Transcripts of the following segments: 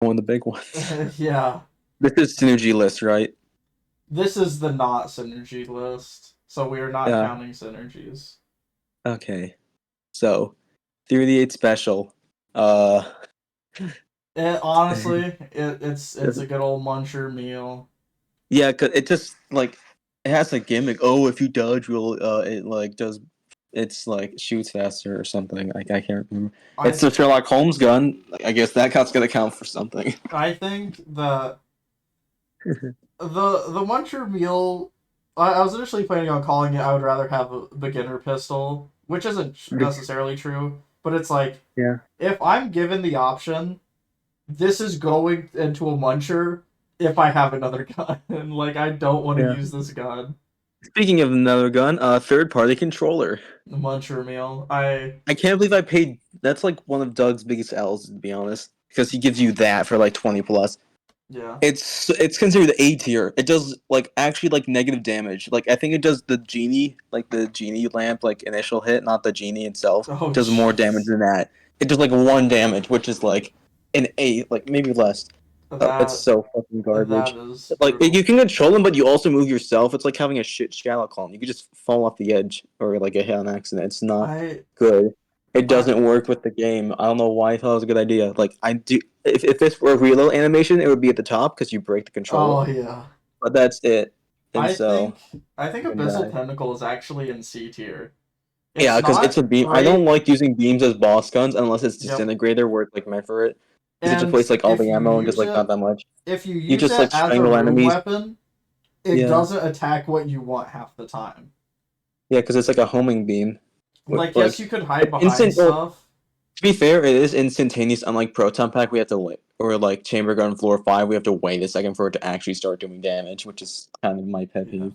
one of the big ones. Yeah. This is synergy list, right? This is the not synergy list, so we are not Yeah. counting synergies. Okay. So, 38 special. Uh, Honestly, it's a good old muncher meal. yeah, cause it just like it has a gimmick. Oh, if you dodge, will it like does it's like shoots faster or something. Like I can't remember. It's I the Sherlock Holmes gun. I guess that count's gonna count for something. I think the muncher meal. I was initially planning on calling it. I would rather have a beginner pistol, which isn't necessarily true, but it's like Yeah. if I'm given the option, this is going into a muncher if I have another gun. Like I don't want to Yeah. use this gun. Speaking of another gun, third party controller. The muncher meal. I I can't believe I paid. That's like one of Doug's biggest L's, to be honest, because he gives you that for like 20 plus. Yeah. It's considered A tier. It does like actually like negative damage. Like I think it does the genie, like the genie lamp, like initial hit, not the genie itself. Oh Does more damage jeez. than that. It does like one damage, which is like an eight, like maybe less. It's That so fucking that garbage. is Like you brutal. can control them, but you also move yourself. It's like having a shit Sherlock Holmes. You could just fall off the edge or like a hit on accident. It's not I good. It I doesn't work with the game. I don't know why I thought it was a good idea. Like I do, if this were a reload animation, it would be at the top because you break the controller. oh yeah. But that's it. And I so think I think you can Abyssal die. Tentacle is actually in C tier. Yeah, It's because it's not a beam. I don't great. like using beams as boss guns unless it's Yep. disintegrator where it's like meant for it. Because it just And wastes like all the ammo and just like not that much. if you You use just it like as a strangle room enemies. weapon, it Yeah. doesn't attack what you want half the time. Yeah, because it's like a homing beam. Like yes, Like you could hide it's behind instant. Well, stuff, to be fair, it is instantaneous. Unlike Proton Pack, we have to wait, or like Chamber Gun Floor 5, we have to wait a second for it to actually start doing damage, which is kind of my pet yeah. peeve.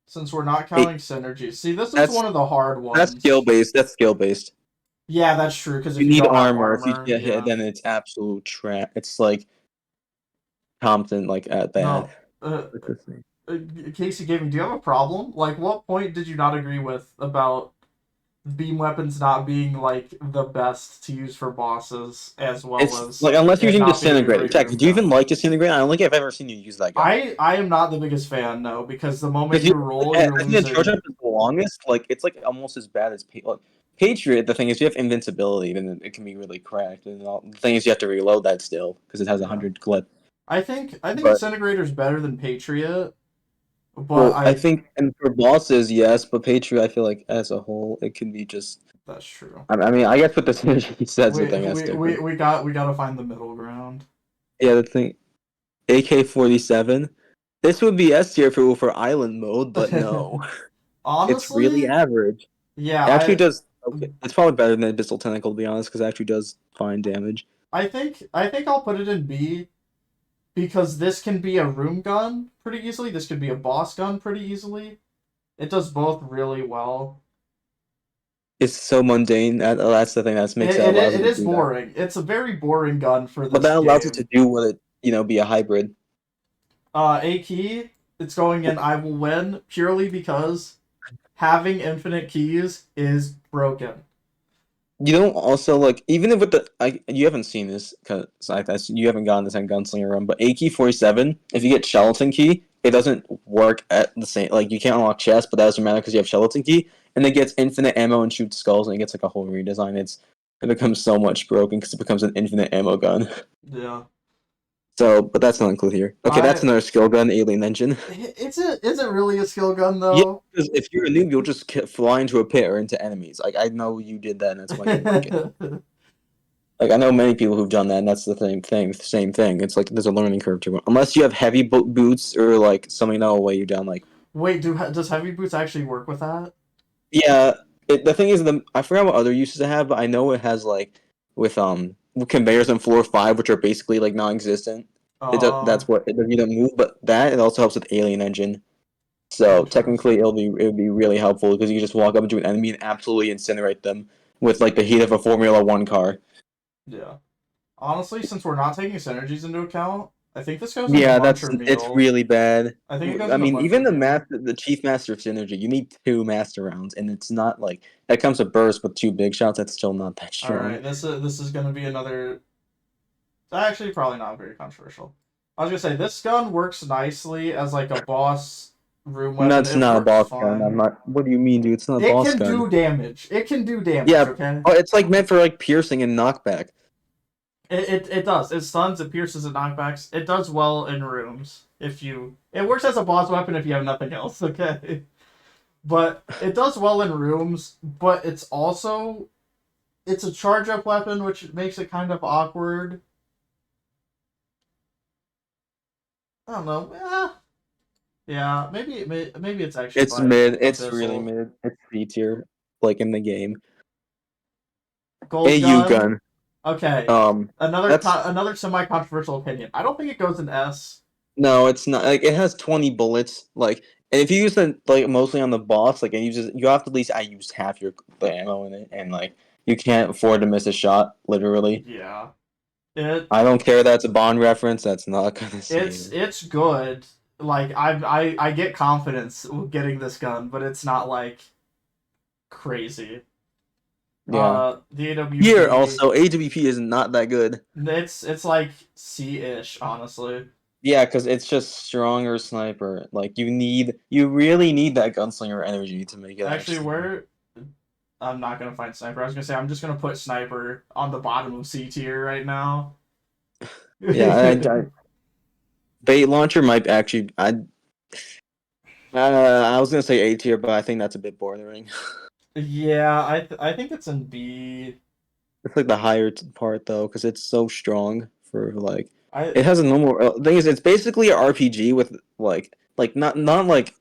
Since we're not Hey, counting synergies. See, this is that's one of the hard that's skill ones. based. That's skill based. Yeah, that's true. Because You if you need don't have armor. If you armor, get hit, yeah. then it's absolute trap. It's like Compton, like at bad. No. Uh, What's this thing? Casey Gaming, do you have a problem? Like, what point did you not agree with about beam weapons not being like the best to use for bosses, as well It's as like unless you're it using not being a disintegrator. great Jack, room do you even gun? like disintegrator? I don't think I've ever seen you use that gun. I am not the biggest fan, no, because the moment Because you, you roll, I you're think the charge losing. up is the longest. Like it's like almost as bad as like, Patriot. The thing is, you have invincibility, then it can be really cracked. And the thing is, you have to reload that still because it has a Yeah, 100 clip. I think But Disintegrator's better than Patriot, but well, I I think and for bosses, yes, but Patriot, I feel like as a whole, it can be just. that's true. I mean, I guess with the synergy sets, the We thing that's we we different. we got we got to find the middle ground. Yeah, the thing AK-47. This would be S tier if it were for island mode, but no, it's really Honestly, average. yeah, It actually does okay. It's probably better than Abyssal Tentacle to be honest, because it actually does fine damage. I think I'll put it in B because this can be a room gun pretty easily. This could be a boss gun pretty easily. It does both really well. It's so mundane. That's the thing that makes it allows It it to is do that. boring. It's a very boring gun for But this that allows it to game. do what it be a hybrid. A key, it's going in I will win purely because having infinite keys is broken. You don't also like even if with the you haven't seen this because you haven't gotten this on Gunslinger Run, but AK-47 if you get Skeleton Key, it doesn't work at the same like you can't unlock chest, but that doesn't matter because you have Skeleton Key, and it gets infinite ammo and shoots skulls, and it gets like a whole redesign. It becomes so much broken because it becomes an infinite ammo gun. Yeah. So, but that's not included here. Okay, that's I another skill gun, Alien Engine. is it really a skill gun Yeah, though? because if you're a noob, you'll just fly into a pit or into enemies. Like I know you did that, and that's why you didn't like it. Like I know many people who've done that, and that's the same thing. It's like there's a learning curve to it. Unless you have heavy boots or like something that'll weigh you down. Like Wait, does heavy boots actually work with that? yeah, the thing is, I forgot what other uses it have, but I know it has like with conveyors on floor 5, which are basically like non-existent. Uh, That's what you don't move, but that it also helps with Alien Engine. So technically, Interesting. it would be really helpful because you can just walk up into an enemy and absolutely incinerate them with like the heat of a Formula One car. Yeah. Honestly, since we're not taking synergies into account, I think this goes into Yeah, Muncher it's Meal. really bad. I think it goes I into mean, Muncher even Meal. the chief master of synergy, you need 2 master rounds, and it's not like that comes with burst with 2 big shots. That's still not that All strong. right, this is gonna be another. actually probably not very controversial. I was gonna say this gun works nicely as like a boss room weapon. That's It not a works boss gun. I'm fine. not. What do you mean, dude? It's not a It boss can gun. do damage. It can do damage. Yeah, Okay. but it's like meant for like piercing and knockback. It does. It stuns. It pierces. It knockbacks. It does well in rooms. If you, it works as a boss weapon if you have nothing else. Okay. But it does well in rooms. But it's a charge up weapon, which makes it kind of awkward. I don't know. Yeah, maybe it's actually It's fine. mid. It's really Abyssal. mid. It's C tier, like in the game. Gold AU gun. gun. Okay. Um, that's Another semi controversial opinion. I don't think it goes in S. no. It's not. Like it has 20 bullets. Like, and if you use it like mostly on the boss, like it uses, you have to at least I use half your the ammo in it, and like you can't afford to miss a shot. Literally, Yeah. It I don't care. That's a Bond reference. That's not gonna save it. it's good. Like I get confidence with getting this gun, but it's not like crazy. Yeah. The Here AWP, also, AWP is not that good. it's like C-ish, honestly. Yeah, because it's just stronger sniper. Like you really need that gunslinger energy to make it Actually, actually. where I'm not gonna find sniper. I was gonna say I'm just gonna put sniper on the bottom of C tier right now. Yeah, bait launcher might actually. I was gonna say A tier, but I think that's a bit bordering. Yeah, I think it's in B. It's like the higher part though, because it's so strong for like. I It has a normal thing is it's basically an RPG with like not like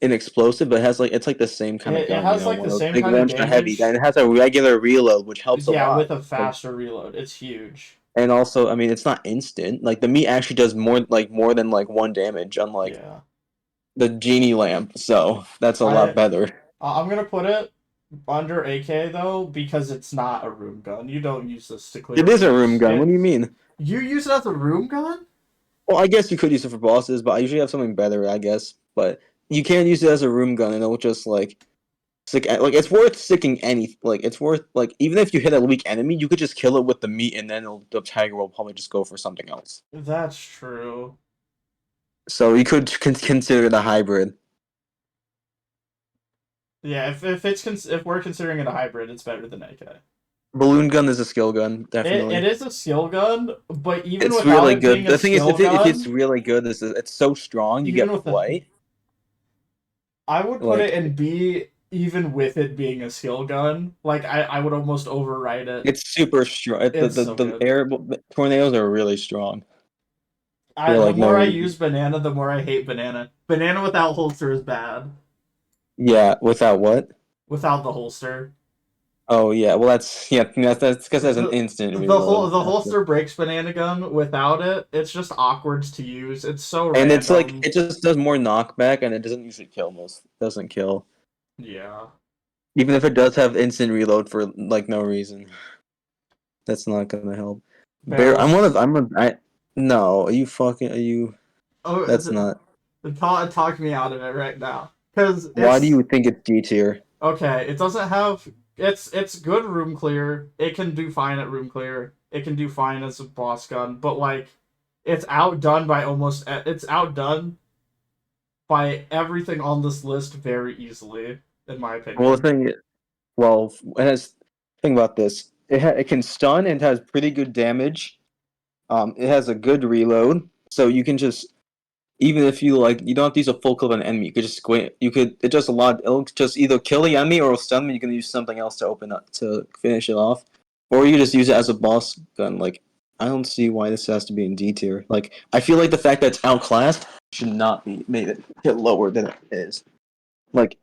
an explosive, but it has like it's like the same kind of it gun, has like one the of those same big kind of ones, but heavy. And damage. it has a regular reload, which helps a Yeah, with lot. a Like, faster reload. It's huge. and also, I mean, it's not instant. Like the meat actually does more than like one damage, unlike Yeah. the genie lamp. So that's a lot I better. I'm gonna put it under AK though because it's not a room gun. You don't use this to clear It is a room rooms. gun. What do you mean? You use it as a room gun? Well, I guess you could use it for bosses, but I usually have something better, I guess. But you can't use it as a room gun, and it'll just like stick. Like it's worth sticking any. Like it's worth like even if you hit a weak enemy, you could just kill it with the meat, and then the tiger will probably just go for something else. That's true. So you could consider it a hybrid. Yeah, if we're considering it a hybrid, it's better than AK. Balloon gun is a skill gun, It definitely. is a skill gun, but even It's without really it good. being a The thing is, skill if it's gun, really good, it's so strong. You even get with the white. I would put it Like in B even with it being a skill gun. Like I would almost override it. it's super strong. The, It's the so the good. air tornadoes are really strong for The like no more I reason. use banana, the more I hate banana. Banana without holster is bad. Yeah, without what? Without the holster. Oh yeah, well that's because that's an The instant reload. the That's it. holster breaks banana gun. Without it, it's just awkward to use. It's so And it's like random. it just does more knockback, and it doesn't usually kill most. Doesn't kill, Yeah. even if it does have instant reload for like no reason. That's not gonna help. Bear, I'm one of Barrels. I'm a I. No, are you fucking? Are you? That's Oh, not. talk me out of it right now. Because Why do it's you think it's G tier? okay. It doesn't have. It's good room clear. It can do fine at room clear. It can do fine as a boss gun. But like, it's outdone by almost. It's outdone by everything on this list very easily, in my Well, the opinion. thing, well, it has. Think about this. It can stun and has pretty good damage. It has a good reload, so you can just even if you like, you don't have to use a full clip on an enemy. You could just squint. You could. It just a lot. It'll just either kill the enemy or it'll stun them. You can use something else to open up to finish it off, or you can just use it as a boss gun. Like I don't see why this has to be in D tier. Like I feel like the fact that it's outclassed should not be made it hit lower than it is. Like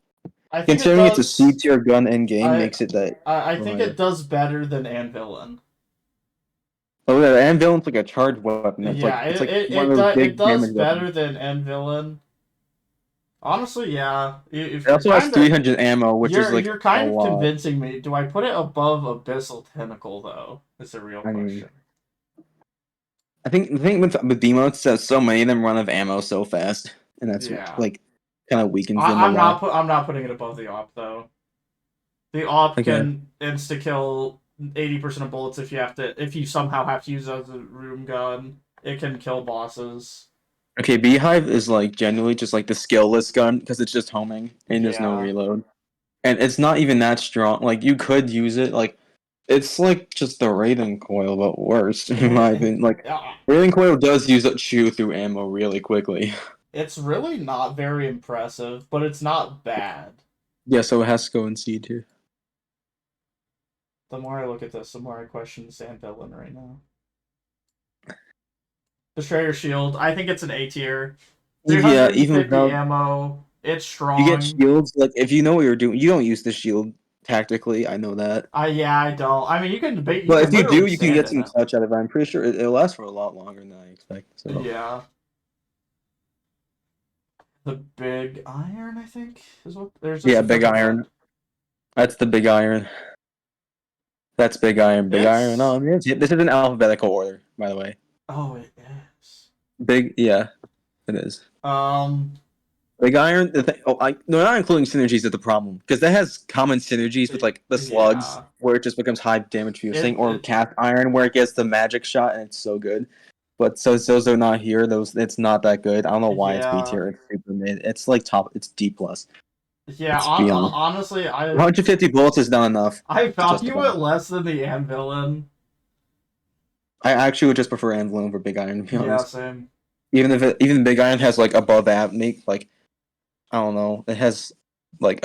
I think it considering it's a C does. tier gun end game I makes it that I think higher. it does better than Anvilin. Oh yeah, the Anvil's like a charged weapon. Yeah, It's like one of those it big does damage weapons. better than Anvilin. Honestly, yeah. If It you're also has kind of 300 ammo, which is like you're a kind of lot. convincing me. Do I put it above Abyssal Tentacle though? Is a real I mean, question. I think the thing with demotes is that so many of them run out of ammo so fast, and that's Yeah. like kind of weakens them a lot. I'm not putting it above the op though. The op Okay, can insta kill 80% of bullets if you somehow have to use it as a room gun. It can kill bosses. Okay, Beehive is like genuinely just like the skillless gun because it's just homing and there's no Yeah. reload. And it's not even that strong. Like you could use it. Like it's like just the Raiden coil, but worse in my opinion. Like Yeah. Raiden coil does use a chew through ammo really quickly. It's really not very impressive, but it's not bad. Yeah, so it has to go in C tier. The more I look at this, the more I question Sand Villain right now. Betrayer Shield, I think it's an A tier. Yeah, even 350 without ammo. It's you get strong. shields. Like if you know what you're doing, you don't use the shield tactically. I know that. Yeah, I don't. I mean, you But can if you literally do, you can stand get in some it. clutch out of it. I'm pretty sure it'll last for a lot longer than I expect. So Yeah. The Big Iron, I think, is what. There's just yeah, a big different iron. gun. That's the big iron. That's big iron. Big iron. It's. Yes. This is an alphabetical order, by the way. Oh, it is. Big, yeah, it is. Um. Big iron. Oh, no, not including synergies is the problem because that has common synergies with like the slugs, Yeah. where it just becomes high damage fusing, or It. cast iron, where it gets the magic shot and it's so good. But so those are not here. Those it's not that good. I don't know why it's B Yeah. tier. It's super mid. It's like top. It's D plus. Yeah. Let's be honest. Honestly, 150 bullets is not enough I to value justify. it less than the Anvilin. I actually would just prefer Anvil over Big Iron to be Yeah. honest. Same. Even Big Iron has like above make like I don't know. It has like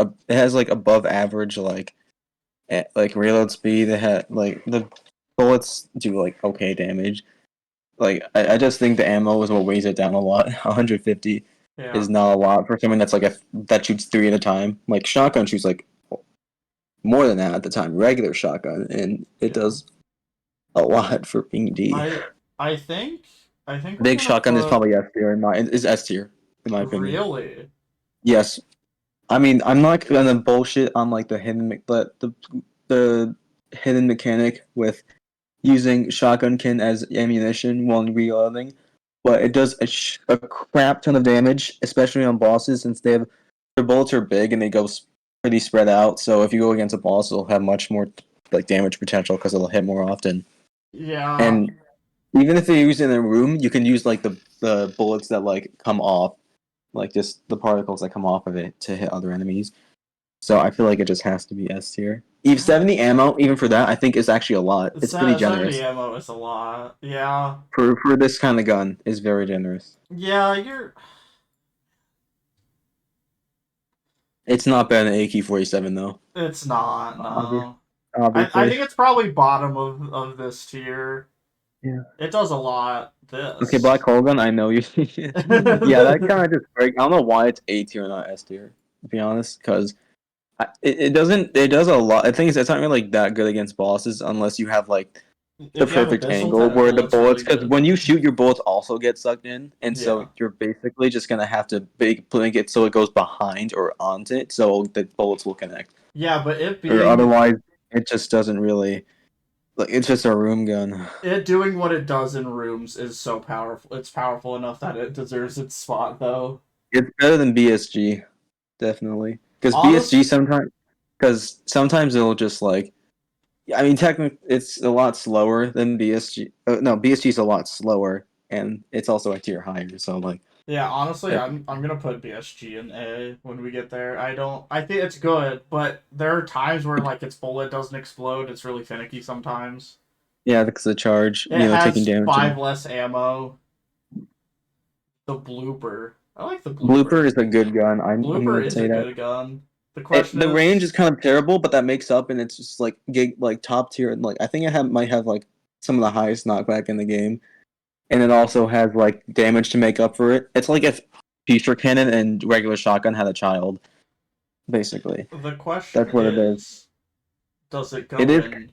above average like reload speed. It had like the bullets do like okay damage. Like I just think the ammo is what weighs it down a lot. 150 Yeah. is not a lot for someone that's that shoots three at a time. Like shotgun shoots like more than that at the time. Regular shotgun, and it Yeah. does a lot for being D. I. I think. I think we're Big gonna shotgun is put. probably S tier in my is S tier in my opinion. Really. Yes, I mean I'm not gonna bullshit on like the the hidden mechanic with using shotgunkin as ammunition while reloading, but it does a crap ton of damage, especially on bosses since their bullets are big and they go pretty spread out. So if you go against a boss, it'll have much more like damage potential because it'll hit more often. Yeah. And even if they use it in a room, you can use like the bullets that like come off, like just the particles that come off of it to hit other enemies. So I feel like it just has to be S tier. Eve Yeah. 70 ammo, even for that, I think is actually a lot. It's pretty 70 generous. ammo is a lot. Yeah. For this kind of gun is very generous. Yeah, you're. It's not better than AK-47 though. It's not, Obvi- no. I Obviously. think it's probably bottom of this tier. Yeah. It does a lot. Okay, Black This. Hole Gun, I know you. Yeah, that kind of just break. I don't know why it's A tier, not S tier. To be honest, because it doesn't. It does a lot. I think it's not really like that good against bosses unless you have like the If you have perfect abyssal angle where the tentacles, it's bullets. really Because good. when you shoot, your bullets also get sucked in, and so Yeah. you're basically just gonna have to make it so it goes behind or onto it, so the bullets will connect. Yeah, but Or otherwise, it just doesn't really. Like it's just a room gun. it doing what it does in rooms is so powerful. It's powerful enough that it deserves its spot, though. It's better than BSG, definitely. Honest, Because sometimes it'll just like, I mean, technically it's a lot slower than BSG. No, BSG is a lot slower, and it's also a tier higher. So like, yeah. Honestly, it, I'm gonna put BSG in A when we get there. I don't. I think it's good, but there are times where like its bullet doesn't explode. It's really finicky sometimes. yeah, because the charge, It taking has damage. five less ammo. The blooper. I like the Blooper blooper. is a good gun. I'm Blooper gonna is a say that. good gun. The question The range is is, kind of terrible, but that makes up, and it's just like like top tier. And like I think might have like some of the highest knockback in the game. And it also has like damage to make up for it. It's like if future cannon and regular shotgun had a child, basically. the question That's what it is. is, does it It go is. in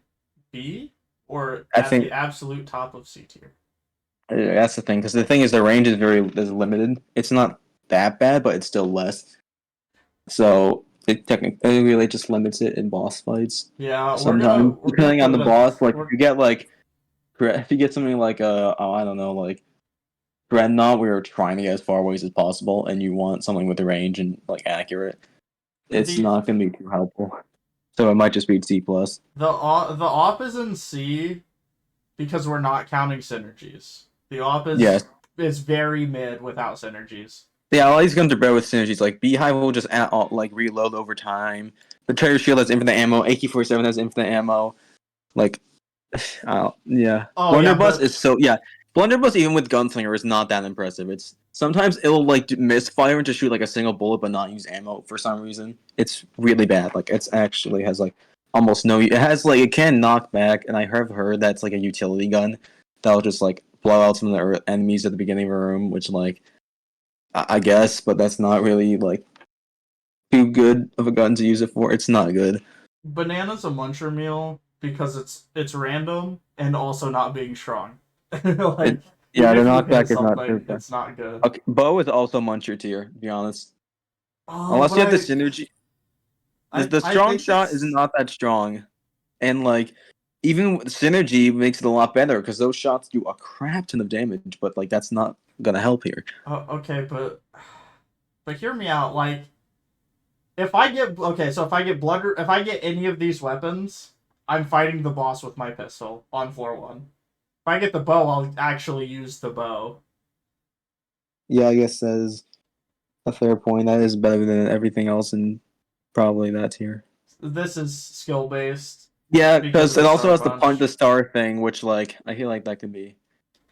B or I at the think absolute top of C tier? that's the thing because the thing is the range is limited. It's not that bad, but it's still less. So it technically really just limits it in boss fights. Yeah, Sometimes we're gonna depending on put the it at boss, like we're if you get something like I don't know like Dreadnought, we were trying to get as far away as possible, and you want something with the range and like accurate. It's the not going to be too helpful. So it might just be C plus. The op is in C because we're not counting synergies. The op Yes. is very mid without synergies. Yeah, all these guns are better with synergies. Like Beehive will just like reload over time. The Treasure Shield has infinite ammo. AK-47 has infinite ammo. Like, yeah. Oh yeah, Blunderbuss but is so yeah. Blunderbuss even with Gunslinger is not that impressive. It's sometimes it'll like misfire and just shoot like a single bullet but not use ammo for some reason. It's really bad. Like it's actually has like almost no. It has like it can knock back, and I have heard that's like a utility gun that'll just like blow out some of the enemies at the beginning of a room, which like I guess, but that's not really like too good of a gun to use it for. It's not good. banana's a muncher meal because it's random and also not being strong. Like It yeah, even the if you hit knockback is not too something, bad. it's not good. Okay, Bow is also Muncher tier, to be honest. Oh, Unless but you have the synergy, the I strong think shot is it's not that strong, and like even synergy makes it a lot better because those shots do a crap ton of damage. But like that's not gonna help here. okay, but hear me out. Like if I get okay, so if I get if I get any of these weapons, I'm fighting the boss with my pistol on floor one. If I get the bow, I'll actually use the bow. Yeah, I guess that is a fair point. That is better than everything else in probably that tier. This is skill based Yeah, because because it of also Star has the punch the Punch. star thing, which like I feel like that could be,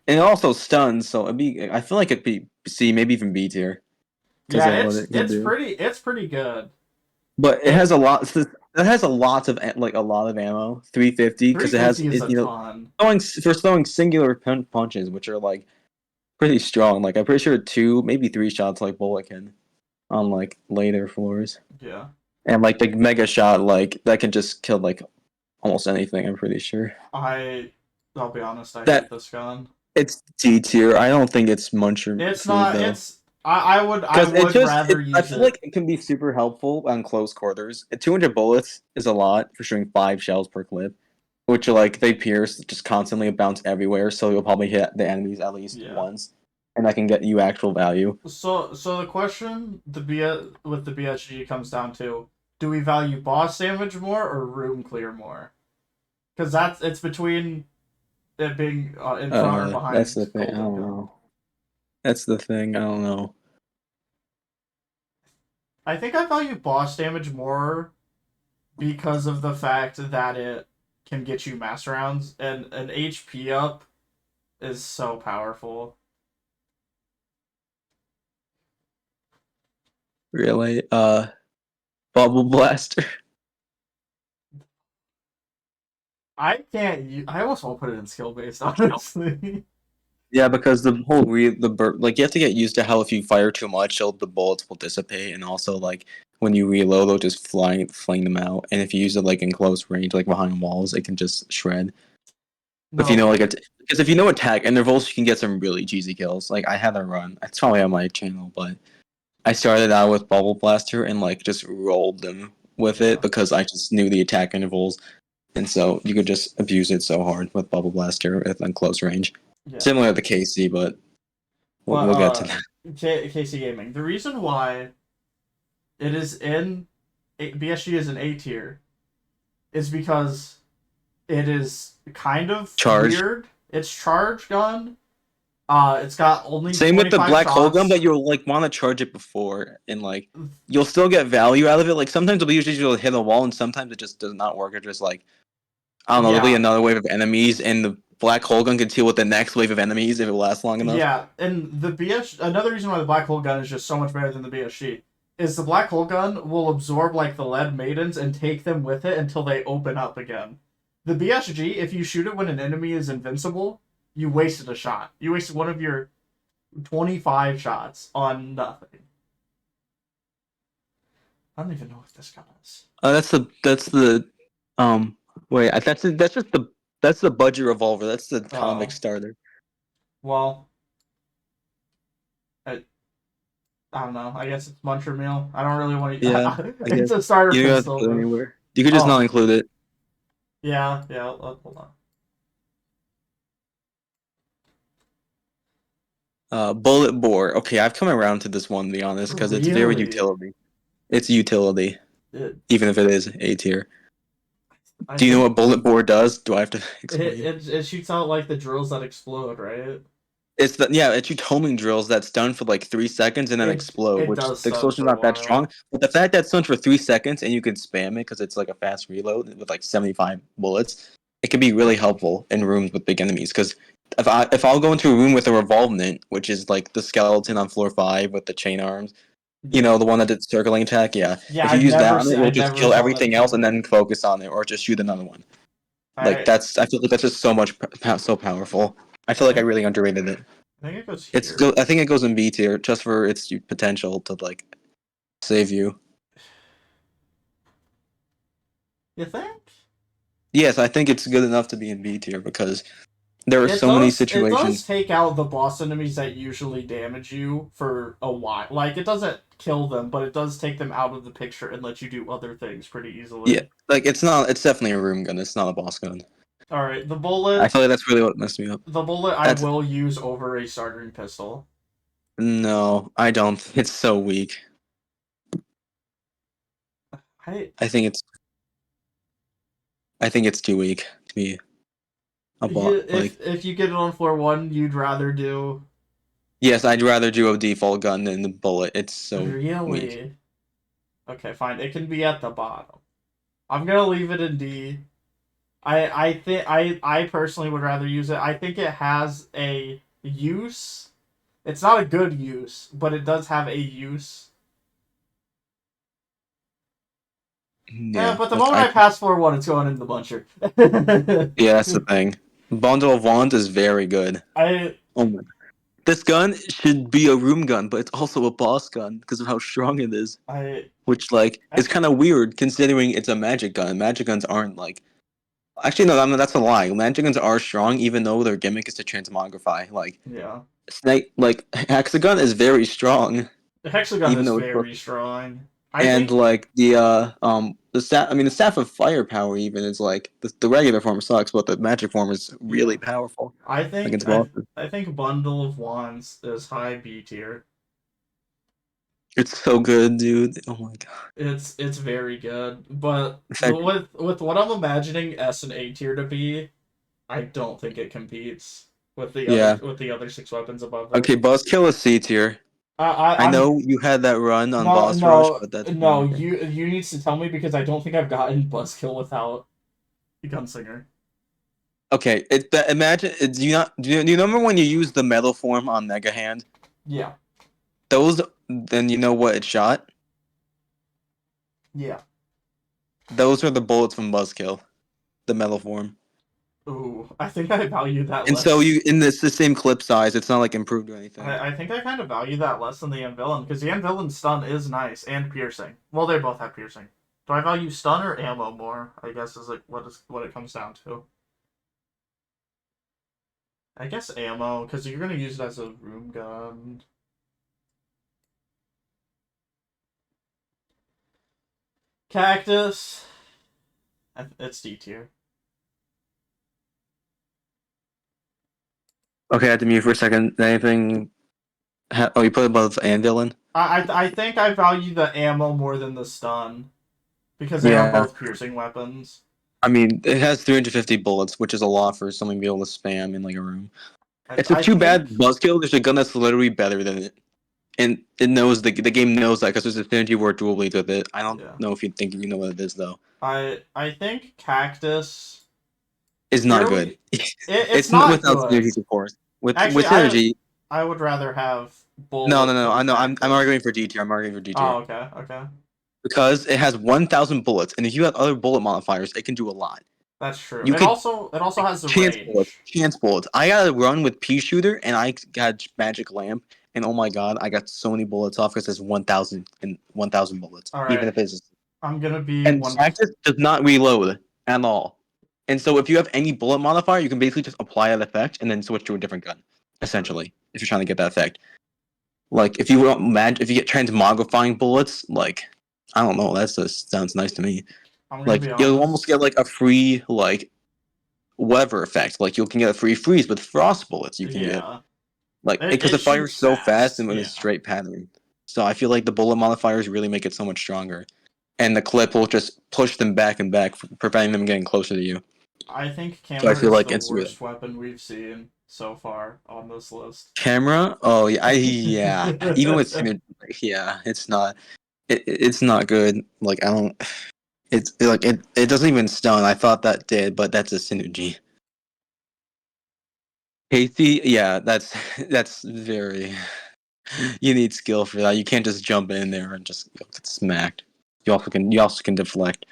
and it also stuns. So it'd be. I feel like it'd be C, maybe even B tier because Yeah, of what it can do. it's pretty good. But it has It a lot. It has a lot of like a lot of ammo. 350 because it has 350 is it. a ton. Throwing for throwing singular punches, which are like pretty strong. Like I'm pretty sure two, maybe three shots like bullet can on like later floors, Yeah. and like the mega shot like that can just kill like almost anything. I'm pretty sure I I'll be honest, I hate that this gun. it's D tier. I don't think it's Muncher It's food not though. it's I Because it would just, rather I use feel like it. it can be super helpful on close quarters. 200 bullets is a lot for shooting 5 shells per clip, which are like, they pierce, just constantly bounce everywhere, so you'll probably hit the enemies at least Yeah. once, and that can get you actual value. So the question with the BSG comes down to: do we value boss damage more or room clear more? Because it's between it being in front or That's behind the thing, I Golden don't Gun. know. That's the thing, I don't know. I think I value boss damage more because of the fact that it can get you mass rounds and an HP up is so powerful. Really? Bubble Blaster. I can't. I almost won't put it in skill based, honestly. Yeah, because the whole like you have to get used to how if you fire too much, the bullets will dissipate, and also like when you reload, they'll just fling them out. And if you use it like in close range, like behind walls, it can just shred. If you know No, like because if you know attack intervals, you can get some really cheesy kills. Like I had a run. It's probably on my channel, but I started out with Bubble Blaster and like just rolled them with it yeah, because I just knew the attack intervals, and so you could just abuse it so hard with Bubble Blaster at close range. yeah. Similar to KC, but But we'll get to that. KC Gaming. The reason why it is in BSG is an A tier is because it is kind of Charge. weird. It's charge gun. It's got only Same with the 25 black hole gun, but shots. you'll like want to charge it before, and like you'll still get value out of it. Like sometimes it'll usually you'll hit a wall, and sometimes it just does not work. It just like I don't know, there'll be Yeah, another wave of enemies, and the black hole gun can deal with the next wave of enemies if it lasts long enough. yeah. And the BS another reason why the black hole gun is just so much better than the BSG is the black hole gun will absorb like the lead maidens and take them with it until they open up again. The BSG, if you shoot it when an enemy is invincible, you wasted a shot. You wasted one of your 25 shots on nothing. I don't even know what this gun is. That's the wait, that's the budget revolver. That's the comic Oh, starter. well, I, I don't know. I guess it's Muncher Meal. I don't really want Yeah, to. I It's guess a starter you don't have to pistol put it with. anywhere. You could just not Oh, include it. yeah. Hold on. Bullet bore. Okay, I've come around to this one to be honest because it's very Really? utility. It's utility, It, even if it is A tier. I Do you know think what bullet bore does? Do I have to explain? it shoots out like the drills that explode, right? It's the yeah, it shoots homing drills that's done for like 3 seconds and then explode, It which does the stun explosion's for a not that strong. while. But the fact that it's done for 3 seconds and you can spam it because it's like a fast reload with like 75 bullets, it can be really helpful in rooms with big enemies. Because if I'll go into a room with a revolvement, which is like the skeleton on floor 5 with the chain arms, Yeah. the one that did circling attack, yeah. Yeah, If you use that on it, I it'll just never kill saw that everything else chain. and then focus on it, or just shoot another one. Like I that's I feel like that's just so much so powerful. I I feel like I think really underrated it. I think it goes It's here. I think it goes in B tier just for its potential to like save you. You think? Yes, I think it's good enough to be in B tier because there are so many It does situations. take out the boss enemies that usually damage you for a while. Like it doesn't kill them, but it does take them out of the picture and let you do other things pretty Yeah, easily. like it's not. It's definitely a room gun. It's not a boss gun. All right, I feel like that's really what messed me up. the bullet I That's will use over a starting pistol. no, I don't. It's so weak. I I think it's. I think it's too weak to be a bot. you Like if you get it on floor 1, you'd rather do yes, I'd rather do a default gun than the bullet. It's so weak. really. Okay, fine. It can be at the bottom. I'm gonna leave it in D. I think I personally would rather use it. I think it has a use. It's not a good use, but it does have a use. Yeah, But the like moment I pass floor 1, it's going in the buncher. yeah, that's the thing. Bundle of Wands is very good. I Oh my. This gun should be a room gun, but it's also a boss gun because of how strong it is. I Which like is actually kind of weird considering it's a magic gun. Magic guns aren't like actually no, that's a lie. Magic guns are strong even though their gimmick is to transmogrify. Like yeah. Snake, like Hexagon is very strong The hexagon even is though it's very strong. I and think like the staff. I mean the staff of firepower even is like the regular form sucks, but the magic form is really yeah. powerful I think against I bosses. I think bundle of wands is high B tier. It's so good, dude. Oh my god. It's very good, but In fact, with what I'm imagining S and A tier to be, I don't think it competes yeah. with the other 6 weapons above Okay, it. Buzzkill is C tier. I I'm know you had that run on no Boss Rush, no but that's not no. okay. You needs to tell me because I don't think I've gotten Buzzkill without Gunslinger. Okay, imagine do you not do you remember when you used the metal form on Mega Hand? Yeah, Those then you know what it shot? yeah. Those are the bullets from Buzzkill, the metal form. Ooh, I think I value that And so less. you in this the same clip size. It's not like improved or anything. I think I kind of value that less than the Villain because the Villain stun is nice and piercing. Well, they both have piercing. Do I value stun or ammo more? I guess is like what it comes down to. I guess ammo because you're gonna use it as a room gun. Cactus. It's D tier. Okay, I had to mute for a second. Anything? Oh, you put above Andilin? I think I value the ammo more than the stun because they are Yeah. both piercing weapons. I mean, it has 350 bullets, which is a lot for someone to be able to spam in like a room. It's a I too think bad Buzzkill. There's a gun that's literally better than it, and it knows the game knows that because there's a synergy word dual blades with it. I don't yeah. know if you think you know what it is though. I think cactus It's not good. purely it's It's not not without good. synergies, of course. With Actually, synergy, I would rather have no, no, bullet no. I than know. I'm arguing cactus. for D tier. I'm arguing for D Oh, tier okay, okay. because it has 1,000 bullets, and if you have other bullet modifiers, it can do a lot. That's true. You could It also has the chance bullets, range. chance bullets. I got to run with pea shooter, and I got magic lamp, and oh my god, I got so many bullets off because it's 1,000 and 1,000 bullets, All even right, if it's I'm gonna be and one. practice does not reload at all. And so if you have any bullet modifier, you can basically just apply that effect and then switch to a different gun. True. Essentially, if you're trying to get that effect, like if you want if you get transmogrifying bullets, like I don't know, that just sounds nice to me. I'm gonna Like be you'll almost honest. get like a free like whatever effect. Like you can get a free freeze with frost bullets. You can get Yeah, like because it it fires shoots so fast fast. and with a Yeah. straight pattern. So I feel like the bullet modifiers really make it so much stronger. and the clip will just push them back and back, preventing them getting closer to you. I think So I camera feel is like the it's real. worst weapon we've seen so far on this list. Camera? Oh yeah, yeah. Even with yeah, it's not. It's not good. Like I don't. It's like it doesn't even stun. I thought that did, but that's a synergy. Casey, yeah, that's very. You need skill for that. You can't just jump in there and just get smacked. You also can deflect.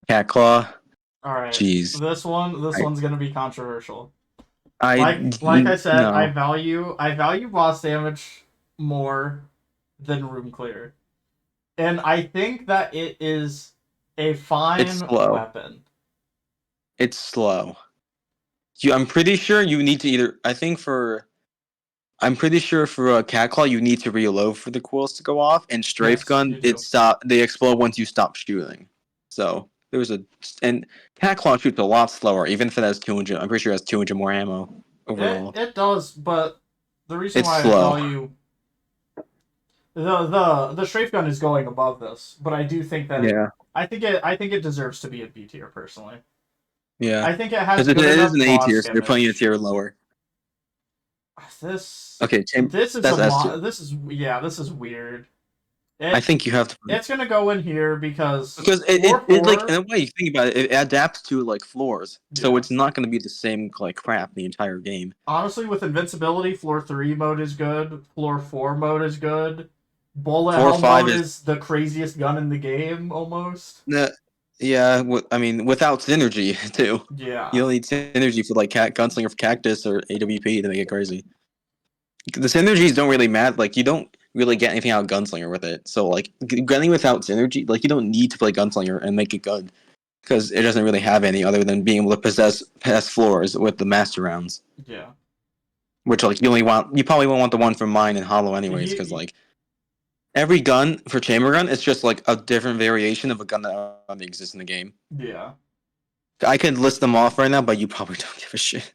Cat claw. All right, Jeez. this I one's gonna be controversial. I Like I said, no. I value boss damage more than room clear, and I think that it is a It's fine slow. weapon. It's slow. I'm pretty sure you need to either. I'm pretty sure for a cat claw you need to reload for the quills to go off, and strafe Yes, you gun do. they explode once you stop shooting. So there's a and cat claw shoots a lot slower, even if it has 200. I'm pretty sure it has 200 more ammo overall. It does, but the reason It's why I slow. value the strafe gun is going above this, but I do think that Yeah, I think it deserves to be a B tier personally. yeah. I think it has Because it good is enough an A boss tier, so they're putting it a damage. tier lower. This Okay, this is that's S tier. this is yeah, this is weird. I It think you have to it's gonna go in here because because floor it like in four, a way you think about it, it adapts to like floors, so yeah. it's not going to be the same like crap the entire game. Honestly, with invincibility, floor three mode is good. Floor four mode is good. Bullet 4 or hell 5 mode is is the craziest gun in the game, almost. yeah. I mean, without synergy too. You Yeah, don't need synergy for like gunslinger for cactus or AWP to make it crazy. The synergies don't really matter. Like you don't really get anything out of gunslinger with it. So like gunning without synergy, like you don't need to play gunslinger and make it good because it doesn't really have any other than being able to pass floors with the master rounds. yeah. Which like you probably won't want the one from mine and hollow anyways because like every gun for chamber gun is just like a different variation of a gun that already exists in the game. Yeah. I could list them off right now, but you probably don't give a shit.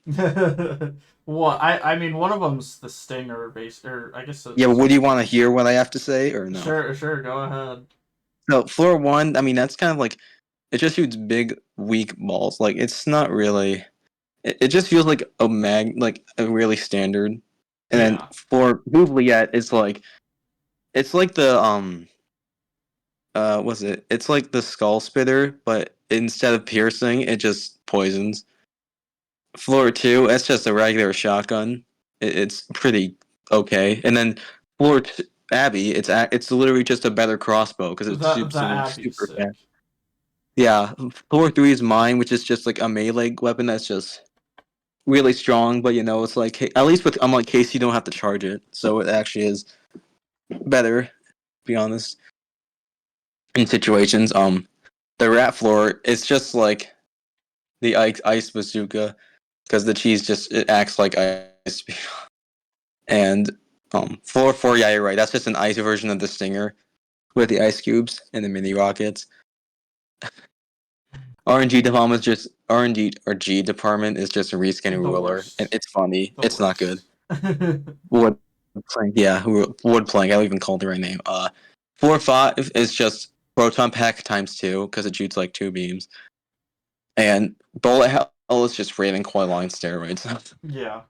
What I mean, one of them's the stinger base, or I guess Yeah, but it's would you want to hear what I have to say or no? sure, go ahead. So floor one, I mean that's kind of like it just shoots big weak balls. Like it's not really. It just feels like like a really standard. And then Yeah, for Juliet, it's like the what's it? It's like the skull spitter, but instead of piercing, it just poisons. Floor two, it's just a regular shotgun. It's pretty okay. And then Abby, it's literally just a better crossbow because it's the super Abbey's super fast. sick. Yeah, floor three is mine, which is just like a melee weapon that's just really strong. But it's like at least with unlike case, you don't have to charge it, so it actually is better. To be honest, in situations, the rat floor, it's just like the ice bazooka because the cheese just it acts like ice. And floor four, yeah, you're right. That's just an ice version of the stinger with the ice cubes and the mini rockets. RNG department is just RNG or G department is just a reskin The ruler, and worst. it's funny. The It's not good. worst. Wood plank, yeah, wood plank. I don't even call it the right name. 4-5 is just proton pack times two because it shoots like two beams, and bullet hell is just Raven coil line steroids. Yeah.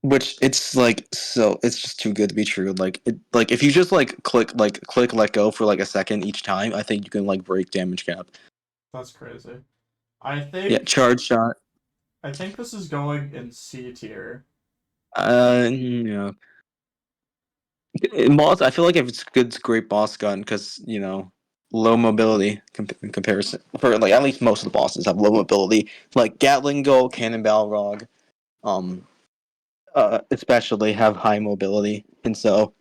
Which it's like so it's just too good to be true. Like if you just click let go for like a second each time, I think you can like break damage cap. That's crazy. I Yeah, think charge shot. I think this is going in C tier. Yeah. In boss, I feel like if it's good, it's great boss gun because low mobility in comparison for like at least most of the bosses have low mobility. Like Gatling Gun, Cannonball Rog, um, especially have high mobility, and so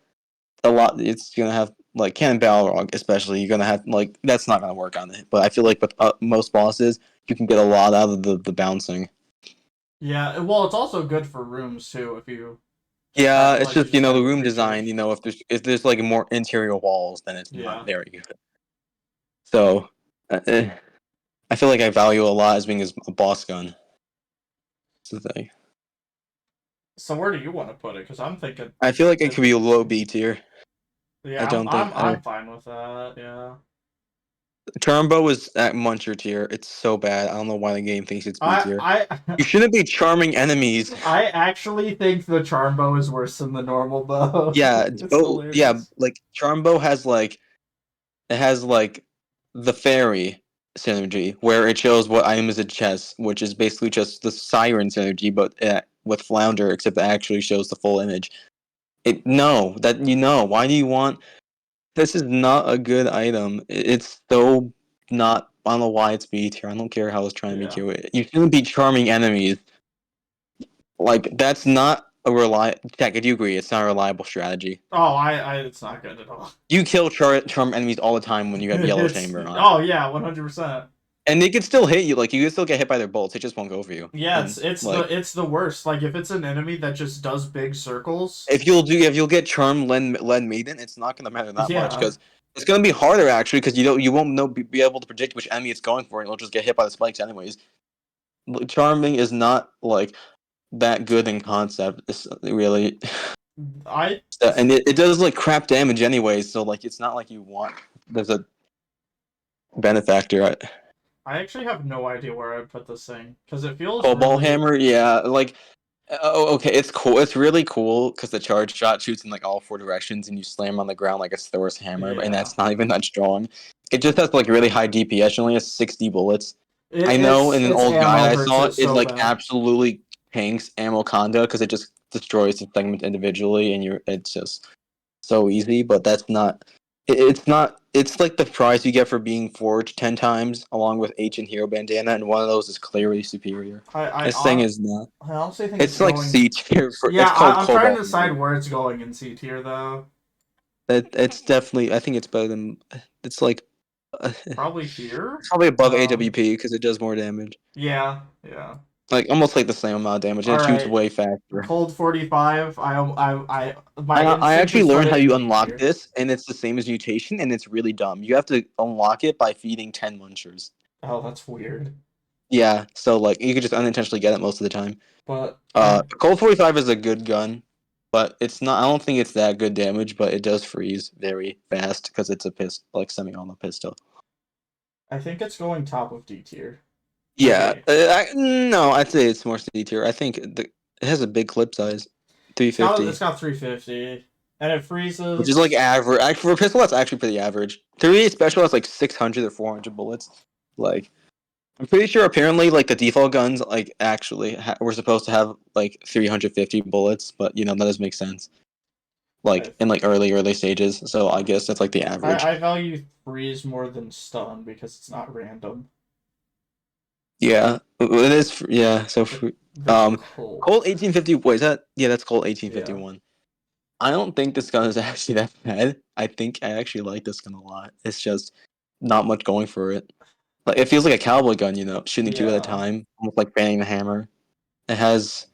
it's gonna have like Cannon Balrog especially you're gonna have like that's not gonna work on it, but I feel like with most bosses you can get a lot out of the bouncing. Yeah, well, it's also good for rooms too if you Yeah, have it's like you just just the have room design, reshift. if there's like more interior walls then it's not Yeah. very good. So I feel like I value a lot as being a boss gun. That's the thing. So where do you want to put it? Because I'm thinking I feel like it it. could be a low B tier. Yeah, I I'm don't think I'm I'm fine with that. Yeah. Charmbo is at Muncher tier. It's so bad. I don't know why the game thinks it's B I tier. I You shouldn't be charming enemies. I actually think the charm bow is worse than the normal bow. Yeah, It's oh yeah, hilarious. like Charmbo has like it has like the fairy synergy where it shows what item is a chest, which is basically just the siren synergy, but with Flounder, except it actually shows the full image. It no, that you know. Why do you want? This is not a good item. It's so not. I don't know why it's B tier. I don't care how it's trying to make Yeah. you. You shouldn't be charming enemies. Like that's not a Jack, do you agree? It's not a reliable strategy. Oh, it's not good at all. You kill charm enemies all the time when you have yellow It's chamber on, oh yeah, 100%. and they can still hit you. Like you can still get hit by their bolts. It just won't go for you. Yeah, And like it's the worst. Like if it's an enemy that just does big circles. if you'll get charm lead maiden, it's not gonna matter that much Yeah. because it's gonna be harder actually because you won't know be able to predict which enemy it's going for, and you'll just get hit by the spikes anyways. Charming is not like that good in concept. It's really, I and it does like crap damage anyways. So like it's not like you want. There's a benefactor. I actually have no idea where I'd put this thing because it feels Cobalt really. hammer, yeah, like oh, okay, it's cool. It's really cool because the charge shot shoots in like all four directions, and you slam on the ground like a Thor's hammer, and Yeah. that's not even that strong. It just has like really high DPS. It only has 60 bullets. I know in an Its old guide ammo I hurts saw it it so like bad. absolutely tanks ammo conda because it just destroys the segment individually, and it's just so easy. But that's not. It's not. It's like the prize you get for being forged 10 times, along with Ancient Hero Bandana, and one of those is clearly superior. I I This thing hon- is not. I honestly think it's It's like going. C tier for. Yeah, It's called I'm trying to Cobalt decide Hammer. where it's going in C tier though. It's definitely. I think it's better than. It's like. Probably It's here. probably above AWP because it does more damage. Yeah, yeah. Like almost like the same amount of damage, and All it shoots right. way faster. Cold 45. My I instinct actually is put learned it how in you B unlock tier. this, and it's the same as mutation, and it's really dumb. You have to unlock it by feeding 10 munchers. Oh, that's weird. Yeah, so like you could just unintentionally get it most of the time. But I Cold 45 is a good gun, but it's not. I don't think it's that good damage, but it does freeze very fast because it's a pistol, like semi-auto pistol. I think it's going top of D tier. Yeah, Okay. no, I'd say it's more C tier. I think it has a big clip size, It's 350, got 350 and it which is like freezes. average. For a pistol, that's actually pretty average. 38 special has like 600 or 400 bullets. Like, I'm pretty sure apparently like the default guns like actually were supposed to have like 350 bullets, but you know that doesn't make sense. I Like in like early stages, so I guess that's like the average. I value freeze more than stun because it's not random. Yeah, it is. Yeah, so The the um, Colt. Colt 1850. Wait, is that? Yeah, that's Colt Yeah. 1851. I don't think this gun is actually that bad. I think I actually like this gun a lot. It's just not much going for it. Like it feels like a cowboy gun, you know, shooting two at a Yeah. time, almost like fanning the hammer. It has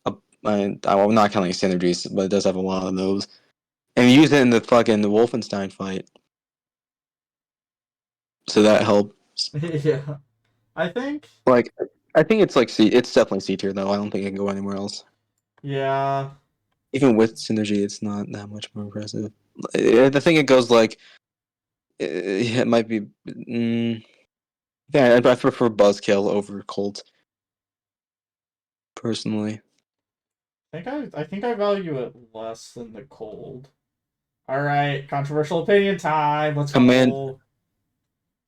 a. I'm not counting synergies, but it does have a lot of those. And you use it in the fucking Wolfenstein fight, so that helps. Yeah. I think. Like, I think it's like C. It's definitely C tier though. I don't think it can go anywhere else. Yeah. Even with synergy, it's not that much more impressive. The thing it goes like, yeah, it might be. Yeah, I prefer Buzzkill over Colt personally. I think I value it less than the cold. All right, controversial opinion time. Let's Command, go.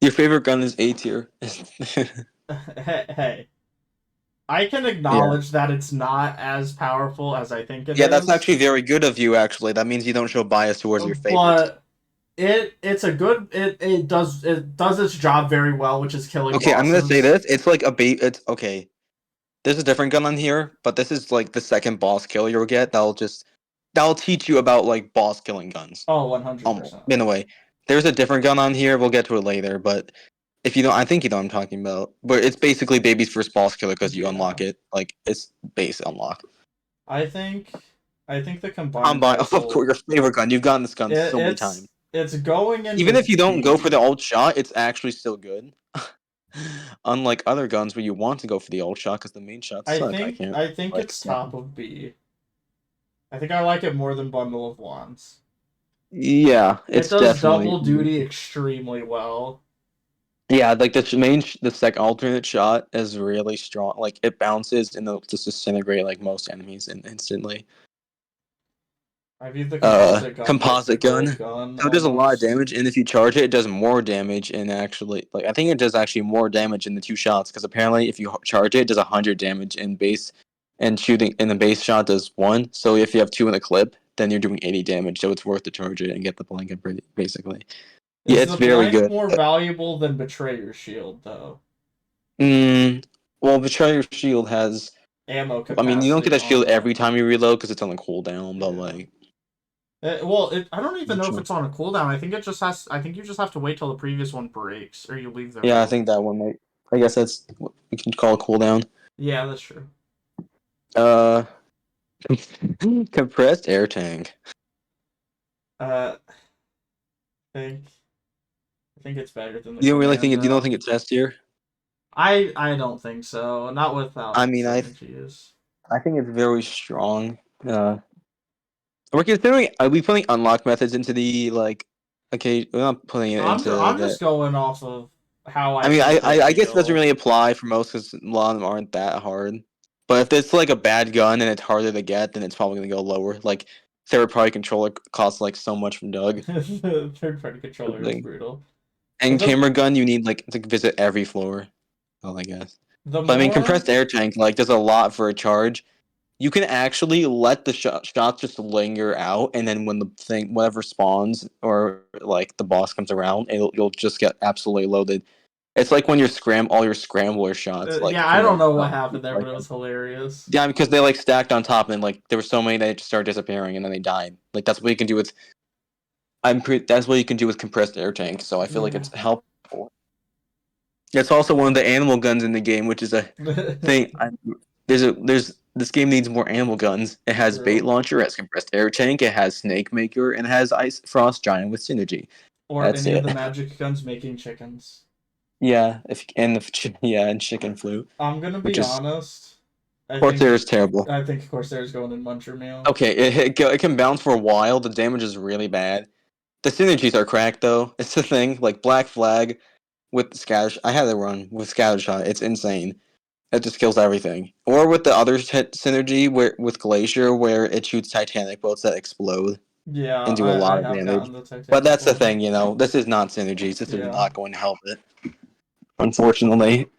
your favorite gun is A tier. Hey, I can Yeah, acknowledge that it's not as powerful as I think it yeah, that's is, actually very good of you. Actually, that means you don't show bias towards your favorites. but it's a good it does its job very well, which is killing Okay, I'm gonna say bosses. this. It's like a bait. It's okay. There's a different gun on here, but this is like the second boss kill you'll get. That'll teach you about like boss killing guns. Oh, Almost 100%. in a way. There's a different gun on here. We'll get to it later, but if you don't, I think you know what I'm talking about. But it's basically baby's first boss killer because you unlock Yeah. it. Like it's base unlock. I think I think the combined Combine, of course, rifle your favorite gun. You've gotten this gun so many times. it's going Even into if you don't go for the B. old shot, it's actually still good. Unlike other guns where you want to go for the old shot because the main shots suck. I can't I think like it's stand top them. of B. I think I like it more than Bundle of Wands. Yeah, It it's does definitely. double duty extremely well. Yeah, like the sec alternate shot is really strong. Like it bounces and it'll just disintegrate like most enemies instantly. I've used the composite gun like the Composite gun. gold gun So it does a lot of almost. damage, and if you charge it, it does more damage. And actually, like I think it does actually more damage in the two shots because apparently, if you charge it, it does 100 damage in base, and shooting in the base shot does one. So if you have two in a clip, then you're doing 80 damage. So it's worth to charge it and get the blanket basically. Yeah, Is it's the very blank good. more valuable than Betrayer's Shield, though? Mm, well, Betrayer Shield has. Ammo I mean, you don't get capacity that on shield the. every time you reload because it's on a cooldown, but Yeah. like. I don't even know if it's on a cooldown. I think it just has. I think you just have to wait till the previous one breaks, or you leave the Yeah, I room. think that one might. I guess that's what we can call a cooldown. Yeah, that's true. Uh, compressed air tank. Uh, I think I think it's better than the You don't really think it? You don't commando. think it's S tier? I don't think so. Not without I its mean, synergies. I think it's very strong. We're considering. Are we putting unlock methods into the like? Okay, we're not putting it into I'm the. just going off of how I I mean, think they I guess it doesn't feel. really apply for most because a lot of them aren't that hard. But if it's like a bad gun and it's harder to get, then it's probably gonna go lower. Like third party controller costs like so much from Doug. The third party controller is Like, brutal. But and camera gun, you need like to visit every floor. Well, I guess. the But I mean, more compressed air tank like does a lot for a charge. You can actually let the shots just linger out, and then when the thing, whatever spawns or like the boss comes around, you'll just get absolutely loaded. It's like when all your scrambler shots, like yeah, I from don't like, know what happened there, but like it was hilarious. yeah, because they like stacked on top, and like there were so many that just started disappearing, and then they died. Like that's what you can do with. That's what you can do with compressed air tank. So I feel like Yeah. it's helpful. It's also one of the animal guns in the game, which is a thing. There's this game needs more animal guns. It has bait True. launcher, it has compressed air tank, it has snake maker, and it has ice frost giant with synergy. Or That's any of it. the magic guns making chickens. Yeah, if and yeah, and chicken flute, I'm gonna be which is honest. I Corsair think is terrible. I think Corsair's going in Muncher Meal. Okay, it can bounce for a while. The damage is really bad. The synergies are cracked though. It's the thing. Like Black Flag with scatter. I had it run with scatter shot. It's insane. It just kills everything. Or with the other synergy where with Glacier, where it shoots Titanic boats that explode Yeah, and do a lot I of have damage. gotten the But Titanic that's the one. thing, this is not synergies. This is Yeah. not going to help it, unfortunately,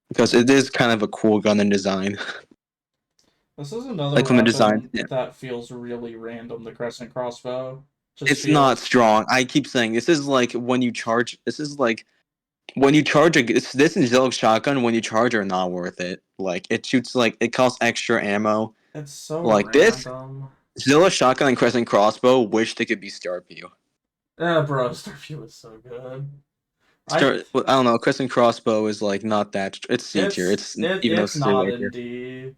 because it is kind of a cool gun in design. This is another Like from the design, weapon yeah. that feels really random, the crescent crossbow. Just It's not feels strong. I keep saying this is like when you charge. This is like when you charge this and Zillick shotgun. When you charge are not worth it. Like it shoots like it costs extra ammo. it's so Like this random. Zilla shotgun and crescent crossbow. Wish they could be Starview. Bro, Starview is so good. I I don't know. Crescent crossbow is like not that. It's C tier. It's even though it's it's still not A in tier. D.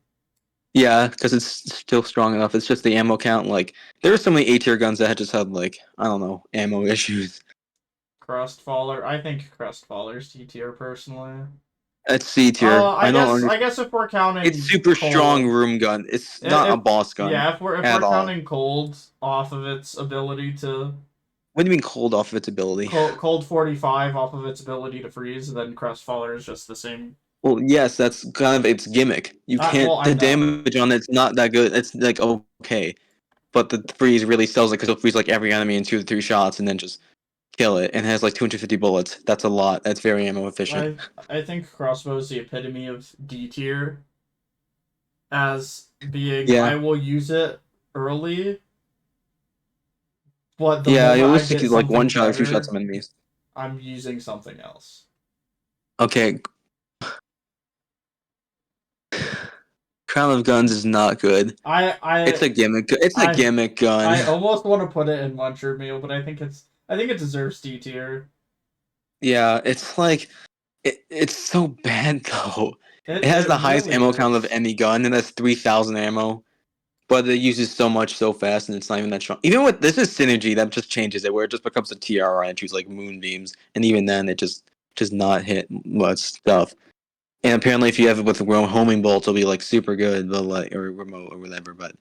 Yeah, because it's still strong enough. It's just the ammo count. Like there were so many A tier guns that had just had like I don't know ammo issues. Crestfaller. I think Crestfaller's D tier personally. It's C tier. I don't I understand. guess if we're It's counting super strong cold, room gun. It's not a if boss gun yeah, if at we're all. counting cold off of its ability to What do you mean cold off of its ability? cold 45 off of its ability to freeze, then Crestfaller is just the same. Well, yes, that's kind of its gimmick. You Well, can't. I The know. damage on it's not that good. It's like okay, but the freeze really sells it because it'll freeze like every enemy in 2 to 3 shots and then just kill it. And it has like 250 bullets. That's a lot. That's very ammo efficient. I think crossbow is the epitome of D tier as being I Yeah, will use it early, but the yeah. moment You'll I just get like one something shot or 2 shots better, of enemies. I'm using something else. Okay, Crown of Guns is not good. I It's I a gimmick. It's a I gimmick gun. I almost want to put it in Muncher Meal, but I think it deserves D tier. Yeah, it's like it's so bad though. It has It the highest really ammo count of is. any gun, and that's 3,000 ammo. But it uses so much so fast, and it's not even that strong. Even with this is synergy that just changes it, where it just becomes a TRI and shoots like moonbeams, and even then it just not hit much stuff. And apparently, if you have it with homing bolts, it'll be like super good, but like or remote or whatever. But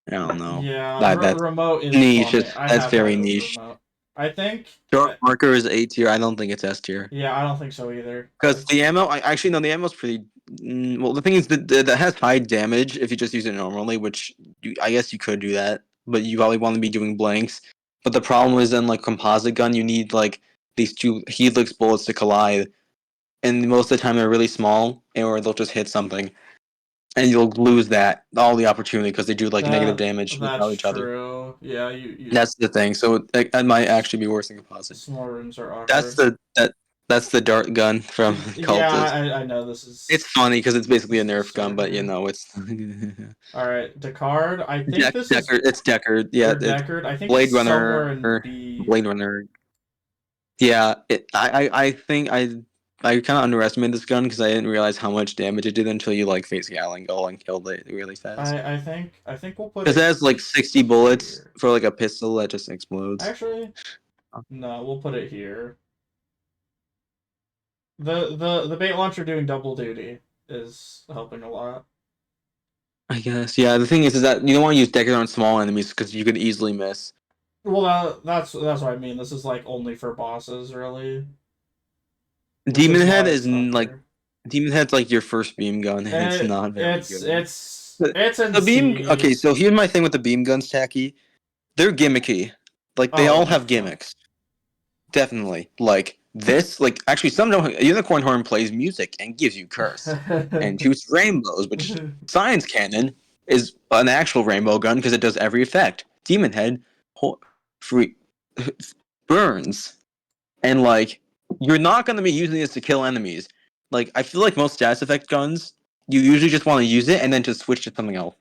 I don't know. Yeah, That's remote is niche. funny. I That's have had very it with niche. remote. I think. Dark Marker is A tier. I don't think it's S tier. Yeah, I don't think so either. Because the ammo, I actually no, the ammo's pretty. Well, the thing is that has high damage if you just use it normally, which I guess you could do that, but you probably want to be doing blanks. But the problem is then like composite gun, you need like these two helix bullets to collide, and most of the time they're really small, or they'll just hit something, and you'll lose that all the opportunity because they do like negative damage That's without each other. true. Yeah, you That's the thing. So that might actually be worse than composite. small rooms are That's awkward. that's the dart gun from Yeah, Cultist. I know It's funny because it's basically this a is Nerf gun, but you absurd. know it's All right, Descartes. I think this is Decker. It's Deckard. Yeah, or it's Deckard. I think it's Blade somewhere Runner. in B. Blade Runner. Yeah, I think I kind of underestimated this gun because I didn't realize how much damage it did until you like face Gatling Gull and killed it really fast. I think we'll put Because it it has like 60 bullets here. for like a pistol that just explodes. Actually, no, we'll put it here. The bait launcher doing double duty is helping a lot. I guess. Yeah, the thing is that you don't want to use Deckard on small enemies because you could easily miss. Well, that's what I mean. This is like only for bosses, really. Which Demon is Head why is it's up like here. Demon Head's like your first beam gun, and it's not very It's good. it's The, it's in the beam. C. Okay, so here's my thing with the beam guns, Tacky. They're gimmicky. Like they Oh all no have no. gimmicks. Definitely. Like this. Like actually, some don't. Unicorn Horn plays music and gives you curse and shoots rainbows, which Science Cannon is an actual rainbow gun because it does every effect. Demon Head, free burns. And like you're not going to be using this to kill enemies. Like I feel like most status effect guns, you usually just want to use it and then just switch to something else.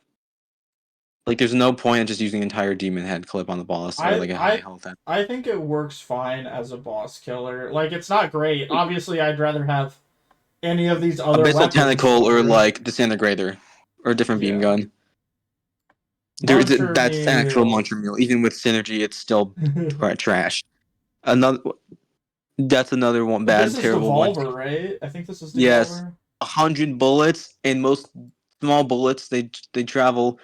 Like there's no point in just using entire demon head clip on the boss or I like a high I health. I think it works fine as a boss killer. Like it's not great. Obviously, I'd rather have any of these other Abyssal weapons tentacle or for. like disintegrator or a different beam Yeah. gun. Muncher That's actual meal. muncher meal. Even with synergy, it's still trash. Another that's another one This bad is terrible one. Devolver, right? I think this is Yes, Devolver. 100 bullets and most small bullets they travel.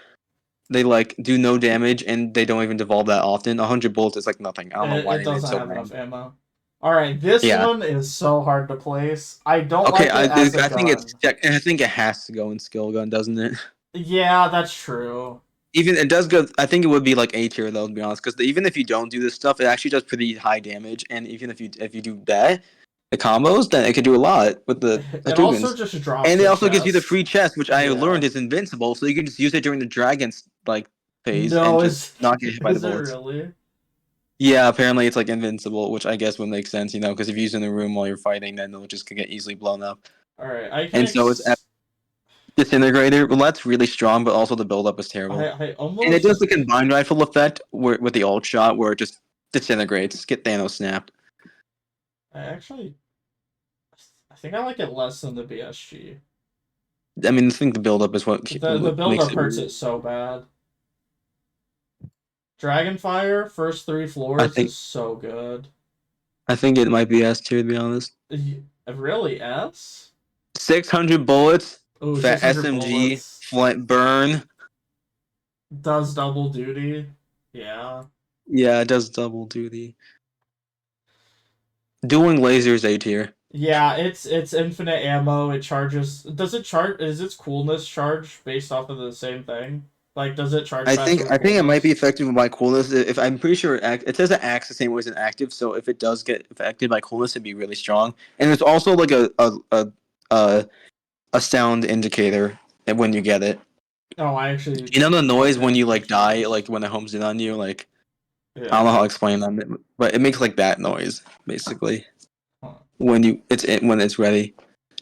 They like do no damage and they don't even devolve that often. 100 bullets is like nothing. I don't know why It they made it doesn't so have bad. enough ammo. All right, this Yeah. one is so hard to place. I don't Okay. like it as a I think gun. I think it has to go in skill gun, doesn't it? Yeah, that's true. Even it does go. I think it would be like A tier though, to be honest, because even if you don't do this stuff, it actually does pretty high damage. And even if you do that, the combos, then it could do a lot with the It also Hatugans. just drops And it the also gives you the chest. free chest, which I Yeah. learned is invincible, so you can just use it during the dragon's like phase and No, just is not get hit by the is it bullets. really? Yeah, apparently it's like invincible, which I guess would make sense, because if you use it in the room while you're fighting, then it'll just get easily blown up. All right, I can And so it's Disintegrator. Well, that's really strong, but also the build-up is terrible. I And it does almost the combined rifle effect with the ult shot, where it just disintegrates, get Thanos snapped. I actually I think I like it less than the BSG. I mean, I think the build-up is The what build makes up it hurts weird. it so bad. Dragonfire first three I floors think is so good. I think it might be S tier to be honest. Really S? 600 bullets, Oh, fat 600 SMG, bullets. flint burn. Does double duty. Yeah. Yeah, it does double duty. Dueling lasers A tier. Yeah, it's infinite ammo. It charges. Does it charge? Is its coolness charge based off of the same thing? Like, does it charge faster with I think it might be coolness? affected by coolness. If I'm pretty sure it says it acts the same way as an active, so if it does get affected by coolness, it'd be really strong. And there's also like a, a sound indicator when you get it. Oh, I actually You know the don't noise pay when you like attention to die, this. like when it homes in on you. Like I don't know Yeah. how to explain that, but it makes like that noise basically Huh. when it's ready.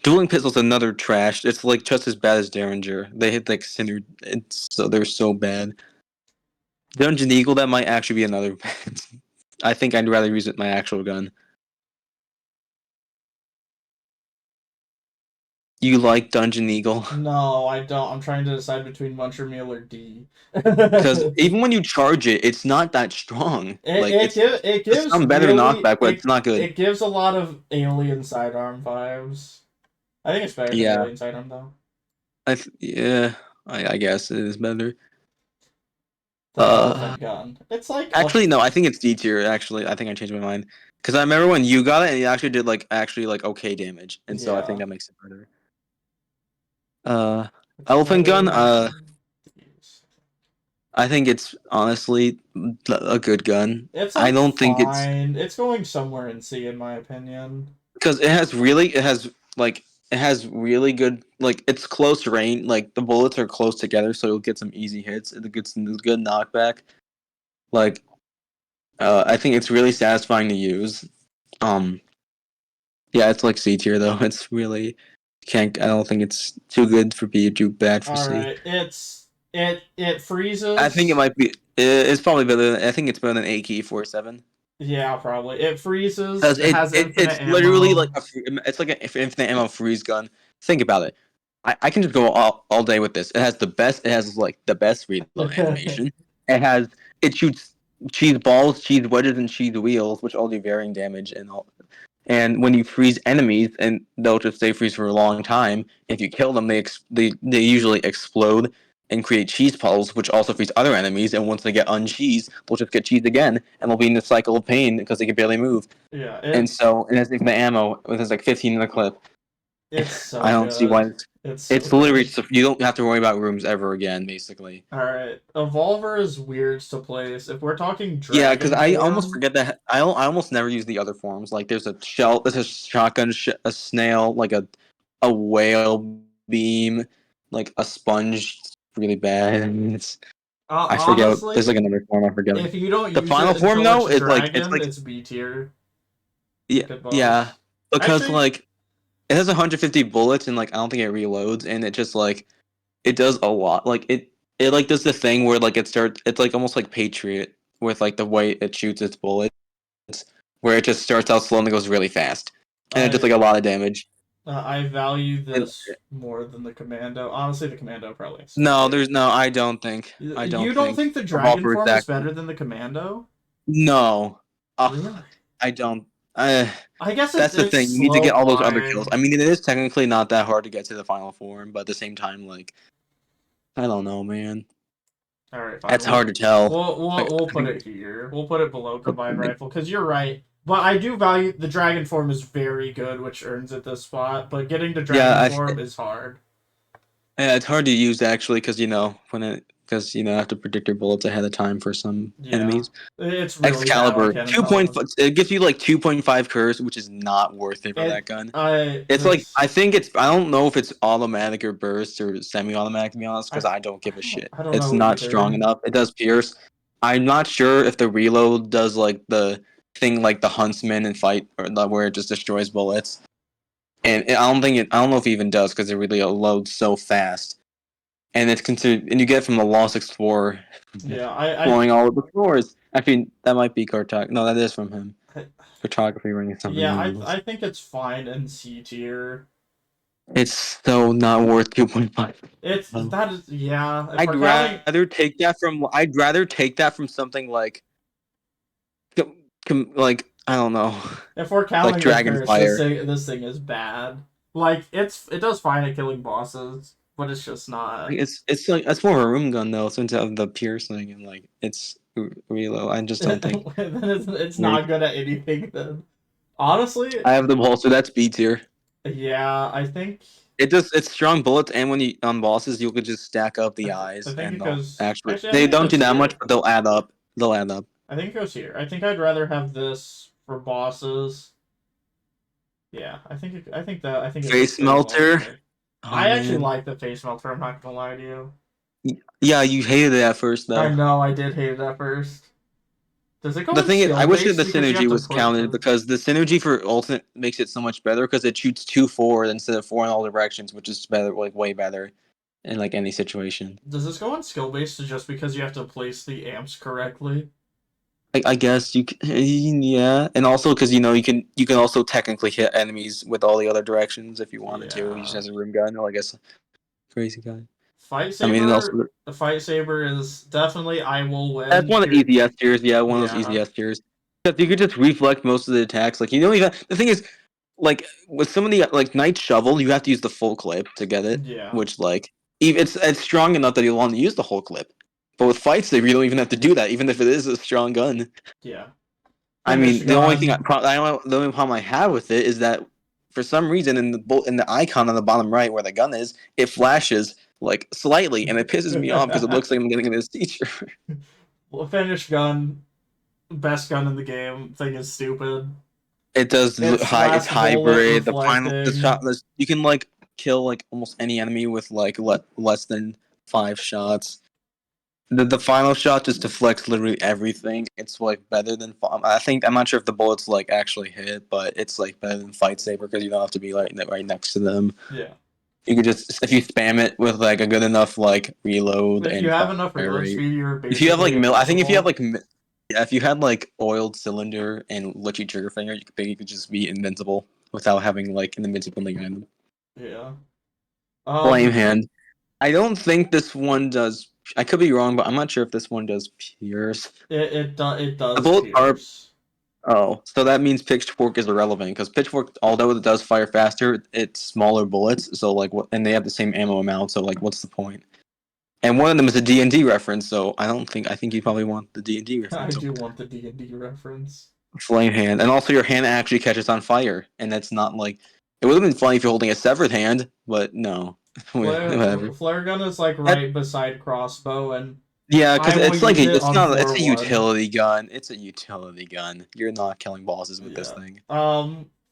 Dueling pistol's another trash. It's like just as bad as Derringer. They hit like Cinder. They're so bad. Dungeon Eagle, that might actually be another. I think I'd rather use it my actual gun. You like Dungeon Eagle? No, I don't. I'm trying to decide between Muncher Meal or D. Because even when you charge it, it's not that strong. Like It it's gives some better really knockback, but it's not good. it gives a lot of alien sidearm vibes. I think it's better than Yeah, alien sidearm though. yeah, I guess it is better. The Uh, elephant gun. It's like actually, no. I think it's D tier. Actually, I think I changed my mind because I remember when you got it and it actually did like okay damage, and so I think yeah. that makes it better. Uh, It's elephant gun. better than these. I think it's honestly a good gun. It's I like don't think it's fine. It's going somewhere in C in my opinion. because it has really good like it's close range. Like the bullets are close together, so you'll get some easy hits. It gets some good knockback. Like I think it's really satisfying to use. Um, yeah, it's like C tier though. It's really can't. I don't think it's too good for B, too bad for All C. right. It I think it freezes. might be. It's probably better. I think it's better than AK-47. Yeah, probably. It freezes. Because It has it's infinite literally like ammo. it's like an infinite ammo freeze gun. Think about it. I can just go all day with this. It has the best. It has like the best reload animation. It has it shoots cheese balls, cheese wedges, and cheese wheels, which all do varying damage and all. And when you freeze enemies, and they'll just stay freeze for a long time. If you kill them, they usually explode and create cheese puddles, which also freeze other enemies. And once they get uncheesed, they'll just get cheesed again, and they'll be in the cycle of pain because they can barely move. Yeah, And so it has the ammo. It has like 15 in the clip. it's I so don't see why good. It's so it's literally good. you don't have to worry about rooms ever again, basically. All right. Evolver is weird to place. If we're talking Yeah, because dragon I almost form, forget that I almost never use the other forms. Like there's a shotgun, a snail, like a whale beam, like a sponge, really bad. And I forget. There's like honestly, another form I forget. if you don't The use final it form until though it's is like it's dragon, like it's B tier. It's a yeah good yeah boss. because Actually, like it has 150 bullets and like I don't think it reloads and it just like it does a lot. Like it like does the thing where like it starts. It's like almost like Patriot with like the way it shoots its bullets, where it just starts out slow and it goes really fast, and it does like I a lot of damage. I value And, this more than the commando. Honestly, the commando probably still no, right. there's no. I don't think. I You don't don't think think the dragon revolver is form is that better good. than the commando? No. Ugh, Really? I don't. Uh, I guess that's the it's thing. You need to slow get all those other kills. climb. I mean, it is technically not that hard to get to the final form, but at the same time, like I don't know, man. All right, fine. That's hard to tell. Like We'll I put think. it here. We'll put it below combined rifle because you're right. But I do value the dragon form is very good, which earns it this spot. But getting the dragon Yeah, form is hard. yeah, it's hard to use actually because you have to predict your bullets ahead of time for some Yeah, enemies. it's really bad on Excalibur Cannonball. it gives you like 2.5 curse, which is not worth it for that gun. It's like This I don't know if it's automatic or burst or semi-automatic to be honest because I don't give a shit. I don't It's know not strong either. enough. It does pierce. I'm not sure if the reload does like the thing like the huntsman and fight or where it just destroys bullets. And I don't know if it even does because it really loads so fast. And it's considered and you get it from the Lost Explorer Yeah, exploring all of the floors. Actually, that might be cartography. No, that is from him. I Cartography ring is something yeah, else. I think it's fine in C tier. It's so not worth 2.5. It's Oh. that is yeah. If we're counting I'd rather take that from something like like I don't know, if we're like counting the curse, Dragonfire. this thing is bad. Like it does fine at killing bosses, but it's just not. Like, it's like it's more of a room gun though, since of the piercing and like it's reload. I just don't think. It's not good at anything. Then honestly, I have the bolster. That's B tier. yeah, I think It's strong bullets, and when you on bosses, you could just stack up the I eyes, think and it they'll goes. actually Actually, I they think it don't do goes that much, here. but they'll add up. They'll add up. I think it goes here. I think I'd rather have this for bosses. Yeah, I think it looks Face better long melter. term. Oh I actually man. like the face melter. I'm not gonna lie to you. Yeah, you hated it at first I though. know I did hate it at first. Does it go The in thing is, I skill wish that based the because you have synergy to was put counted the because the synergy for ultimate makes it so much better because it shoots two forward instead of four in all directions, which is better, like way better in like any situation. Does this go on skill based just because you have to place the amps correctly? I guess yeah, and also because you can also technically hit enemies with all the other directions if you wanted to. He just Yeah. has a room gun. I guess crazy guy. Fight I mean, and saber. also The fight saber is definitely I will that's win. one of the Pure. easy S tiers. Yeah, one of those easy Yeah. S tiers. Because you could just reflect most of the attacks. Like you don't even. The thing is, like with some of the like Knight Shovel, you have to use the full clip to get it. Yeah. Which like it's strong enough that you'll want to use the whole clip. But with fights, they really don't even have to do that, even if it is a strong gun. Yeah. I Finish mean, gun. the only problem I have with it is that for some reason in the icon on the bottom right where the gun is, it flashes like slightly, and it pisses me off because it looks like I'm getting this teacher. Well, finish gun. Best gun in the game. Thing is stupid. It does Its it's last bullet hybrid. The shot, reflecting. you can like kill like almost any enemy with like less than 5 shots. The final shot just deflects literally everything. It's like better than I think I'm not sure if the bullets like actually hit, but it's like better than fight saber because you don't have to be like right next to them. Yeah. You could just if you spam it with like a good enough like reload If you and have fire enough reload rate. speed, you're If you have like basically I think if you have invincible. like yeah, if you had like oiled cylinder and lucky trigger finger, you could just be invincible without having like an invincible item. Yeah. Flame Um. hand. I don't think this one does. I could be wrong, but I'm not sure if this one does pierce. It The does bullets are. pierce. Oh, so that means pitchfork is irrelevant because pitchfork, although it does fire faster, it's smaller bullets. So like, what? And they have the same ammo amount. So like, what's the point? And one of them is a D&D reference. So I don't think. I think you probably want the D&D I reference. do want the D&D reference. Flame hand, and also your hand actually catches on fire, and that's not like. It would have been funny if you're holding a severed hand, but no. Whatever. Flare gun is like That, right beside crossbow, and yeah, I because will it's like use it it's on not it's floor a one. utility gun. It's a utility gun. You're not killing bosses with this Yeah. thing.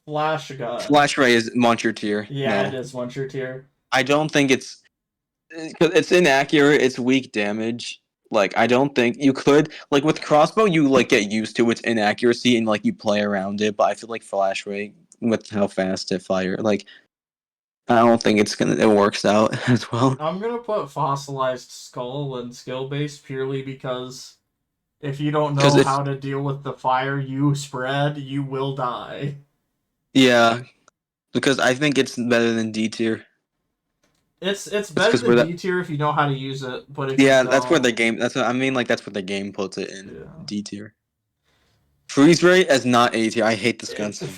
Flash gun. Flash ray is Muncher tier. Yeah, it No, is one your tier. I don't think because it's inaccurate. It's weak damage. Like I don't think you could like with crossbow you like get used to its inaccuracy and like you play around it. But I feel like flash ray with how fast it fire like I don't think it works out as well I'm gonna put fossilized skull and skill based purely because if you don't because know it's how to deal with the fire you spread, you will die. yeah because I think it's better than D tier. It's It's better because than we're that. D tier if you know how to use it, but if you Yeah, that's where don't, the game. That's what I mean. Like that's what the game puts it in yeah. D tier. Freeze rate is not A tier. I hate this gun It, so much.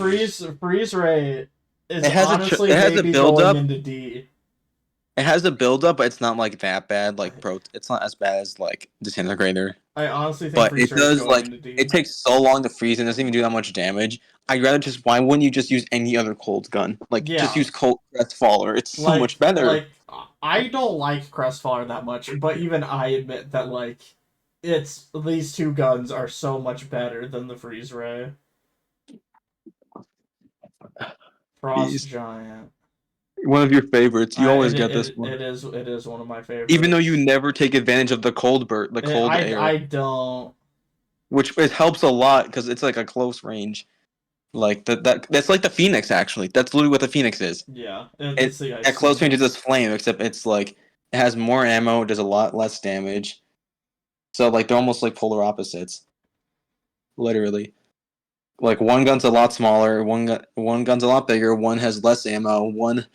freeze rate is honestly It has a maybe build going up. into D. It has a build up, but it's not like that bad. Like pro, it's not as bad as like disintegrator. I honestly think But freeze it rate is does going like into it D. takes so long to freeze and doesn't even do that much damage. I'd rather just why wouldn't you just use any other cold gun? Like just Yeah, use cold Crestfaller. It's so much like better. like I don't like Crestfire that much, but even I admit that like it's these two guns are so much better than the freeze ray. Frost Jeez. Giant. One of your favorites. You I always get this one. it is one of my Even though you favorites. never take advantage of the the cold air. I don't. Which it helps a lot because it's like a close range. Like that's like the Phoenix actually. That's literally what the Phoenix is. Yeah, It it's the at ice close range it's phoenix. just flame, except it's like it has more ammo, does a lot less damage. So like they're almost like polar opposites, literally. Like one gun's a lot smaller, one gun's a lot bigger, one has less ammo, one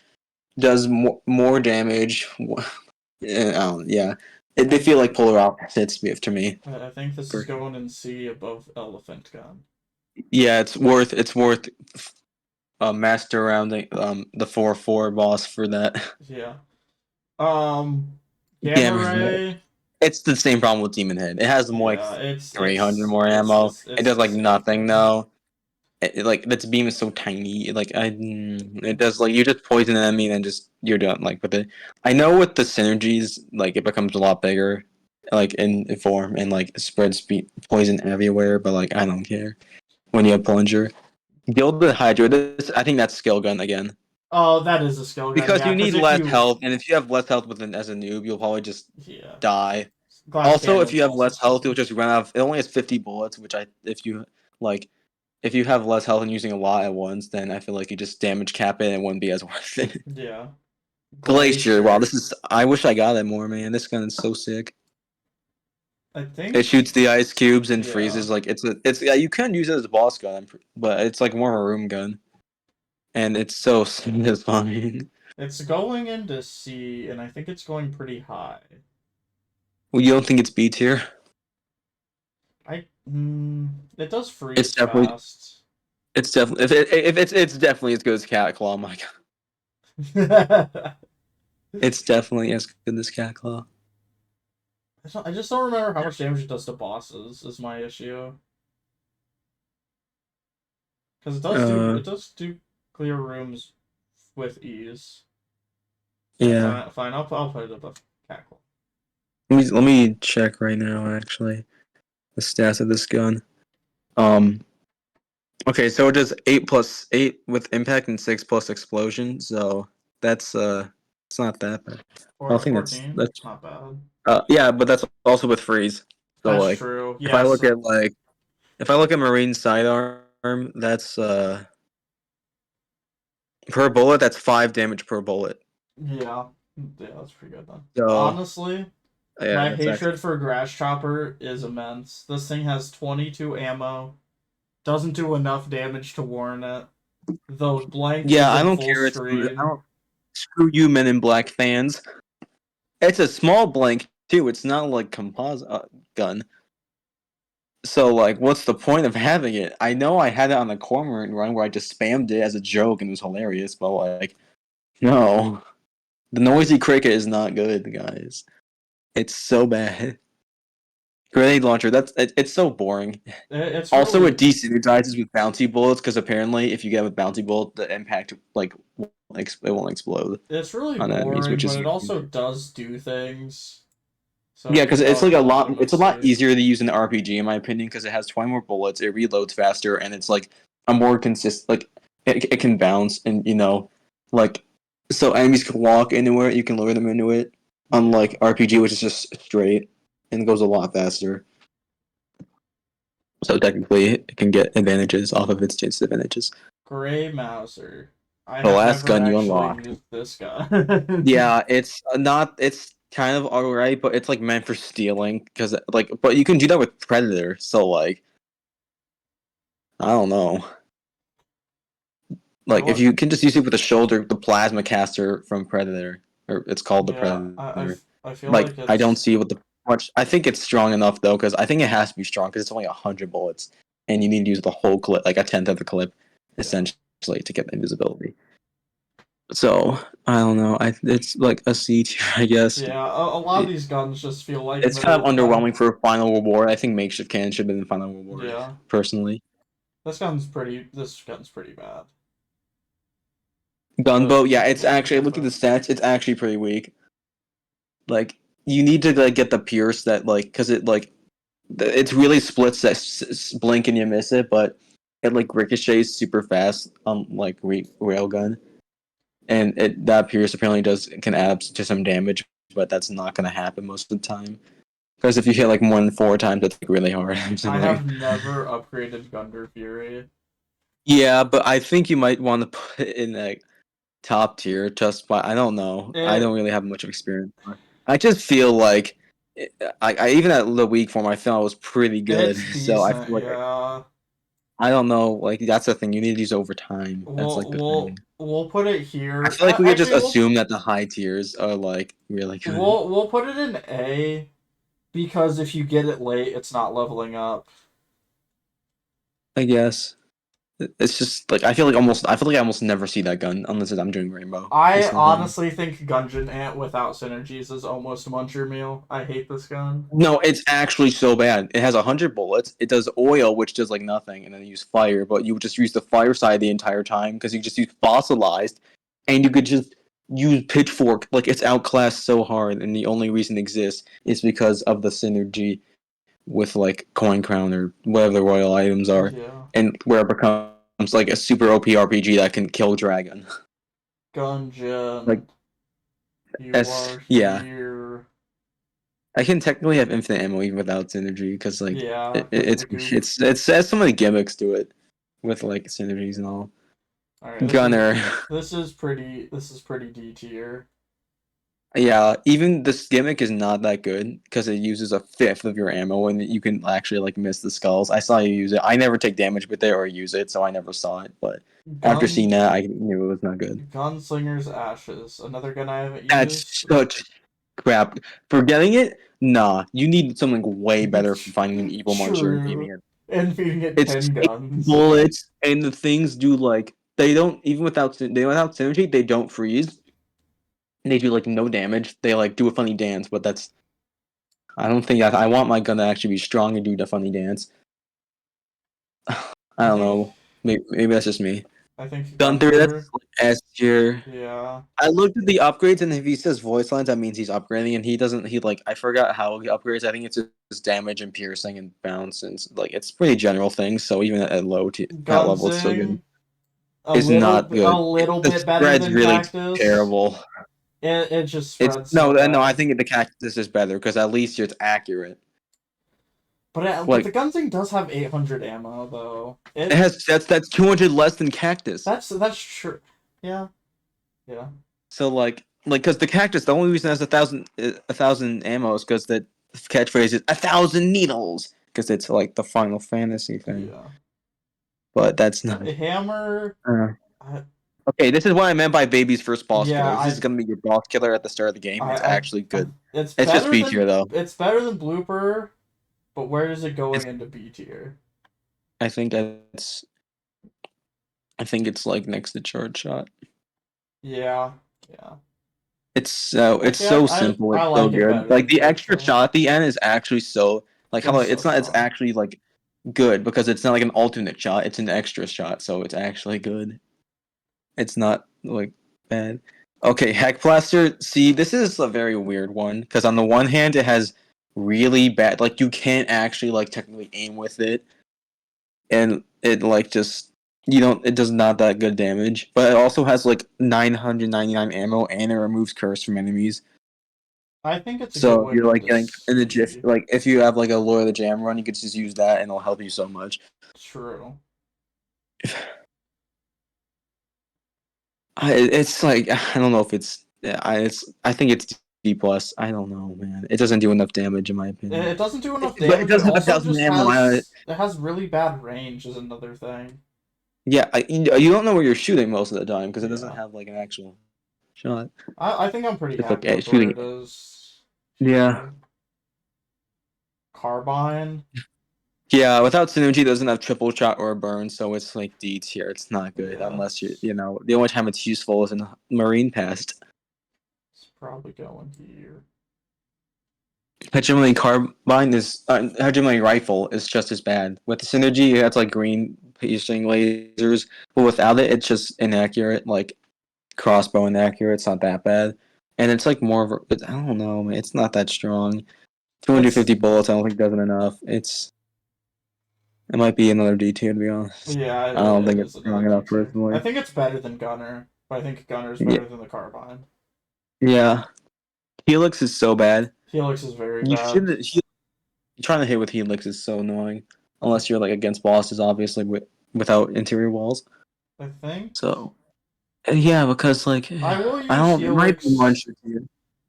does more damage. Yeah, they I feel like polar opposites to me. I think this is going in C above Elephant Gun. Yeah, it's worth master rounding the 4-4 boss for that. Yeah. Um, Gamma Damn, Ray. it's the same problem with Demon Head. It has more like Yeah, 300 more ammo. It it's does the like same nothing thing. though. Like its beam is so tiny. It does like you just poison an enemy and then just you're done like with it. I know with the synergies like it becomes a lot bigger, like in form and like spreads poison everywhere. But like I don't care when you have plunger. Gilded Hydra. I think that's skill gun again. Oh, that is a skill gun. Because Yeah, you because need if less you health, and if you have less health as a noob, you'll probably just yeah, die. glass Also, if cannon's you have also less health, skill. you'll just run out. It only has 50 bullets, which if you like, if you have less health and using a lot at once, then I feel like you just damage cap it and it wouldn't be as worth it. Yeah, Glacier. Wow, glacier. this is. I wish I got it more, man. This gun is so sick. I It think shoots the ice cubes and yeah, freezes. Like it's yeah. You can use it as a boss gun, but it's like more of a room gun, and it's so satisfying. it's going into C, and I think it's going pretty high. Well, you don't think it's B tier? It does It's freeze definitely fast. It's definitely if it's definitely as good as Catclaw. My God, it's definitely as good as Catclaw. I just don't remember how much damage it does to bosses. Is my issue because Uh, it does do clear rooms with ease. Yeah, yeah. fine, fine. I'll put it above cackle. Let me check right now. Actually, the stats of this gun. Um. Okay, so it does 8 plus 8 with impact and 6 plus explosion. So that's it's not that bad. I Or think 14, that's not bad. yeah, but that's also with freeze. So That's like, true. if I Yes. look at like if I look at marine sidearm, that's per bullet. That's 5 damage per bullet. Yeah. Yeah, that's pretty good then. So Honestly, yeah, my that's actually hatred for Grass Chopper is immense. This thing has 22 ammo, doesn't do enough damage to warrant it. The blank yeah. I isn't don't full care. I screen. don't screw you, Men in Black fans. It's a small blank too. It's not like composite gun. So like, what's the point of having it? I know I had it on the corner run where I just spammed it as a joke and it was hilarious, but like, no, the noisy cricket is not good, guys. It's so bad. Grenade launcher. It's so boring. It's Also, it really desynergizes with bounty bullets because apparently, if you get a bounty bullet, the impact like it won't explode it's really on enemies, boring, which but is it also does do things. So yeah, it because can it's go like a kill lot. It's a lot endlessly. easier to use in the RPG, in my opinion, because it has 20 more bullets. It reloads faster, and it's like a more consistent. Like it can bounce, and like so enemies can walk into it. You can lure them into it. Yeah. Unlike RPG, which is just straight and goes a lot faster. So technically, it can get advantages off of its disadvantages. Gray Mauser. I The have last never gun you actually unlock. used this gun. Yeah, it's not. It's kind of alright, but it's like meant for stealing because like, but you can do that with Predator. So like, I don't know. I Like if want. you can just use it with the shoulder, the plasma caster from Predator, or it's called the Yeah, Predator. I feel Like like I don't it's see what the much. I think it's strong enough though, because I think it has to be strong because it's only 100 bullets, and you need to use the whole clip, like a tenth of the clip, yeah. essentially, to get the invisibility. So I don't know. It's like a C tier, I guess. Yeah, a lot of these guns just feel like It's kind middle of of the pack. underwhelming for a final reward. I think makeshift cannon should have been the final reward, Yeah. personally. This gun's pretty bad. Gunboat, yeah, The it's bullet actually look at the gunboat. stats. It's actually pretty weak. Like you need to like get the Pierce that like because it like it's really splits that blink and you miss it, but it like ricochets super fast on like railgun, and it that Pierce apparently does can add up to some damage, but that's not gonna happen most of the time. Because if you hit like more than 4 times, that's like really hard or I something. have never upgraded Gunder Fury. Yeah, but I think you might want to put it in like top tier just by I don't know. I don't It really have much experience. I just feel like I even at the weak form I felt it was pretty good. it's So I decent, feel like yeah. I don't know. Like that's the thing. You need to use over time. That's like the thing. We'll put it I here. feel like we could just Actually, assume that the high tiers are like really good. we'll put it in A because if you get it late, it's not leveling up. I guess it's just like I feel like I almost never see that gun unless I'm doing rainbow. I Is the thing. honestly think Gungeon Ant without synergies is almost Muncher Meal. I hate this gun. No, it's actually so bad. It has 100 bullets. It does oil, which does like nothing, and then you use fire. But you just use the fire side the entire time because you just use fossilized, and you could just use pitchfork. Like it's outclassed so hard, and the only reason it exists is because of the synergy with like coin crown or whatever the royal items are, Yeah. and where it becomes like a super OP RPG that can kill dragon. Like Gungeon, you S, are yeah. here. I can technically have infinite ammo even without synergy because like Yeah, because of the goof. it has so many gimmicks to it with like synergies and all. All right, Gunner, this is pretty D tier. yeah. Even this gimmick is not that good because it uses a fifth of your ammo and you can actually like miss the skulls. I saw you use it. I never take damage with it or use it, so I never saw it. But after seeing Gun that, I knew it was not good. Gunslinger's Ashes, another gun I haven't That's used. such crap. For getting it, nah. You need something way better for finding an evil muncher and feeding True. it. And feeding it It's 10 eight guns. bullets, and the things do like they don't even without synergy they don't freeze. They do like no damage. They like do a funny dance, but that's I don't think I want my gun to actually be strong and do the funny dance. I I don't think know. Maybe that's just me. I think Gunther, that's Gunther. like S tier. Yeah. I looked at the upgrades, and if he says voice lines, that means he's upgrading, and he doesn't. He like I forgot how he upgrades. I think it's just damage and piercing and bounce, and like it's pretty general things. So even at that level, it's still good. Gunsing It's not a good. little The bit better spread's than really Cactus. terrible. It just It's spreads so no. I bad. think the cactus is better because at least it's accurate. But the Like Gunsing does have 800 ammo though. it It has that's 200 less than cactus. that's true. Yeah. Yeah. So like because the cactus, the only reason it has a thousand ammo is because the catchphrase is 1,000 needles because it's like the Final Fantasy thing. Yeah. But that's not. Hammer. Uh, I, okay, this is what I meant by baby's first boss yeah. killer. This is gonna be your boss killer at the start of the game. It's actually good. It's It's just better B tier than though. Blooper. But where is it It's going into B tier? I think it's like next to charge shot. Yeah. Yeah. It's Actually, so simple. I It's so like it good. better Like than the charge extra shot. shot at the end is actually so like how do It's I- so it's not. It's strong. actually like good because it's not like an alternate shot. It's an extra shot, so it's actually good. It's not like bad. Okay, Heck Blaster. See, this is a very weird one because on the one hand, it has really bad. Like you can't actually like technically aim with it, and it like just you don't. It does not that good damage, but it also has like 999 ammo and it removes curse from enemies. I think it's a good So if one you're like into getting in the GIF, C. like if you have like a Lord of the Jam run, you could just use that and it'll help you so much. True. It's like I don't know if it's I think it's D plus. I don't know, man. It doesn't do enough damage in my opinion. It doesn't do enough But it damage. It does have a also thousand just ammo. it has really bad range is another thing. Yeah, you don't know where you're shooting most of the time because it doesn't Yeah. have like an actual shot. I think I'm pretty It's like happy with where shooting. it is Yeah, here. Carbine. yeah. Without synergy, it doesn't have triple shot or burn, so it's like D tier. It's not good Yeah, unless you know the only time it's useful is in Marine Pest. it's probably going here. Hegemony Carbine is Hegemony Rifle is just as bad. With the synergy, it has like green piercing lasers, but without it, it's just inaccurate. Like crossbow inaccurate. It's not that bad, and it's like more of I don't know, man. It's not that strong. 250 It's bullets. I don't think does it enough. It might be another D tier to be honest. yeah, I don't it think it's is another strong D enough tier. I personally. think it's better than Gunner, but I think Gunner's Yeah, better than the Carbine. yeah. Helix is so bad. Helix is very You bad. should. Trying to hit with Helix is so annoying, unless you're like against bosses, obviously without interior walls. I think So yeah, because like I will I use don't. It might be one Helix. shot here,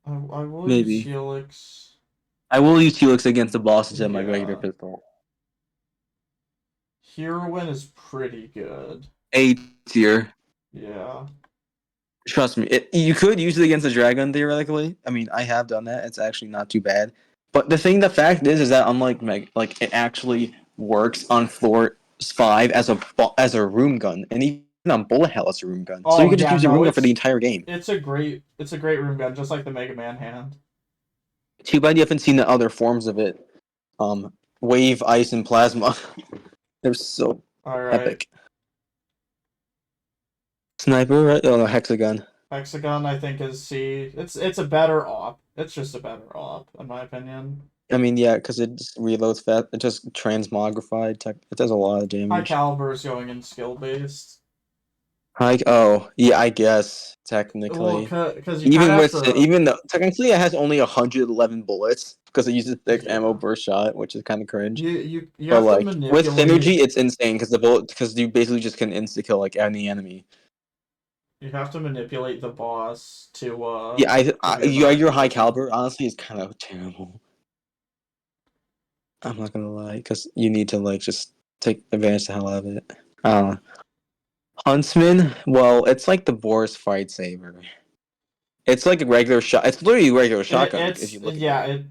I will use maybe. Helix. I will use Helix against the bosses in my regular Yeah, pistol. Heroine is pretty good. A tier. Yeah. Trust me, you could use it against the dragon theoretically. I mean, I have done that. It's actually not too bad. But the fact is that unlike Meg, like it actually works on floor 5 as a room gun, and even on bullet hell as a room gun. So you Oh could just yeah, use a no, room gun for the entire game. it's a great room gun, just like the Mega Man hand. Too bad you haven't seen the other forms of it. Wave, ice, and plasma. They're so All right, epic. Sniper, right? Oh, no, hexagon. Hexagon I think is C. It's a better op. It's just a better op in my opinion. I mean, yeah, because it just reloads fast. It just transmogrified. It does a lot of High damage. caliber is going in skill based. Like, oh, yeah, I guess Well, technically, because you kind of have to. even though technically it has only 111 bullets because it uses 6 ammo Yeah, per shot, which is kind of cringe. you But have to like with manipulate. synergy, it's insane because you basically just can insta kill like any enemy. You have to manipulate the boss Yeah, to be your effective high with it. caliber honestly is kind of terrible. I'm not gonna lie, because you need to like just take advantage the hell out of it. I don't know. Huntsman, well, it's like the Boris fight saver. It's like a regular shot. It's literally a regular shotgun if It's you look at yeah, it.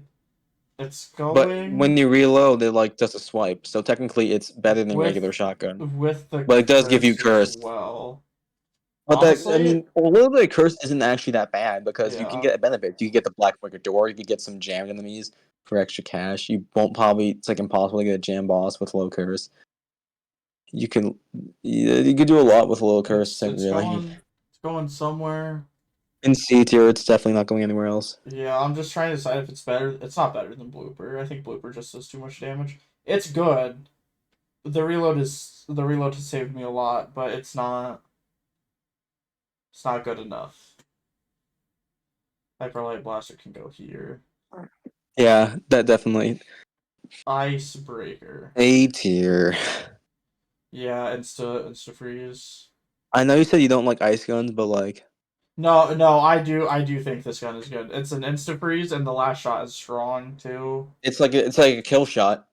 it's But when going you reload, it like does a swipe. So technically, it's better than with regular shotgun. the But it does give you curse as curse. well. But that I Honestly, mean, a little bit of curse isn't actually that bad because you can yeah. get a benefit. You can get the black wicker door. You can get some jammed enemies. for extra cash. You won't probably. It's like impossible to get a jam boss with low curse. You can, you could do a lot with low curse. It's Really, going somewhere. in C tier, it's definitely not going anywhere else. Yeah, I'm just trying to decide if it's better. It's not better than Blooper. I think Blooper just does too much damage. It's good. The reload has saved me a lot, but it's not good enough. Hyperlight Blaster can go here. Yeah, that definitely Icebreaker. A tier. Yeah, insta freeze. I know you said you don't like ice guns, but like No, I do think this gun is good. It's an insta freeze and the last shot is strong too. it's like a kill shot.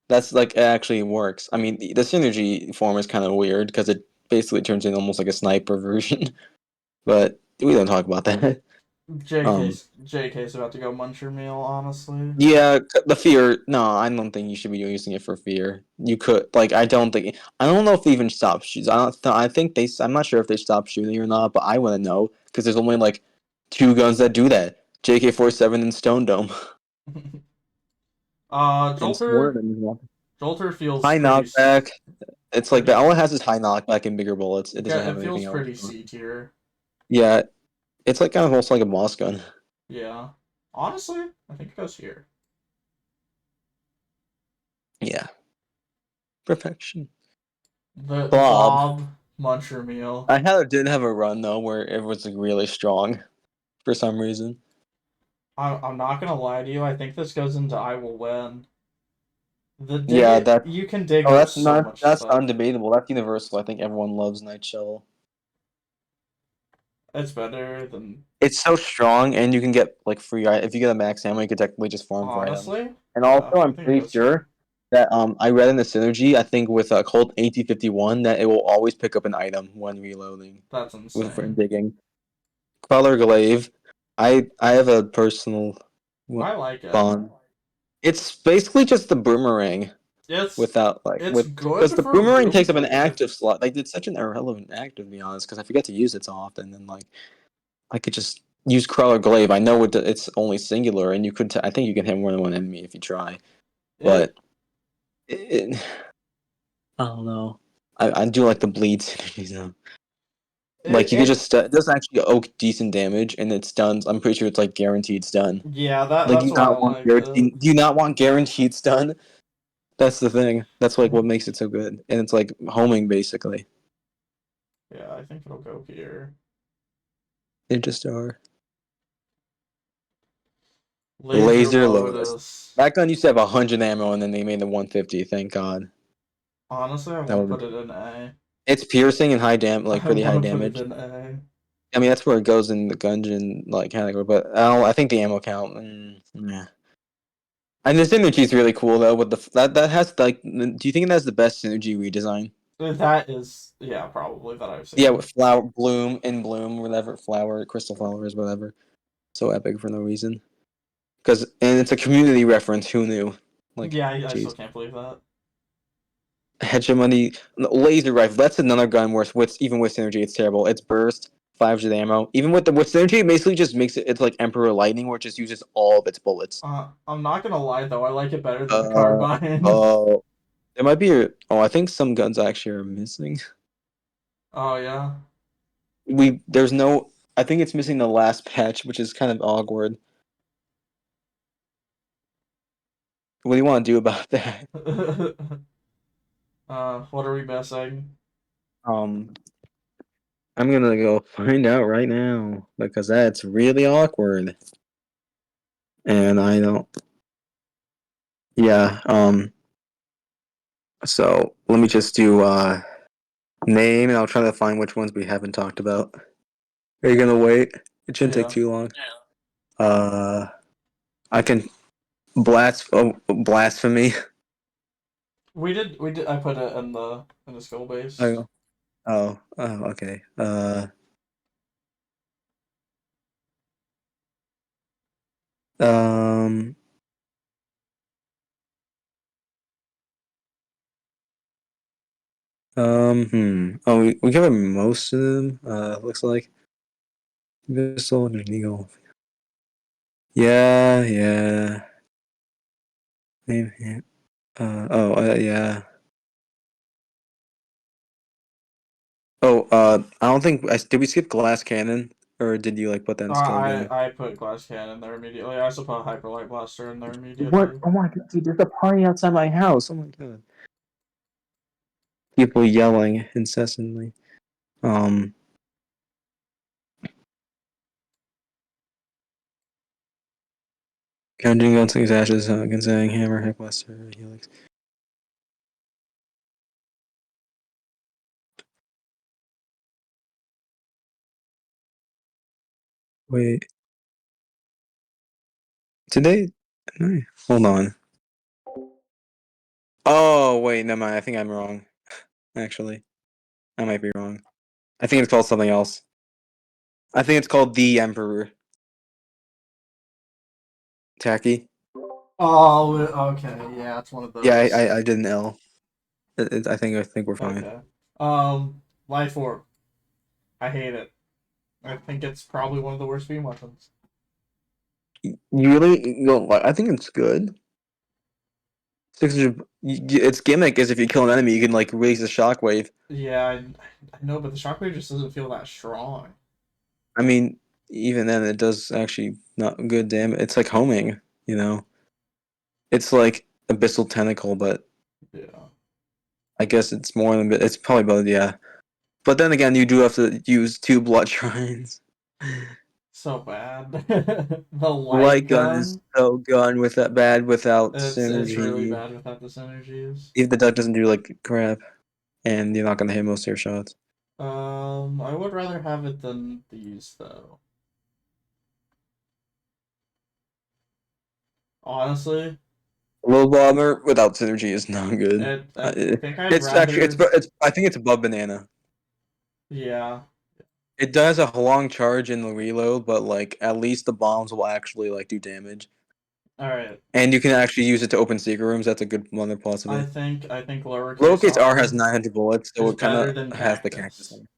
That's like it actually works. I mean, the synergy form is kind of weird because it basically turns into almost like a sniper version. But we don't talk about that. JK's about to go muncher meal, honestly. Yeah, the fear. No, I don't think you should be using it for fear. You could like, I don't think. I don't know if they even stop shooting. I don't. I think they. I'm not sure if they stopped shooting or not, but I want to know because there's only like two guns that do that: JK-47 and Stone Dome. And Jolter Sword and Jolter feels high pretty knockback. It's like that. All it has is high knockback and bigger bullets. It doesn't yeah, have it feels anything else. pretty C tier. Yeah, it's like kind of almost like a boss gun. Yeah. Honestly, I think it goes here. Yeah, perfection. The Bob. Bob muncher meal. Did have a run though where it was like really strong for some reason. I'm not gonna lie to you, I think this goes into I will win. The dig Yeah, it that. you can dig Oh, up so much that's stuff. undebatable. That's universal. I think everyone loves Night Shovel. It's better than It's so strong, and you can get like free. If you get a max ammo, you could technically just farm for items. honestly. And Yeah, also, I I'm think it pretty goes sure here. that I read in the synergy. I think with Colt AT-51 that it will always pick up an item when reloading That's with for insane. digging. Color glaive. I have a personal I like it. bond. It's basically just the boomerang without like It's with because good the for boomerang takes rooms, up an but active slot. Like it's such an irrelevant active to be honest. Because I forget to use it so often. And like I could just use crawler glaive. I know it's only singular, and you could. I think you can hit more than one enemy if you try. But it I don't know. I do like the bleed synergies though. it Like you could it just it does actually oak decent damage, and it's done. I'm pretty sure it's like guaranteed stun. yeah, Like that's do you why I not want like it. guaranteed? Do you not want guaranteed stun? That's the thing. That's like what makes it so good, and it's like homing basically. Yeah, I think it'll go here. They just are. Laser Laser Lotus. Lotus. That gun used to have 100 ammo, and then they made the 150. Thank God. Honestly, I That want to would. put it in A. It's piercing and high dam, like I pretty high want to put it damage. in A. I mean, that's where it goes in the Gungeon like category. But I think the ammo count. Yeah. And the synergy is really cool though. With that has like, do you think it has the best synergy redesign? That is, yeah, probably that I've Yeah, seen. with flower bloom, whatever flower, crystal flowers, whatever. So epic for no reason. And it's a community reference. Who knew? Like, Yeah, I still jeez. can't believe that. Hegemony laser rifle. That's another gun where with even with synergy, it's terrible. It's burst, 5 ammo. Even with synergy, it basically just makes it. It's like Emperor Lightning, where it just uses all of its bullets. I'm not gonna lie though, I like it better than the Uh carbine. oh, there might be. Oh, I think some guns actually are missing. Oh yeah. There's no. I think it's missing the last patch, which is kind of awkward. What do you want to do about that? What are we missing? Um, I'm gonna go find out right now because that's really awkward, and I don't. Yeah. So let me just do name, and I'll try to find which ones we haven't talked about. Are you gonna wait? It shouldn't take Yeah. too long. Uh, I can blasphemy. We did I put it in the skill base. Oh, okay. Um, Oh, we covered most of them. Looks like Missile and Eagle. Yeah, yeah. Name him. Yeah. Oh, I don't think did we skip glass cannon or did you like put that in skill again? I put glass cannon there immediately. I also put hyperlight blaster in there What? immediately. Oh my god, dude! There's a party outside my house. Oh my god! People yelling incessantly. Um, Gungeon Gun slings ashes. Gonzang hammer heckbuster helix. Wait, did they? Hold on. Oh wait, never mind. I think I'm wrong. Actually, I might be wrong. I think it's called something else. I think it's called the Emperor. Tacky. Oh, okay. Yeah, it's one of Yeah, those. I did an L. I think we're fine. Okay. Um, Life Orb. I hate it. I think it's probably one of the worst beam weapons. You really you don't like? I think it's good. 600. Its gimmick is if you kill an enemy, you can like release a shockwave. Yeah, I know, but the shockwave just doesn't feel that strong. I mean, even then, it does actually not good damage. It's like homing, you know. It's like abyssal tentacle, but Yeah. I guess it's more than it's probably both. Yeah, but then again, you do have to use two blood shrines. So bad. The light Light gun is gun. so gun with that bad without It's really synergy. bad without the synergies. If the duck doesn't do like crap, and you're not gonna hit most of your shots. I would rather have it than these though. Honestly, Low bomber without synergy is not good. I think I'd It's actually rather. it's I think it's above banana. Yeah. It does a long charge in the reload, but like at least the bombs will actually like do damage, All right. and you can actually use it to open secret rooms. That's a good one plus of it. I think lowercase Lowercase r has r 900 bullets, so is it kind better of than has the cactus cactus thing.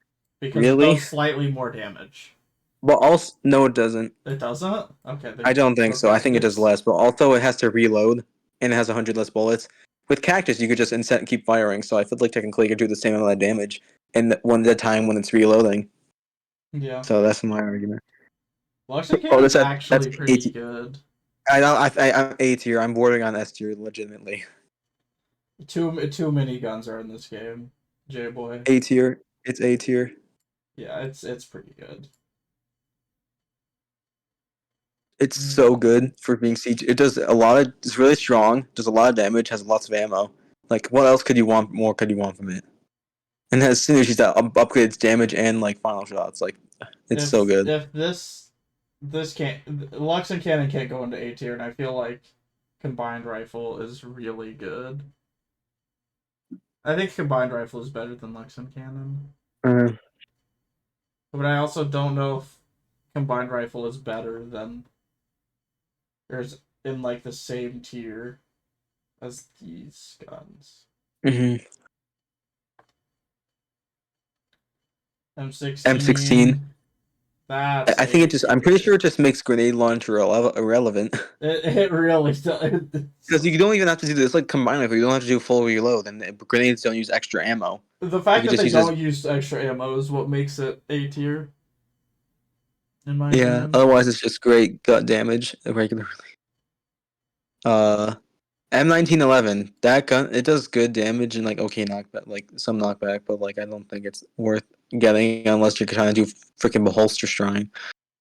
because it Really? does slightly more damage. But also, no, it doesn't. It doesn't? Okay, I then don't think go so. I think it does cactus. less, but also it has to reload, and it has 100 less bullets. With cactus, you could just inset and keep firing. So I feel like technically you could do the same amount of damage, and one at a time when it's reloading. Yeah. So that's my argument. Luxon Oh, Cannon's that's actually A pretty tier. good. I'm A tier. I'm bordering on S tier, legitimately. Too many guns are in this game, J boy. A tier. It's A tier. Yeah, it's pretty good. It's so Mm. good for being siege. It does a lot of. It's really strong. Does a lot of damage. Has lots of ammo. Like what else could you want? More could you want from it? And has synergies that upgrades damage and like final shots. Like it's so good. If this can't Luxon Cannon can't go into A tier, and I feel like combined rifle is really good. I think combined rifle is better than Luxon Cannon, Uh, but I also don't know if combined rifle is better than there's in like the same tier as these guns. mhm. M16. M16. That's I think A it just. I'm pretty sure tier. it just makes grenade launcher irrelevant. It really does. Because you don't even have to do this like combined rifle. You don't have to do full reload, and grenades don't use extra ammo. The Like fact it that just they uses. don't use extra ammo is what makes it A tier, in my Yeah. opinion. Otherwise, it's just great gut damage regularly. Uh, M1911. That gun it does good damage and like okay knockback, like some knockback, but like I don't think it's worth getting unless you're trying to do freaking Beholster Shrine.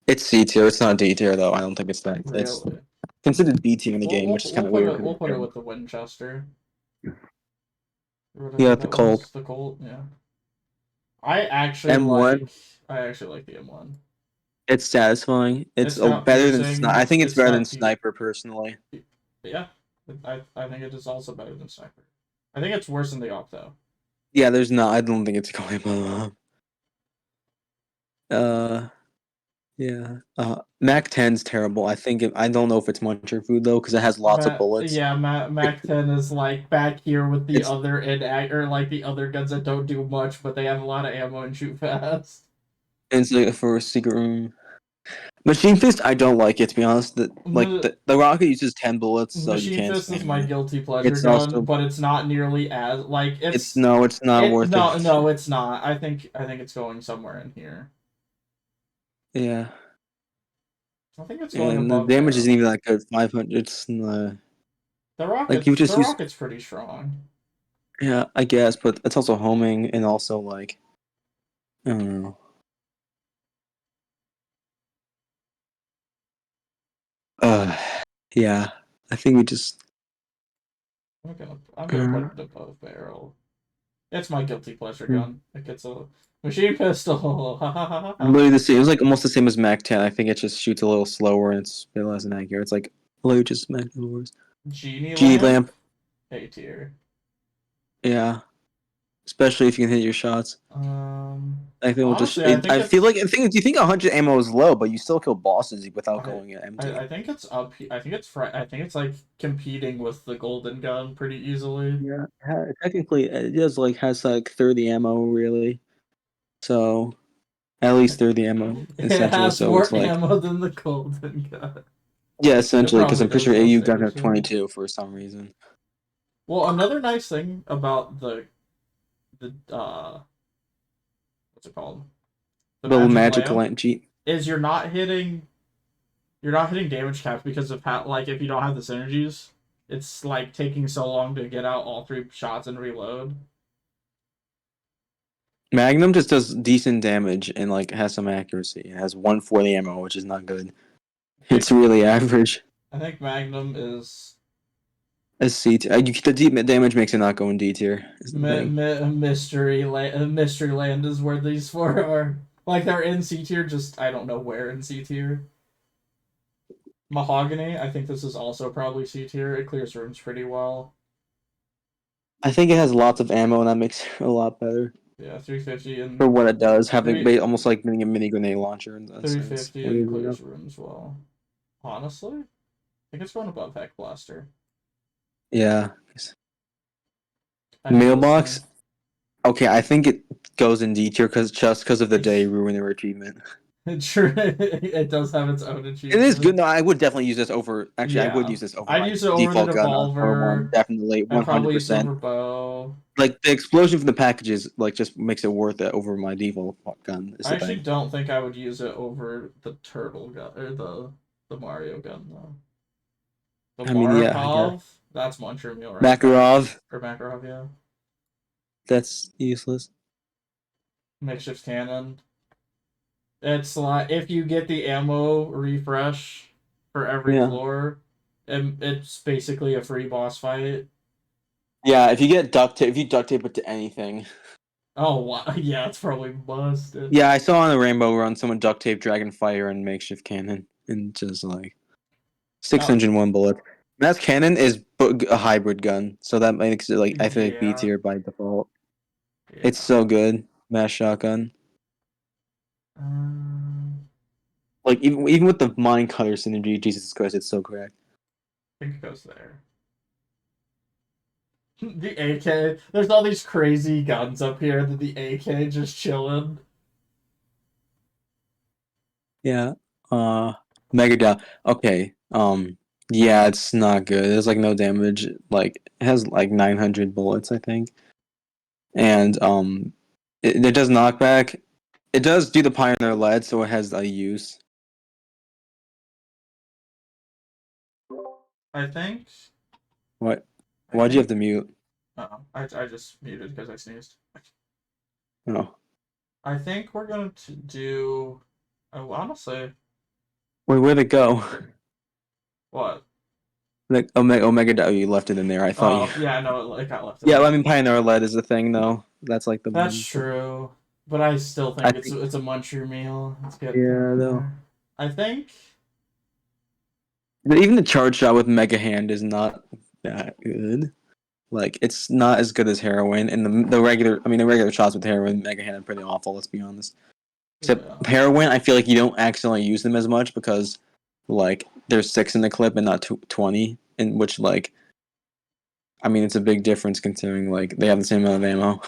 It's C tier. It's not D tier though. I don't think it's that. It's Really. considered B tier in the game, which is kind of weird. We'll put it with the Winchester. Or Yeah, whatever the that Colt was. The Colt, yeah. I actually M1. like I actually like the M1. It's satisfying. It's It's got better than sniper. I piercing. think it's It's better than got sniper personally. yeah. I think it is also better than Sniper. I think it's worse than the Octo. Yeah, there's not. I don't think it's going up. Uh, yeah. Mac 10's terrible. I don't know if it's Muncher food though, because it has lots of bullets. Mac 10 is like back here with the It's other or like the other guns that don't do much, but they have a lot of ammo and shoot fast. it's like for a secret room. Machine Fist, I don't like it to be honest. Ma- The rocket uses 10 bullets, so you Machine can't Fist is spam my it. guilty pleasure It's gun, also but it's not nearly as like it's not worth it. no, it's not. I think it's going somewhere in here. Yeah, I think it's going and the above damage isn't arrow. even that good. 500. It's like you The just use. rocket's pretty strong. Yeah, I guess, but it's also homing and also like I don't know. Uh, yeah, I think we just. I'm gonna put Uh, it above barrel. It's my guilty pleasure hmm. gun. It gets a machine pistol. Ha ha ha ha ha. Literally the same. It was like almost the same as Mac 10. I think it just shoots a little slower and it's a bit less accurate. It's like literally just Mac 10 worse. Genie Genie lamp. lamp. A tier. Yeah, especially if you can hit your shots. I think we'll just. Honestly, I think I feel it's like I think you think 100 ammo is low, but you still kill bosses without I going empty. I think it's up. I think it's I think it's like competing with the golden gun pretty easily. Yeah, technically it is like has like 30 ammo really. So at least 30 ammo It essentially. has So it's more like ammo than the golden gun. yeah, It essentially because probably I'm pretty does sure though, AU guns have seriously. 22 for some reason. Well, another nice thing about the what's it called? The The magic magic lamp lamp cheat. is you're not hitting damage caps because of how like if you don't have the synergies, it's like taking so long to get out all three shots and reload. Magnum just does decent damage and like has some accuracy. It has 140 ammo, which is not good. I It's think really average. I think Magnum is As C tier, the deep damage makes it not go in D tier. Is the thing. mystery land is where these four are. Like they're in C tier, just I don't know where in C tier. Mahogany, I think this is also probably C tier. It clears rooms pretty well. I think it has lots of ammo, and that makes it a lot better Yeah, 350 for and what it does. Having three almost like being a mini grenade launcher in a sense. 350 and Weird enough. clears rooms well. Honestly, I think it's going above Heck Blaster. Yeah. I think this Mailbox. thing. Okay, I think it goes in D tier because of the day ruiner achievement. It does have its own It is good. achievement. No, I would definitely use this over. Actually, I would Yeah. use this over I'd my use it over the default gun on Power One. Devolver. Definitely, I'd one hundred probably use it percent. over Bow. Like the explosion from the packages, like just makes it worth it over my default gun. Is I the actually thing. don't think I would use it over the turtle gun or the Mario gun though. The I mean, yeah, I guess Markov, that's Muncher Meal right there. Makarov. Or Makarov, yeah. That's useless. Makeshift cannon. It's like if you get the ammo refresh for every Yeah, floor, it's basically a free boss fight. yeah. If you get duct tape, if you duct tape it to anything. Oh wow, yeah, it's probably busted. Yeah, I saw on the Rainbow Run someone duct tape Dragon Fire and makeshift cannon, and just like Oh 601 bullets. Mass cannon is a hybrid gun, so that makes it like I think B yeah, tier by default. It's yeah. so good. Mass shotgun. Um, Like even with the mine cutter synergy, Jesus Christ, it's so correct. I think it goes there. The AK. There's all these crazy guns up here that the AK just chilling. Yeah. Mega down. Okay. Yeah, it's not good. There's like no damage. Like it has like 900 bullets, I think, and it does knockback. It does do the Pioneer lead, so it has a use. I think. What? I Why'd you have think. to mute? I just muted because I sneezed. Oh, I think we're going to do. Oh, honestly, wait, where'd it go? what? Like Omega. Oh, you left it in there. I thought you. Oh, yeah, no, it got left in Yeah, I there. mean Pioneer lead is the thing, though. That's like the That's one. true, but I still I think think. it's a muncher meal. It's getting Yeah, in though. there. I think. But even the charge shot with Mega Hand is not that good. Like it's not as good as heroin, and the regular. I mean, the regular shots with heroin, Mega Hand are pretty awful. Let's be honest. Except Yeah. heroin, I feel like you don't accidentally use them as much because like there's 6 in the clip and not 20, in which like I mean it's a big difference considering like they have the same amount of ammo.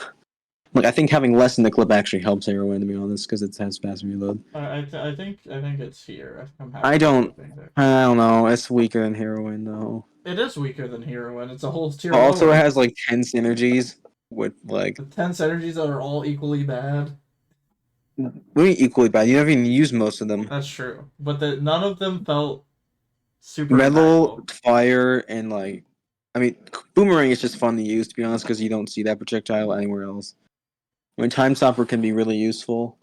Like I think having less in the clip actually helps heroin, to be honest, because it has fast reload. I think it's here. I think I'm I having don't. trouble things there. I don't know. It's weaker than heroin though. It is weaker than heroin. It's a whole tier Also, it lower. has like 10 synergies with like The tense energies that are all equally bad. really equally bad. You never even use most of them. That's true, but none of them felt super Metal, impactful. fire, and like, I mean, boomerang is just fun to use to be honest, because you don't see that projectile anywhere else. I mean, time stopper can be really useful.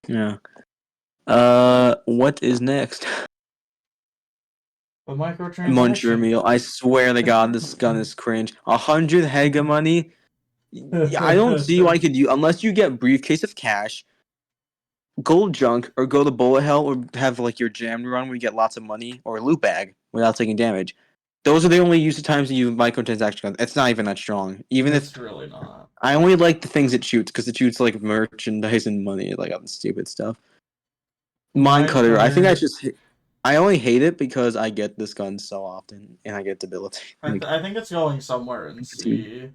Yeah. What is next? But Munch your microtransactions. meal. I swear to God, this gun is cringe. 100 Hega money. I don't see why you could use unless you get briefcase of cash, gold junk, or go to bullet hell, or have like your jammed run where you get lots of money, or loot bag without taking damage. Those are the only use of times you use microtransaction guns. It's not even that strong. Even if It's really not. I only like the things it shoots because it shoots like merchandise and money, like all the stupid stuff. Mine Mine cutter. I think I cutter. just. I only hate it because I get this gun so often and I get debilitated. Like, I think it's going somewhere in fatigue. C.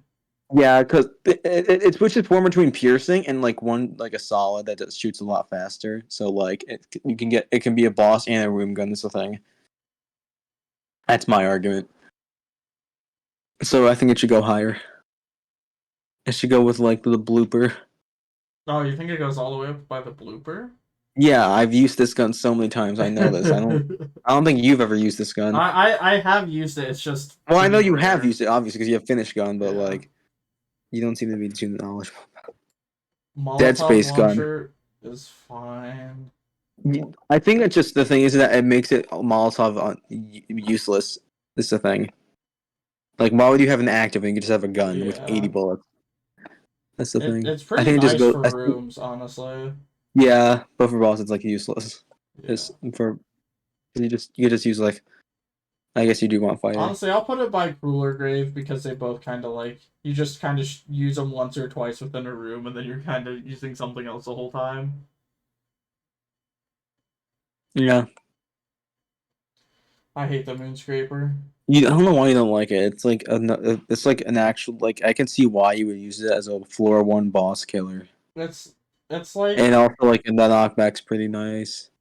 Yeah, because it switches form between piercing and like one like a solid that just shoots a lot faster. So like you can get it can be a boss and a room gun. Is the thing. That's my argument. So I think it should go higher. It should go with like the blooper. Oh, you think it goes all the way up by the blooper? Yeah, I've used this gun so many times. I know this. I don't. I don't think you've ever used this gun. I have used it. It's just Well, I know pretty you have rare. used it obviously because you have finished gun, but Yeah. like you don't seem to be too knowledgeable. Dead Molotov Space gun. launcher is fine. I think it's just the thing is that it makes it Molotov useless. Is the thing. Like, why would you have an active when you could just have a gun with Yeah. 80 bullets? That's the thing. It's I pretty think it just nice goes. for rooms, honestly. Yeah, but for boss, it's like useless. Yeah. Just for you just use like. I guess you do want fire. Honestly, I'll put it by Cooler Grave because they both kind of like you just kind of use them once or twice within a room, and then you're kind of using something else the whole time. Yeah, I hate the Moonscraper. I don't know why you don't like it. It's like an actual like I can see why you would use it as a floor one boss killer, It's it's like and also like the knockback's pretty nice.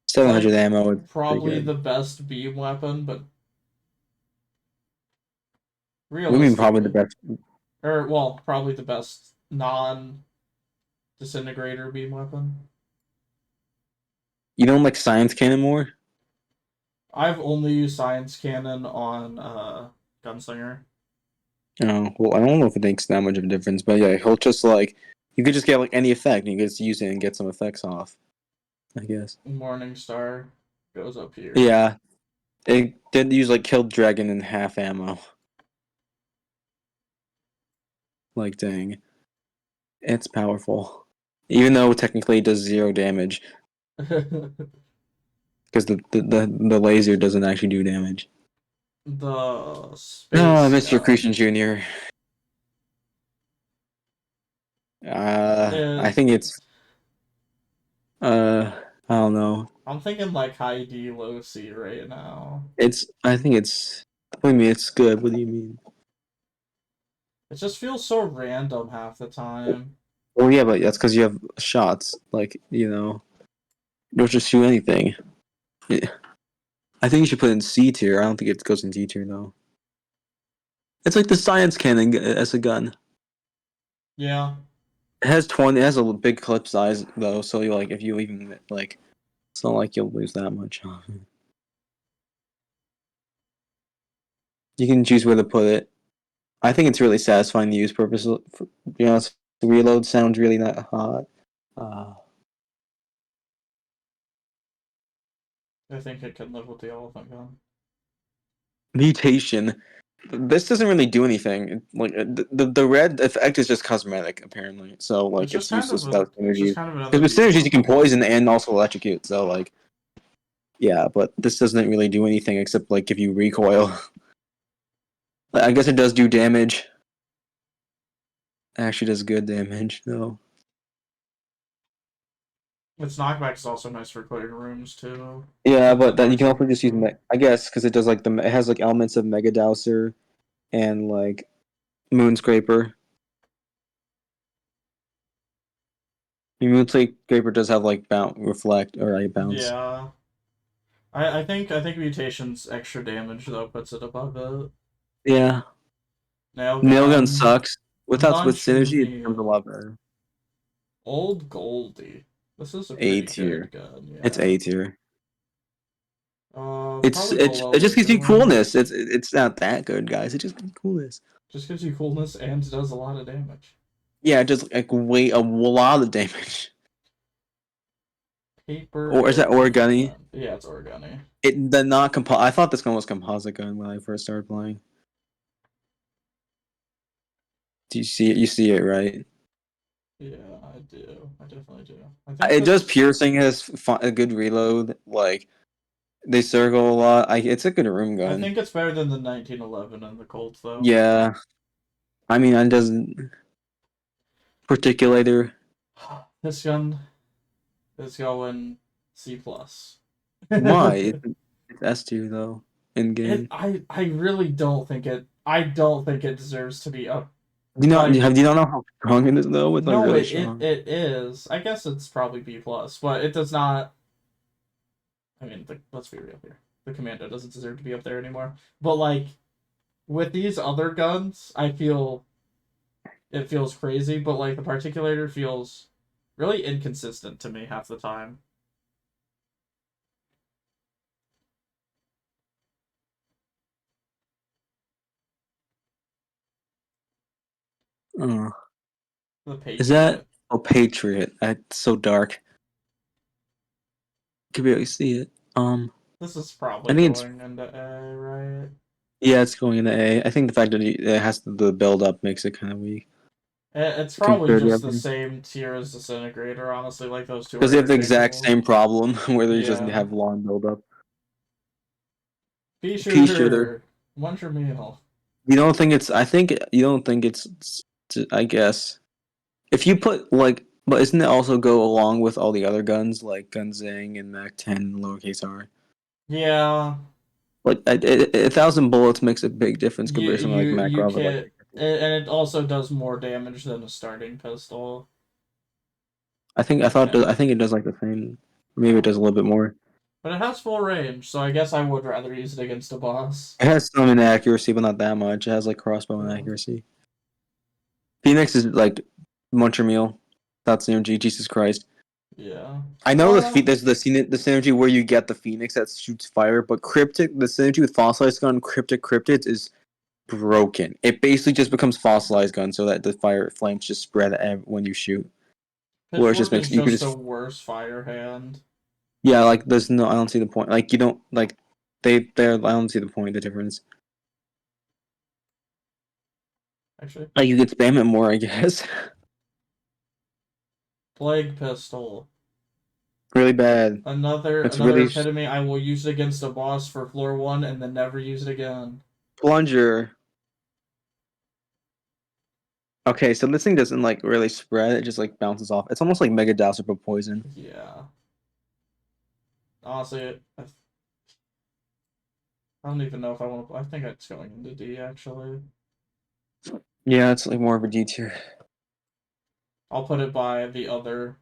it's 700 like ammo is pretty probably good. the best beam weapon, but We mean probably the realistically, best. or well, probably the best non disintegrator beam weapon. You don't like science cannon more? I've only used Science Cannon on Gunslinger. Oh, well, I don't know if it makes that much of a difference, but yeah, he'll just like you could just get like any effect, and you could just use it and get some effects off. I guess. Morning Star goes up here. Yeah, it did use like killed dragon in half ammo. Like dang, it's powerful, even though technically it does 0 damage because the laser doesn't actually do damage. The Oh, space, Mr. yeah. Christian Jr. I It, think it's I don't know. I'm thinking like high D, low C right now. I think it's. What do you mean it's good? What do you mean? It just feels so random half the time. Well, yeah, but that's because you have shots. Like, you don't just shoot anything. Yeah. I think you should put it in C tier. I don't think it goes in D tier though. It's like the science cannon as a gun. Yeah. It has 20. It has a big clip size though, so you like if you even like, it's not like you'll lose that much. You can choose where to put it. I think it's really satisfying to use purpose. To be honest, the reload sounds really not hot. Uh, I think it can live with the elephant gun. Mutation. This doesn't really do anything. Like the red effect is just cosmetic, apparently. So It's like just it's kind of useless without it's just synergies. kind of Because another with beam synergies you can weapon. poison and also electrocute. So like yeah, but this doesn't really do anything except like give you recoil. I guess it does do damage. It actually does good damage though. Its knockback is also nice for clearing rooms too. Yeah, If the but then you door's can also just use open. I guess because it does like it has like elements of Mega Dowser and like Moonscraper. Moonscraper does have like bounce, reflect, or like bounce. Yeah. I think mutation's extra damage though puts it above it. Yeah, Nail Nailgun gun, sucks. With Munch synergy, it becomes a Meal, lot better. Old Goldie. This is a A pretty good tier. gun, It's yeah. A tier. Probably It below just the gives good you coolness. ones. It's not that good, guys. It just gives you coolness. Just gives you coolness and does a lot of damage. Yeah, just like way a lot of damage. Paper Or is that airgun origami? gun. Yeah, it's origami. The not compo. I thought this gun was composite gun when I first started playing. Do you see it? You see it, right? Yeah, I do. I definitely do. I think It this does is. piercing has a good reload. Like they circle a lot. It's a good room I gun. think it's better than the 1911 and the Colts though. Yeah, I mean, it doesn't particulator. This gun is going C plus. Why? it It's S tier though in game. I really don't think it. I don't think it deserves to be up. Do Like you not know how strong it is though? It's like no, really it strong. it is. I guess it's probably B plus, but it does not. I mean, let's be real here. The Commando doesn't deserve to be up there anymore. But like with these other guns, I feel it feels crazy. But like the Particulator feels really inconsistent to me half the time. Uh, The is that Patriot. a Patriot? It's so dark. You can barely see it. This is I probably think it's going into A, right? yeah, it's going into A. I think the fact that it has the build up makes it kind of weak It's probably compared to just the everything. same tier as Disintegrator, honestly. Like, those two Because are they have the exact interchangeable. same problem where they just Yeah. have long build up. Pea Pea shooter. shooter. Munch your meal. You don't think it's? I think you don't think it's. I guess if you put like, but isn't it also go along with all the other guns like Gunzang and Mac 10 and lowercase r? Yeah. Like a thousand bullets makes a big difference You compared to something like you you Makarov or like. can't, and it also does more damage than a starting pistol. Yeah. I think it does like the same. Maybe it Oh. does a little bit more. But it has full range, so I guess I would rather use it against a boss. It has some inaccuracy, but not that much. It has like crossbow Yeah. inaccuracy. Phoenix is like Muncher Meal. That's synergy. Jesus Christ. Yeah. I know there's the synergy where you get the Phoenix that shoots fire, but the synergy with fossilized gun, cryptids is broken. It basically just becomes fossilized gun, so that the fire flames just spread when you shoot. Where it just Pitchfork makes is you can just a just worse fire hand. yeah, like there's no I don't see the point. Like you don't like I don't see the point, the difference. Actually. Like you can spam it more, I guess. Plague pistol. Really bad. It's Another really epitome. I will use it against a boss for floor 1 and then never use it again. plunger. Okay, so this thing doesn't like really spread. It just like bounces off. It's almost like Mega Dowser but poison. Yeah. Honestly, I don't even know if I want to. I think it's going into D actually. Yeah, it's like more of a D tier. I'll put it by the other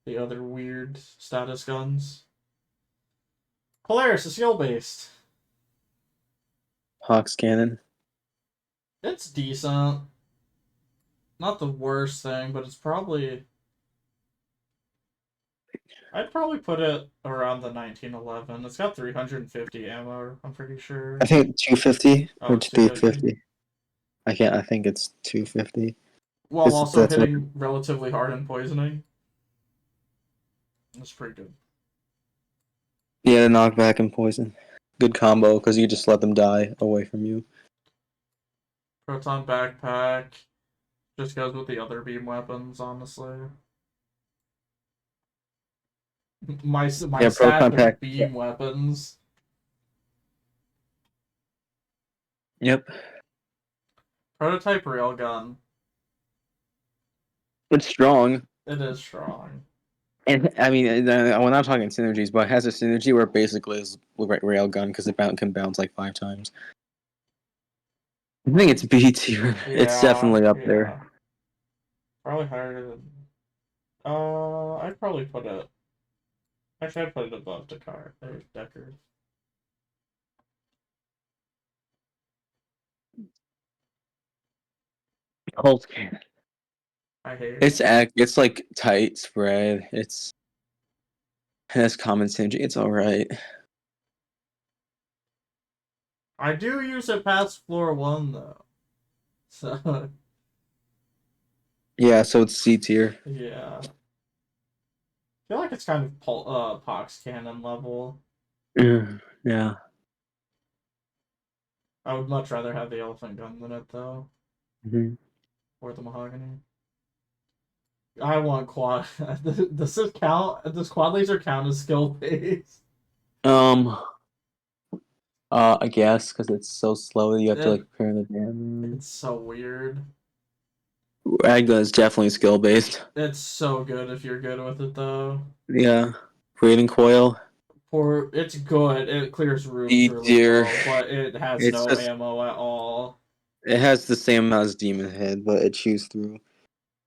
weird status guns. Polaris is skill based. Hawk's Cannon. It's decent. Not the worst thing, but it's probably. I'd probably put it around the 1911. It's got 350 ammo, I'm pretty I sure. think 250 Oh, or it's 250. 350. I can't. I think it's 250. While It's also that's what. hitting relatively hard and poisoning. That's pretty good. Yeah, the knockback and poison. Good combo because you just let them die away from you. Proton backpack. Just goes with the other beam weapons, honestly. My Yeah, stack proton of pack. beam weapons. Yep, Prototype railgun. it's strong. It is strong. And I mean, we're not talking synergies, but it has a synergy where it basically is railgun because it can bounce like 5 times. I think it's B tier. It's Yeah, definitely up there. yeah. Probably higher than. I'd probably put it. Actually, I'd put it above Dakar. There's Decker. Cold. I hate it. It's like tight spread. It has common synergy. It's all right. I do use it past floor one though. So Yeah, so it's C tier. yeah. I feel like it's kind of Pox Cannon level. Yeah. I would much rather have the Elephant Gun than it though. Mhm. Or the Mahogany. I want quad. Does this count? Does quad laser count as skill based? Um. I guess because it's so slow, you have to It, like prepare the damage. it's so weird. Ragna is definitely skill based. It's so good if you're good with it though. Yeah. Raiding coil. For it's good. It clears rooms D really tier. well, but it has It's no just ammo at all. it has the same amount as Demon Head, but it chews through.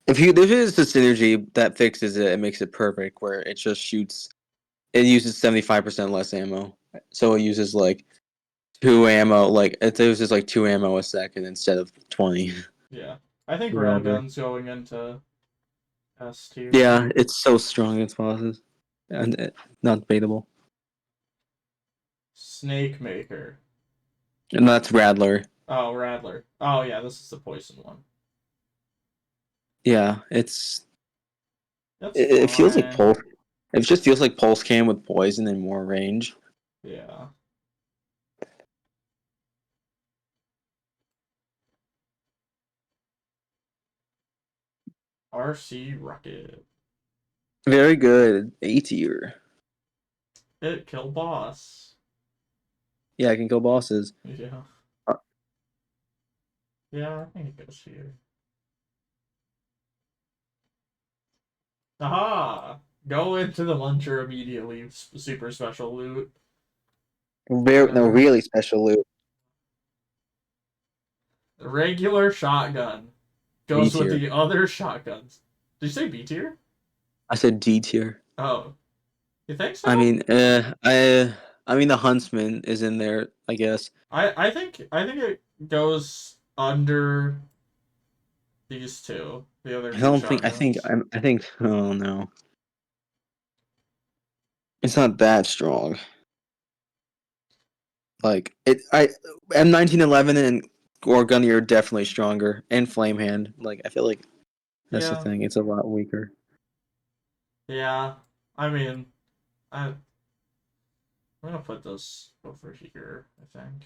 If there is the synergy that fixes it, it makes it perfect. Where it just shoots. It uses 75% less ammo, so it uses like two ammo. Like it uses like two ammo a second instead of 20. Yeah. I think Whatever. Railgun's going into S tier. Yeah, it's so strong. Its bosses, and not debatable. Snake Maker. And that's Radler. Oh, Radler. Oh yeah, this is the poison one. Yeah, That's it feels like fine. pulse. It just feels like pulse cam with poison and more range. Yeah. RC Rocket. Very good. A tier. It kill boss. Yeah, I can kill bosses. Yeah. Uh, Yeah, I think it goes here. Aha! Go into the muncher immediately. Super special loot. Very no, Uh, really special loot. regular shotgun B goes with tier. the other shotguns. Did you say B tier? I said D tier. Oh, you think I so? mean, I mean the huntsman is in there. I guess. I think it goes under these two, the other I two don't think. I think. shotguns. I think. Oh no, it's not that strong. Like it. M1911 and Gorgun are definitely stronger, and Flame Hand. Like I feel like that's the Yeah, thing. It's a lot weaker. yeah. I mean, I'm gonna put this over here. I think.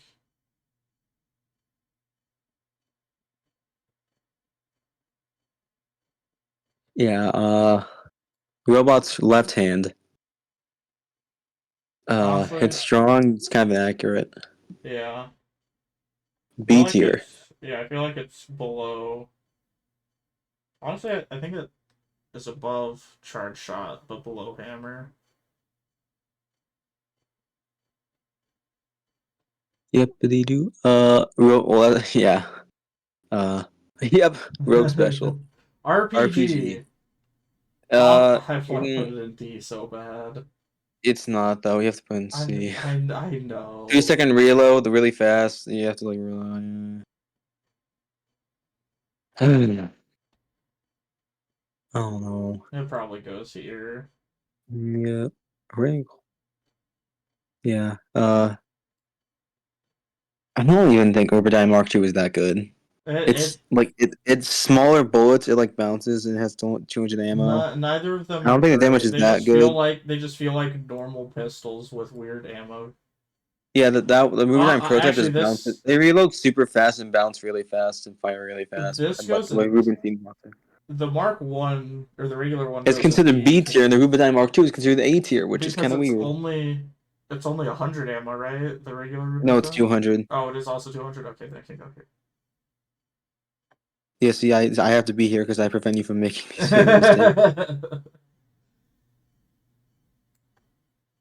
Yeah. Robot's left hand. Honestly, It's strong. It's kind of accurate. yeah. I feel B like tier. it's yeah. I feel like it's below. Honestly, I think it is above charge shot, but below hammer. Yep. Do. Well, yeah. Uh. Yep. Rogue special. RPG. RPG. Uh. I want to put mm, it in D so bad. it's not though. You have to put in I C. I I 3 know. second reload, really fast. You have to like rely. Oh no. It probably goes here. Yeah. Ring. Yeah. I don't even think Overdrive Mark 2 is that good. It It's like it's smaller bullets. It like bounces and it has 200 ammo. neither of them I are don't think the damage great. is that good. They just feel like normal pistols with weird ammo. Yeah, the Rubentime prototype Actually, just bounces. They reload super fast and bounce really fast and fire really fast. this Like goes the way Rubentine wants it. the Mark One or the regular one It's goes in considered D B tier, and the Rubentine Mark 2 is considered the A tier, which is because kind of weird. it's only 100 ammo, right? The regular No, it's Rubicon. 200. Oh, it is also 200. Okay, that can go Yeah, see, I have to be here because I prevent you from making these silly mistakes.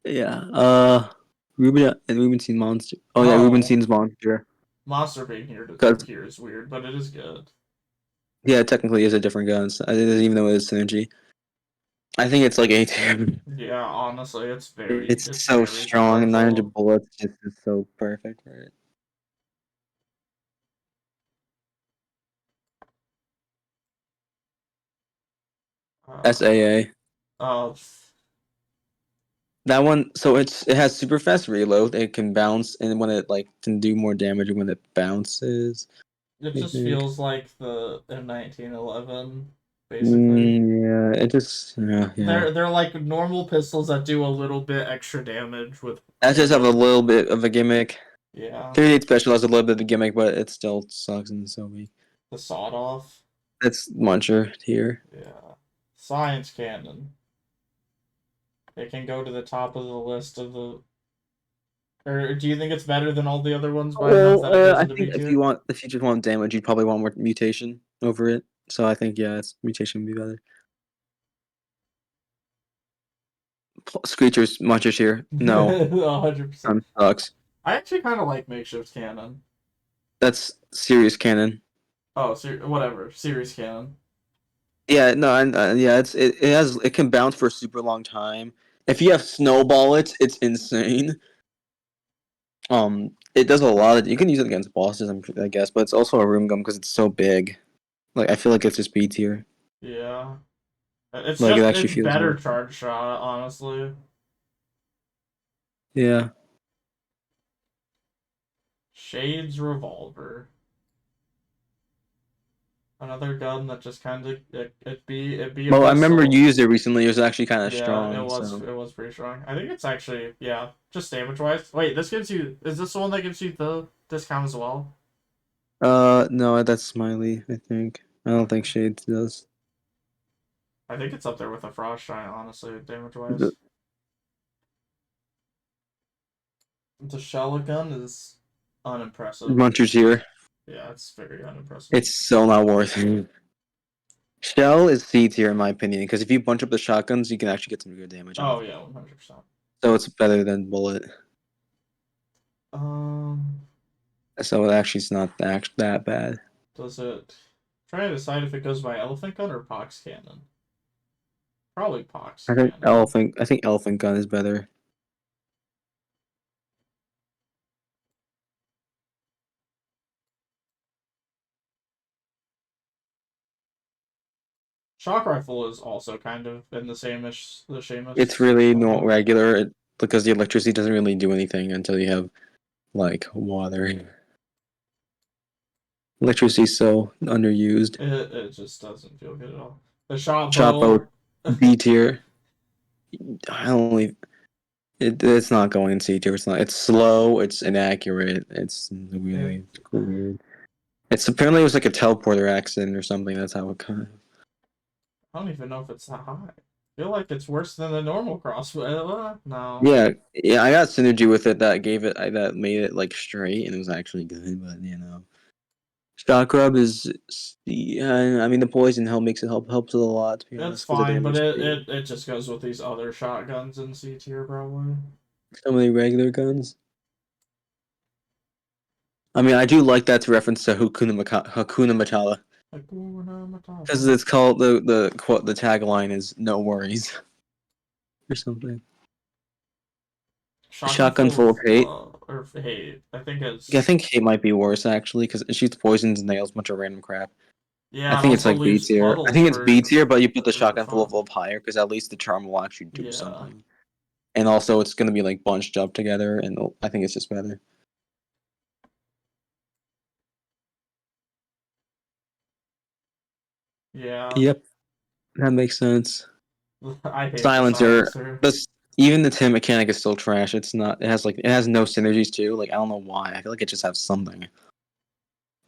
here. Yeah. Rubentine Monster. Oh yeah, Oh, Rubentine's Monster. Monster being here to Because here is weird, but it is good. yeah, it technically is a different gun. So it doesn't even know it is synergy. I think it's like A tier. Yeah, honestly, It's it's so very strong, and 900 powerful. bullets just is so perfect for it. Uh, SAA. uh, That one, so it has super fast reload. It can bounce, and when it like can do more damage when it bounces. it I just think. feels like the M1911, basically. Yeah, it just yeah. They're like normal pistols that do a little bit extra damage with That just have a more. little bit of a gimmick. Yeah, 38 special has a little bit of a gimmick, but it still sucks and so weak. the sawed off. That's Muncher here. Yeah, science cannon. It can go to the top of the list of the. Or do you think it's better than all the other ones by enough Well, that it goes I into think B tier? if you just want damage, you'd probably want more mutation over it. So I think yeah, it's mutation would be better. Screechers, Munchers here. No, 100%. sucks. I actually kind of like makeshift cannon. That's serious cannon. Oh, whatever. Series cannon. Yeah, no, and yeah, it can bounce for a super long time. If you have snowball it's insane. It does a lot of. You can use it against bosses, I guess, but it's also a room gun because it's so big. Like I feel like it's just B tier. Yeah. Like it actually It's feels better more. charge shot, honestly. Yeah. Shades revolver. Another gun that just kind of it be a Well, I remember you pistol. used it recently. It was actually kind of Yeah, strong. So. it was pretty strong. I think it's actually yeah, just damage wise. Wait, this gives you is this the one that gives you the discount as well? No, that's Smiley. I think. I don't think Shades does. I think it's up there with a frost shine, honestly, damage The wise. The shell gun is unimpressive. Munchers here. Yeah, it's very unimpressive. It's so not worth it. Shell is C tier in my opinion because if you bunch up the shotguns, you can actually get some good damage Oh off. yeah, 100%. So it's better than bullet. Um, So it actually is not that bad. does it? Try to decide if it goes by elephant gun or pox cannon. Probably pox cannon. I think elephant gun is better. Shock rifle is also kind of in the It's same-ish really not level. regular because the electricity doesn't really do anything until you have like water. Electricity is so underused. It just doesn't feel good at all. The shot bow. Chapo B tier. I only it's not going in C tier. It's not. It's slow. It's inaccurate. It's it, really weird. It's apparently it was like a teleporter accident or something. That's how it kind of. I don't even know if it's that high. I feel like it's worse than the normal crossbow. No. Yeah, yeah. I got synergy with it that gave it that made it like straight and it was actually good. But shock rub is I mean the poison makes it helps it a lot to be It's honest because the fine, but damage speed. it just goes with these other shotguns in C tier, probably. So many regular guns. I mean, I do like that's reference to Hakuna Matata Hakuna because Matata. it's called the quote the tagline is "No worries" or something. Shotgun Shotgun full full of of hate. love. Or hate. I think Yeah, I it's. think hate might be worse actually because it shoots poisons and nails, bunch of random crap. I Yeah, it think it's also like B leaves tier. I puddles think it's B tier, but you put the for shotgun full of fun. love higher because at least the charm will actually do Yeah. something. And also, it's gonna be like bunched up together, and I think it's just better. Yeah. Yep, that makes sense. I hate the Silencer, silencer. this even the Tim mechanic is still trash. It's not. It has no synergies too. Like I don't know why. I feel like it just has something.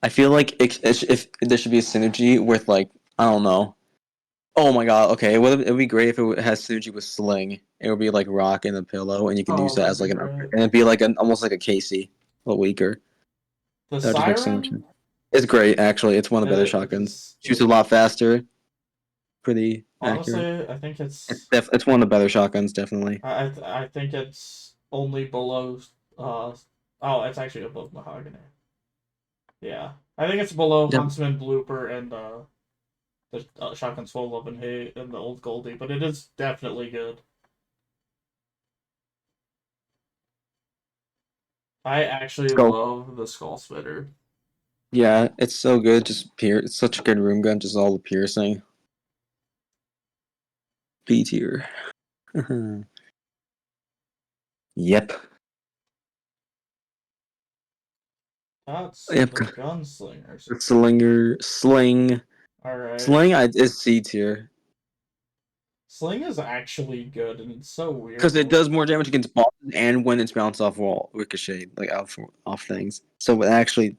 I feel like if there should be a synergy with like I don't know. Oh my god. Okay, it would be great if it has synergy with Sling. It would be like Rock and a pillow, and you can use Oh, that that'd as be like great. and it'd be like almost like a Casey, a little weaker. The That would just make so much siren? sense. It's great actually. It's one of the better It shotguns. just. Shoots a lot faster. Pretty accurate. Honestly, I think It's one of the better shotguns, definitely. I think it's only below. Uh, oh, it's actually above mahogany. Yeah, I think it's below Yep. Huntsman Blooper and the Shotgun's Full Love and Hate and the Old Goldie, but it is definitely good. I actually Skull. love the Skull Spitter. Yeah, it's so good. It's such a good room gun. Just all the piercing. B tier. Yep. That's Yep. the Gunslingers. The All right, sling. Is C tier Sling is actually good, and it's so weird. because it does more damage against bosses and when it's bounced off wall ricochet like off things. So it actually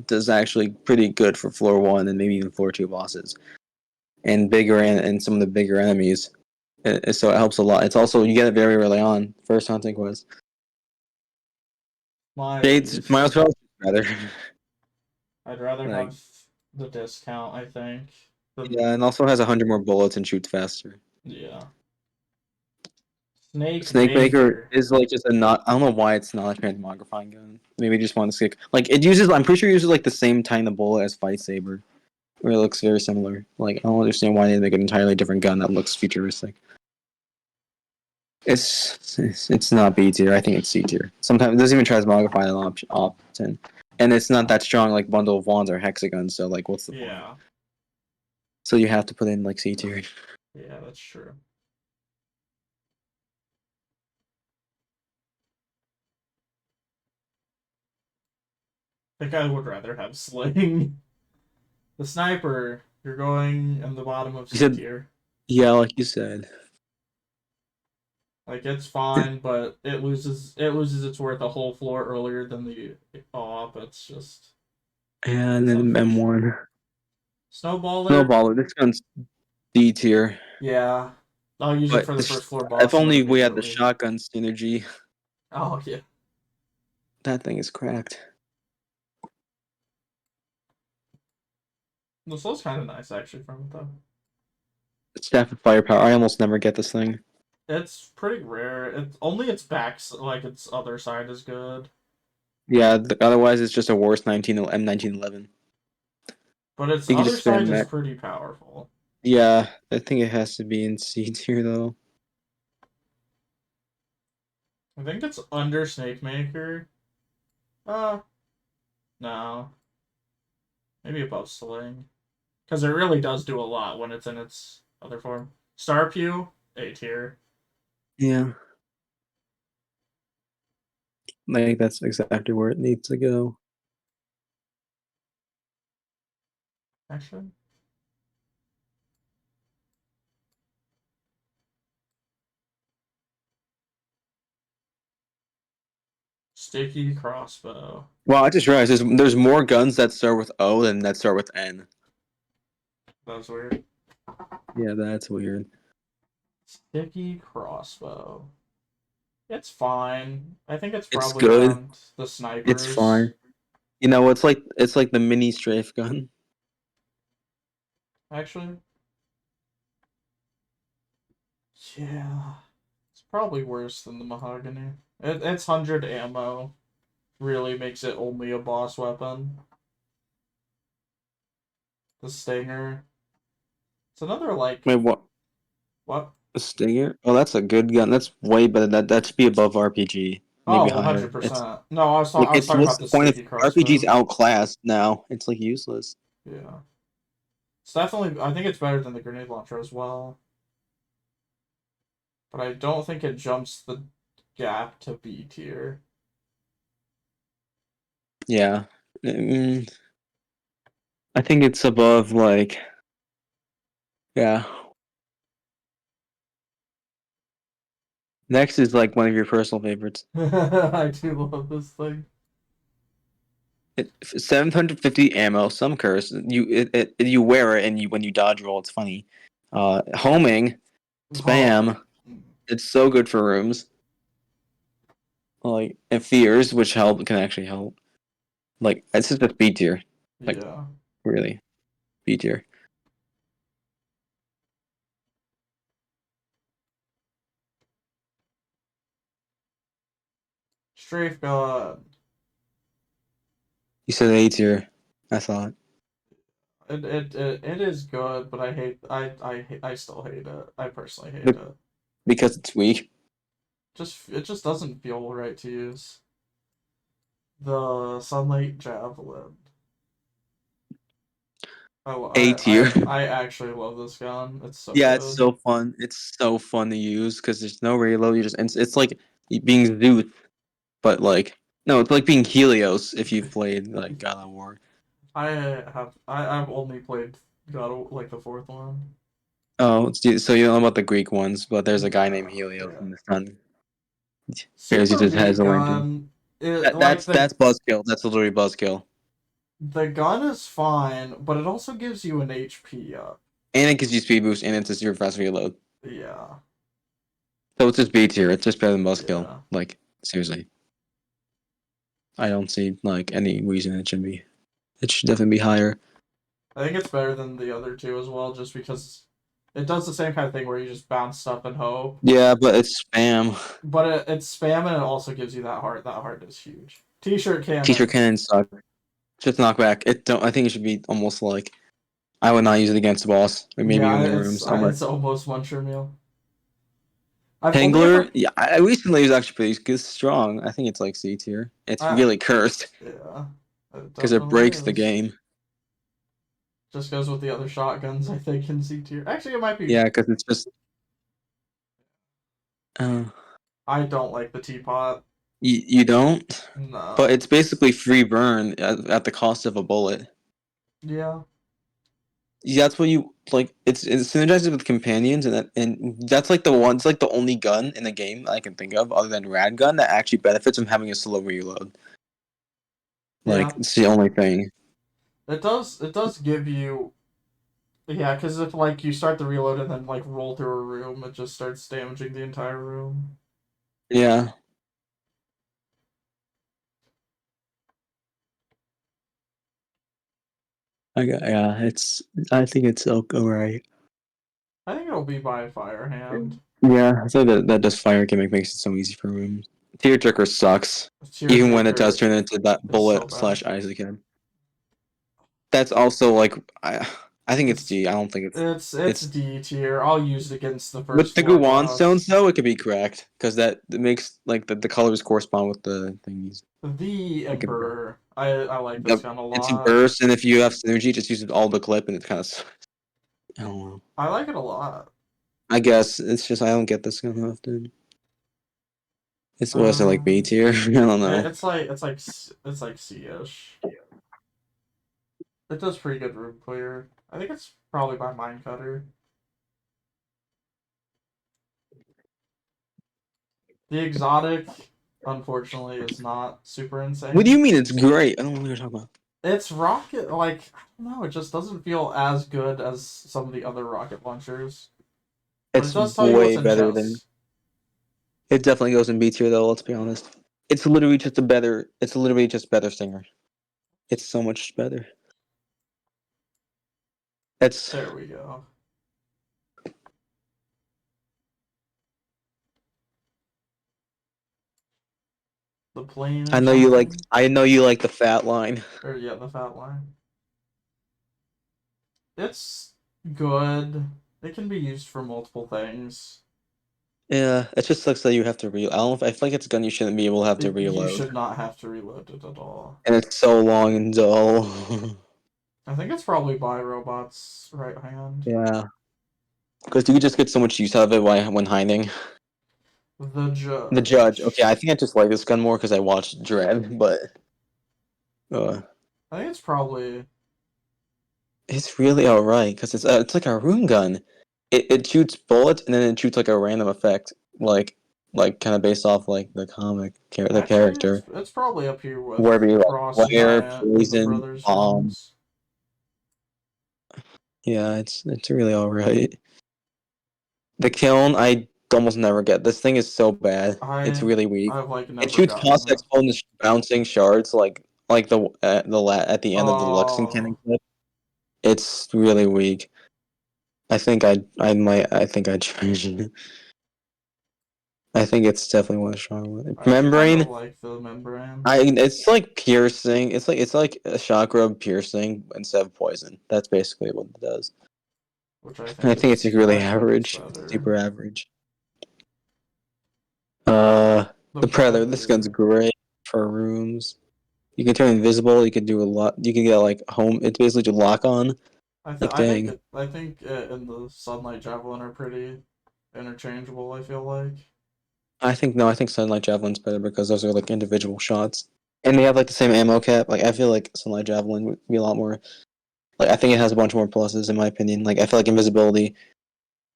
does actually pretty good for floor 1 and maybe even floor 2 bosses and and some of the bigger enemies. So it helps a lot. It's also you get it very early on. First hunting quest. My, Shades Miles Morales rather. I'd rather Like have the discount, I think, yeah, than and also has 100 more bullets and shoots faster. yeah. Snake Snakemaker Maker. is like just a not. I don't know why it's not a transmogrifying gun. Maybe just want to stick. Like it uses. I'm pretty sure it uses like the same kind of bullet as Fight Saber, where it looks very similar. Like I don't understand why they make an entirely different gun that looks futuristic. It's not B tier. I think it's C tier. Sometimes it doesn't even transmogrify an option, and it's not that strong like Bundle of Wands or Hexagons. So like, what's the point? Yeah, So you have to put in like C tier. yeah, that's true. I think I would rather have Sling. The Sniper, you're going in the bottom of You C said tier. yeah, like you said, Like it's fine, but it loses its worth a whole floor earlier than the op. It's just and it's then unfortunate. M1 Snowballer, Snowballer. This gun's D tier. yeah, I'll use it But for the first floor if boss and then only we had the immediately. shotgun synergy. Oh yeah, That thing is cracked. this looks kind of nice actually from it though. Staff of firepower. I almost never get this thing. It's pretty rare. It's only its back, like its other side, is good, Yeah, otherwise it's just a worse M1911. but its You can other just spam side is mech. pretty powerful. Yeah, I think it has to be in C tier though. I think it's under Snake Maker. Uh, no, maybe above Sling. Because it really does do a lot when it's in its other form. Star Pew, A tier. Yeah, I think that's exactly where it needs to go. Actually. Sticky Crossbow. Wow, I just realized there's more guns that start with O than that start with N. That was weird. Yeah, that's weird. Sticky Crossbow. It's fine. I think it's It's probably good. around the It's snipers. fine. You know, it's like the mini strafe gun. Actually. Yeah. It's probably worse than the Mahogany. It's 100 ammo. Really makes it only a boss weapon. The Stinger. It's another, like. Wait, what? What? A Stinger? Oh, that's a good gun. That's way better. That should be above RPG, maybe Oh, higher. It's 100%. No, like I was it's talking what's about the the point if Sticky RPG's Crossbow. outclassed now? It's like useless. Yeah. It's definitely. I think it's better than the grenade launcher as well. But I don't think it jumps the gap to B tier. Yeah, mm, I think it's above like yeah. Next is like one of your personal favorites. I do love this thing. 750 ammo, some curse. You wear it and you when you dodge roll, it's funny. Homing, Oh, spam. It's so good for rooms. Like and fears, which can actually help. Like it's just a B tier. Like yeah. really B tier. Strafe gun. You said A tier. I thought It is good, but I still hate it. I personally hate Be- it. because it's weak. It just doesn't feel right to use. The Sunlight Javelin. A tier. I actually love this gun. It's so Yeah, it's good. so fun. It's so fun to use because there's no reload. You just it's like being Zeus, but like no, it's like being Helios if you've played like God of War. I've only played like the fourth one. Oh, so you don't know about the Greek ones, but there's a guy named No, Helios yeah. in the sun. Bears Super uses V has a lantern. gun. It like That's buzzkill. That's literally buzzkill, the gun is fine, but it also gives you an HP up. and it gives you speed boost, and it's a super fast reload. Yeah, So it's just B tier. It's just better than buzzkill. yeah. Like seriously, I don't see like any reason it should be. It should definitely be higher. I think it's better than the other two as well, just because it does the same kind of thing where you just bounce stuff and hope. Yeah, but it's spam. But it's spam and it also gives you that heart. That heart is huge. T-shirt Teacher cannon. cannon suck. Just knockback. It don't. I think it should be almost like I would not use it against the boss, or maybe Yeah, in the rooms. I'm like it's almost Muncher meal. I've only Tangler. ever Yeah, I recently was actually pretty good, strong. I think it's like C tier. It's I really cursed yeah, it because it definitely breaks the is. game. Just goes with the other shotguns I think in C tier. Actually, it might be. Yeah, because it's just uh, I don't like the teapot. you don't, but No. it's basically free burn at the cost of a bullet. Yeah. Yeah, that's what you like. It synergizes with companions, and that's like the one. It's like the only gun in the game I can think of, other than Rad Gun, that actually benefits from having a slow reload. Like Yeah. it's the only thing. It does give you yeah, because if like you start the reload and then like roll through a room, it just starts damaging the entire room. Yeah, yeah. It's I think it's alright. I think it'll be by fire hand. Yeah, so that does fire gimmick makes it so easy for rooms. Tearjerker sucks, even when it does Tearjerker turn into that is so bullet bad. slash Isaac head. That's also like I think it's It's G. I don't think it's it's D tier. I'll use it against the with first the floor Guan stones boss. though. It could be cracked because that it makes like the colors correspond with the thingies. The It could, Emperor. I like this yep, gun a it's a lot. burst, and if you have synergy, just use it all the clip, and it kind of I don't know. I like it a lot. I guess it's just I don't get this gun often. It's was it like B Um, tier? I don't know. it's like C-ish. It does pretty good room clear. I think it's probably by Mine Cutter. The exotic, unfortunately, is not super What do you insane. mean it's great? I don't know what you're talking about. It's rocket like I don't know. It just doesn't feel as good as some of the other rocket launchers, but it It's does tell you what's way in better than. chests. It definitely goes in B tier though. Let's be honest. It's literally just a better. It's literally just better singer. It's so much better. It's. There we go. The plane I or know you like. something, I know you like the fat line. or yeah, the fat line. It's good. It can be used for multiple things. Yeah, it just sucks that you have to I don't. I feel like it's a gun you shouldn't be able to have to You reload, should not have to reload it at all. and it's so long and dull. I think it's probably by robots right hand. Yeah, because you could just get so much use out of it when hiding. The The judge. Okay, I judge. think I just like this gun more because I watched Dread, but uh, I think it's probably it's really alright because it's like a rune gun. It shoots bullets and then it shoots like a random effect, like kind of based off like the actually character. it's probably up here Wherever with you Frost like, flare, Giant and the poison, Brothers bomb. ones. Yeah, it's really alright. The kiln, I almost never get. This thing is so bad. It's really weak. I've like It never shoots gotten cost it. expo and bouncing shards like at the end of the Luxon cannon Oh, clip. It's really weak. I think I might I think I'd change it. I think it's definitely one of the stronger ones. I kind of Membrane. like the membrane, It's like piercing. It's like a chakra piercing instead of poison. That's basically what it does. which I I think think it's is like really I think it's average, better. super average. Uh, The the Predator. This gun's Predator. great for rooms. You can turn invisible. You can do a lot. You can get like home. It's basically just lock on. Like dang. I think in the Sunlight Javelin are pretty interchangeable. I feel like. I think no. I think Sunlight Javelin's better because those are like individual shots, and they have like the same ammo cap. Like I feel like Sunlight Javelin would be a lot more. Like I think it has a bunch more pluses in my opinion. Like I feel like invisibility.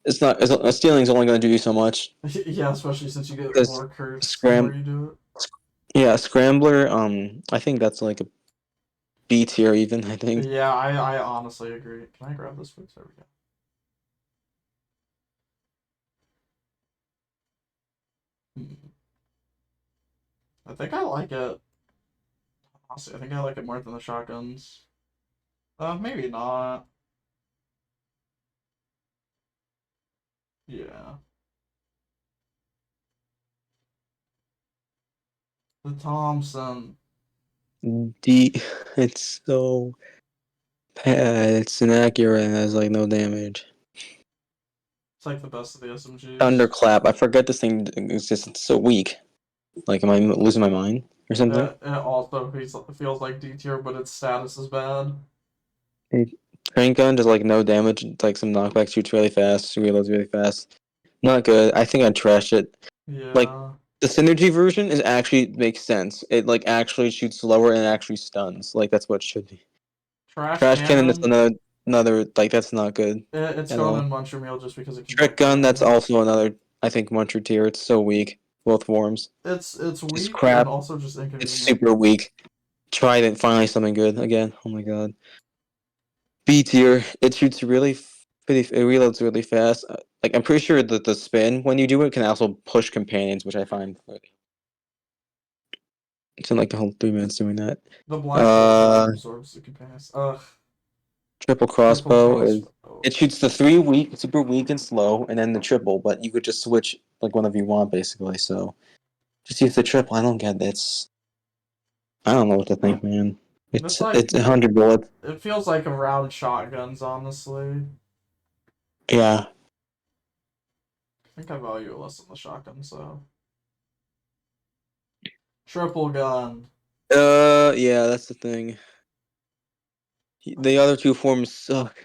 It's not. Stealing's only going to do you so much. Yeah, especially since you get Because more curse the more scram. you do it. Yeah, scrambler. I think that's like a B tier even. I think. Yeah, I honestly agree. Can I grab this fix? There we go. Hmm. I think I like it. Honestly, I think I like it more than the shotguns. Maybe not. Yeah. The Thompson. D. It's so bad. It's inaccurate and has like no damage. It's like the best of the SMGs. Thunderclap. I forget this thing exists. It's so weak. Like, am I losing my mind or something? It also feels like D tier, but its status is bad. Hey, Crank gun does like no damage. It's like some knockback, shoots really fast, reloads really fast. Not good. I think I'd trash it. Like Yeah. the synergy version is actually makes sense. It like actually shoots slower and actually stuns. Like that's what it should be. Trash Trash cannon is cannon. another like that's not good It's at going all. in Muncher Meal just because it can Trick take the gun that's ranges. also another I think muncher tier. It's so weak. Both forms. It's It's weak and crap. also just It's inconvenient. super weak. Trident finally something good again. Oh my god. B tier. It shoots really pretty. It reloads really fast. Like I'm pretty sure that the spin when you do it can also push companions, which I find it's in like the whole 3 minutes doing that. The blind bullet also Uh, absorbs the companions. Ugh. triple Triple crossbow is crossbow. it shoots the three weak, super weak and slow, and then the triple. But you could just switch like whenever you want, basically. So just use the triple. I don't get it. I don't know what to think, man. It's It's like 100 bullets. it feels like around shotguns, honestly. Yeah. I think I value it less than the shotgun, so. Triple gun. Yeah, that's the thing. The other two forms suck.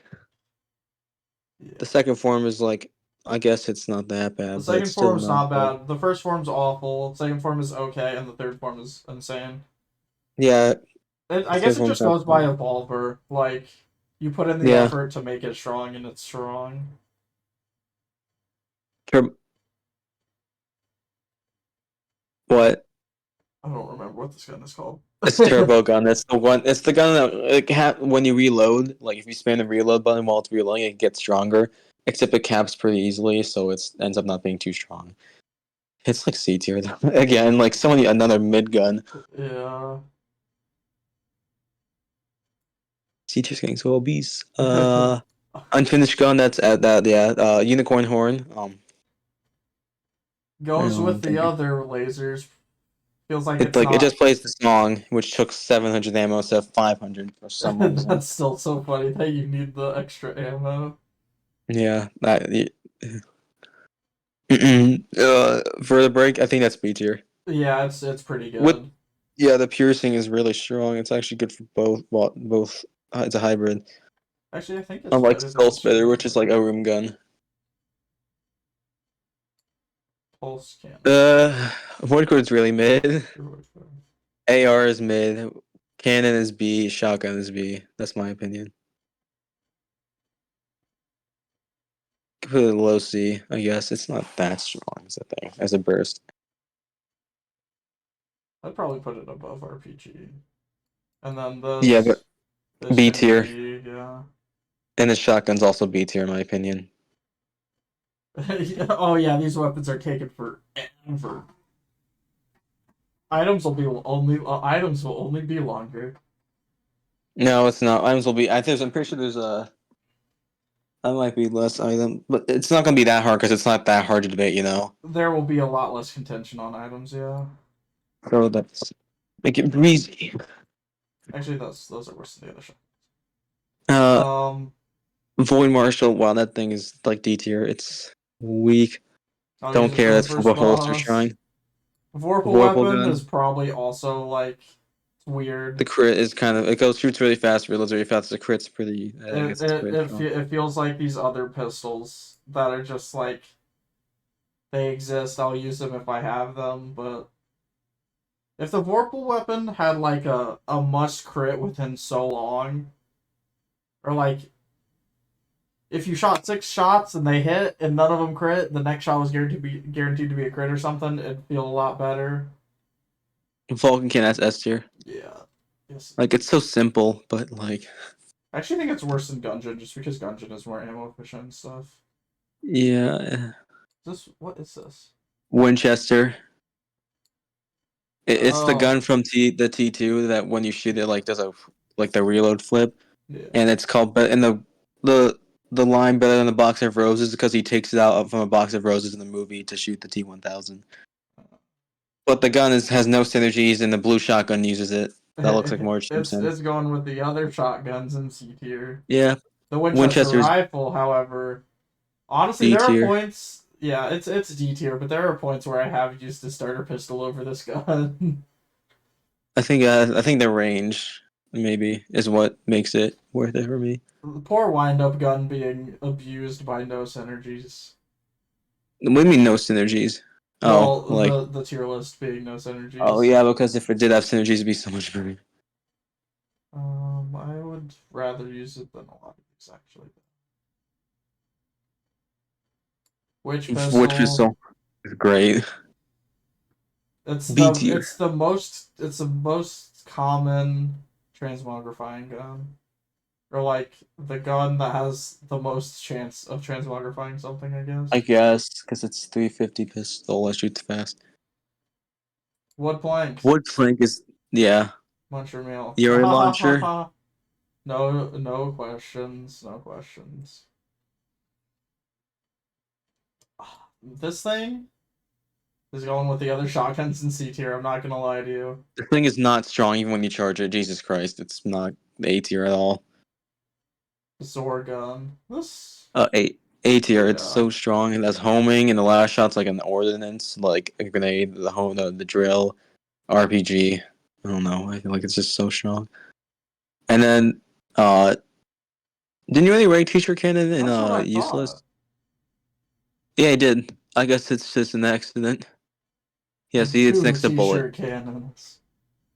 The Yeah. second form is like, I guess it's not that The bad, but it's second still form's not not like, bad. The first form's awful. Second form is okay, and the third form is insane. yeah, the I third guess it form's just not goes by bad. evolver. Like, you put in the Yeah, effort to make it strong, and it's strong. Tur- what? I don't remember what this gun is called. It's turbo gun. That's the one. It's the gun that when you reload, like if you spam the reload button while it's reloading, it gets stronger. Except it caps pretty easily, so it ends up not being too strong. It's like C tier though. Again, like so many another mid gun. Yeah. C tier's getting so obese. Unfinished gun. That's at that. Yeah. Unicorn horn. I Goes with don't the think other lasers. Feels like it it's like it not. just plays the song, which took 700 ammo instead of 500 for some reason. That's still so funny that you need the extra ammo. Yeah, that. For the break, I think that's B tier. Yeah, it's pretty With good. yeah, the piercing is really strong. It's actually good for both. Well, both. It's a hybrid, Actually, I think it's unlike better than Skull the Spitter, strength which is like hybrid. a room gun. Pulse cannon. Void Core's really mid. Heroic. AR is mid. Cannon is B. Shotgun is B. That's my opinion. Put it low C, I guess. It's not that strong as a thing, as a burst. I'd probably put it above RPG. And then Yeah, but this B can be tier. B, yeah. And the shotgun's also B tier, in my opinion. Oh yeah, these weapons are taken forever. Items will only be longer. No, it's not. Items will be. I'm pretty sure there's a. That might be less item, but it's not gonna be that hard because it's not that hard to debate, you know. There will be a lot less contention on items, yeah. So that's make it breezy. Actually, those are worse than the other shot. Uh, Um, Void Marshal. Wow, that thing is like D tier. It's weak. I'll use Don't it for care. the That's for first the holster boss. shrine. Vorpal Vorpal weapon gun. is probably also like weird. The crit is kind of it goes shoots really fast, reloads really fast. The crit's pretty. I guess it's pretty strong. It feels like these other pistols that are just like they exist. I'll use them if I have them, but if the Vorpal weapon had like a must crit within so long, or like if you shot 6 shots and they hit and none of them crit, the next shot was guaranteed to be a crit or something, it'd feel a lot better. Vulcan can that's S tier. Yeah. Yes. Like it's so simple, but like I actually think it's worse than Gungeon just because Gungeon is more ammo efficient and stuff. yeah. What is this? Winchester. It's the gun Oh, from the T2 that when you shoot it like does a like the reload flip, yeah. and it's called but in the the line better than a box of roses because he takes it out from a box of roses in the movie to shoot the T1000. But the gun has no synergies, and the blue shotgun uses it. That looks like more sense. It's going with the other shotguns in C tier. Yeah, The Winchester Winchester's rifle, however, honestly, D there are tier. points. Yeah, it's D tier, but there are points where I have used a starter pistol over this gun. I think the range maybe is what makes it worth it for me. The poor wind up gun being abused by no synergies. What do you mean no synergies? Oh, Well, like the tier list being no oh synergies. yeah, because if it did have synergies, it'd be so much better. I would rather use it than a lot of these actually. Witch Which is pistol. so great. B tier. It's the most common transmogrifying gun. Or like the gun that has the most chance of transmogrifying something, I I guess. guess because it's 350 pistol. It shoots fast. Wood plank. Wood flank is yeah. Munch your meal. Yuri launcher. No questions. No questions. This thing is going with the other shotguns in C tier. I'm not gonna lie to you. The thing is not strong even when you charge it. Jesus Christ, it's not A tier at all. Zorgun. This. A tier. It's Yeah. so strong and that's homing and the last shot's like an ordnance, like a grenade, the drill, RPG. I don't know. I feel like it's just so strong. And then uh didn't you really rate teacher cannon in That's what I thought. useless? Yeah, I did. I guess it's just an accident. Yeah, see, it's Two next to bullet t-shirt cannons.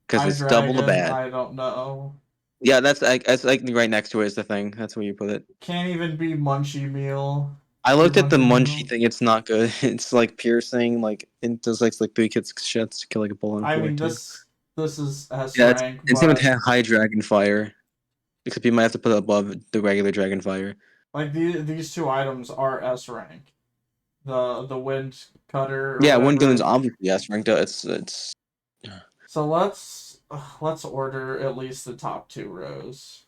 because High it's double the dragon. bad. I don't know. Yeah, that's like right next to it is the thing. That's where you put it. Can't even be munchie meal. I Be looked at the munchie munchie meal. thing. It's not good. It's like piercing. Like it does like 3 shots to kill like a bullet in I four mean too. this is S Yeah, rank, it's even but high dragon fire. Except you might have to put it above the regular dragon fire. like these two items are S rank. The wind cutter or Yeah, one gun's whatever. obviously yes ranked. It's So let's order at least the top two rows.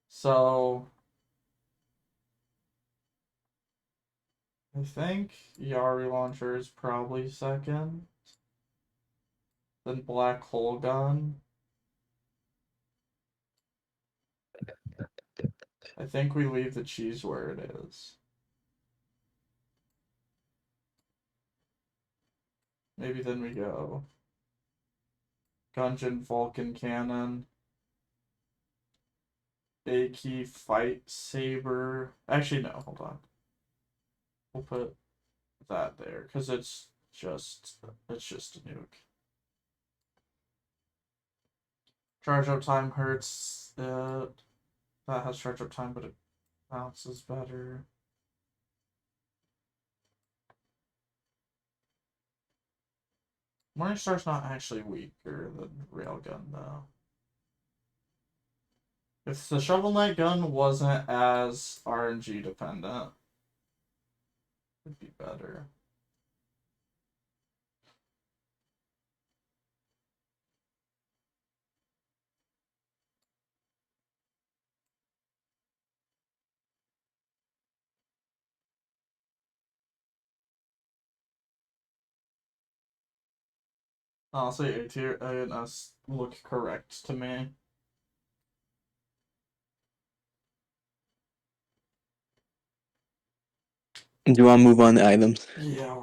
So I think Yari launcher is probably second. Then black hole gun. I think we leave the cheese where it is. Maybe then we go Gungeon Vulcan Cannon, A key fight saber. Actually, no, hold on. We'll put that there because it's just a nuke. Charge up time hurts. That has charge up time, but it bounces better. Morningstar's not actually weaker than Railgun though. If the Shovel Knight gun wasn't as RNG dependent, it'd be better. Honestly, A tier and S look correct to me. Do you want to move on to items? Yeah,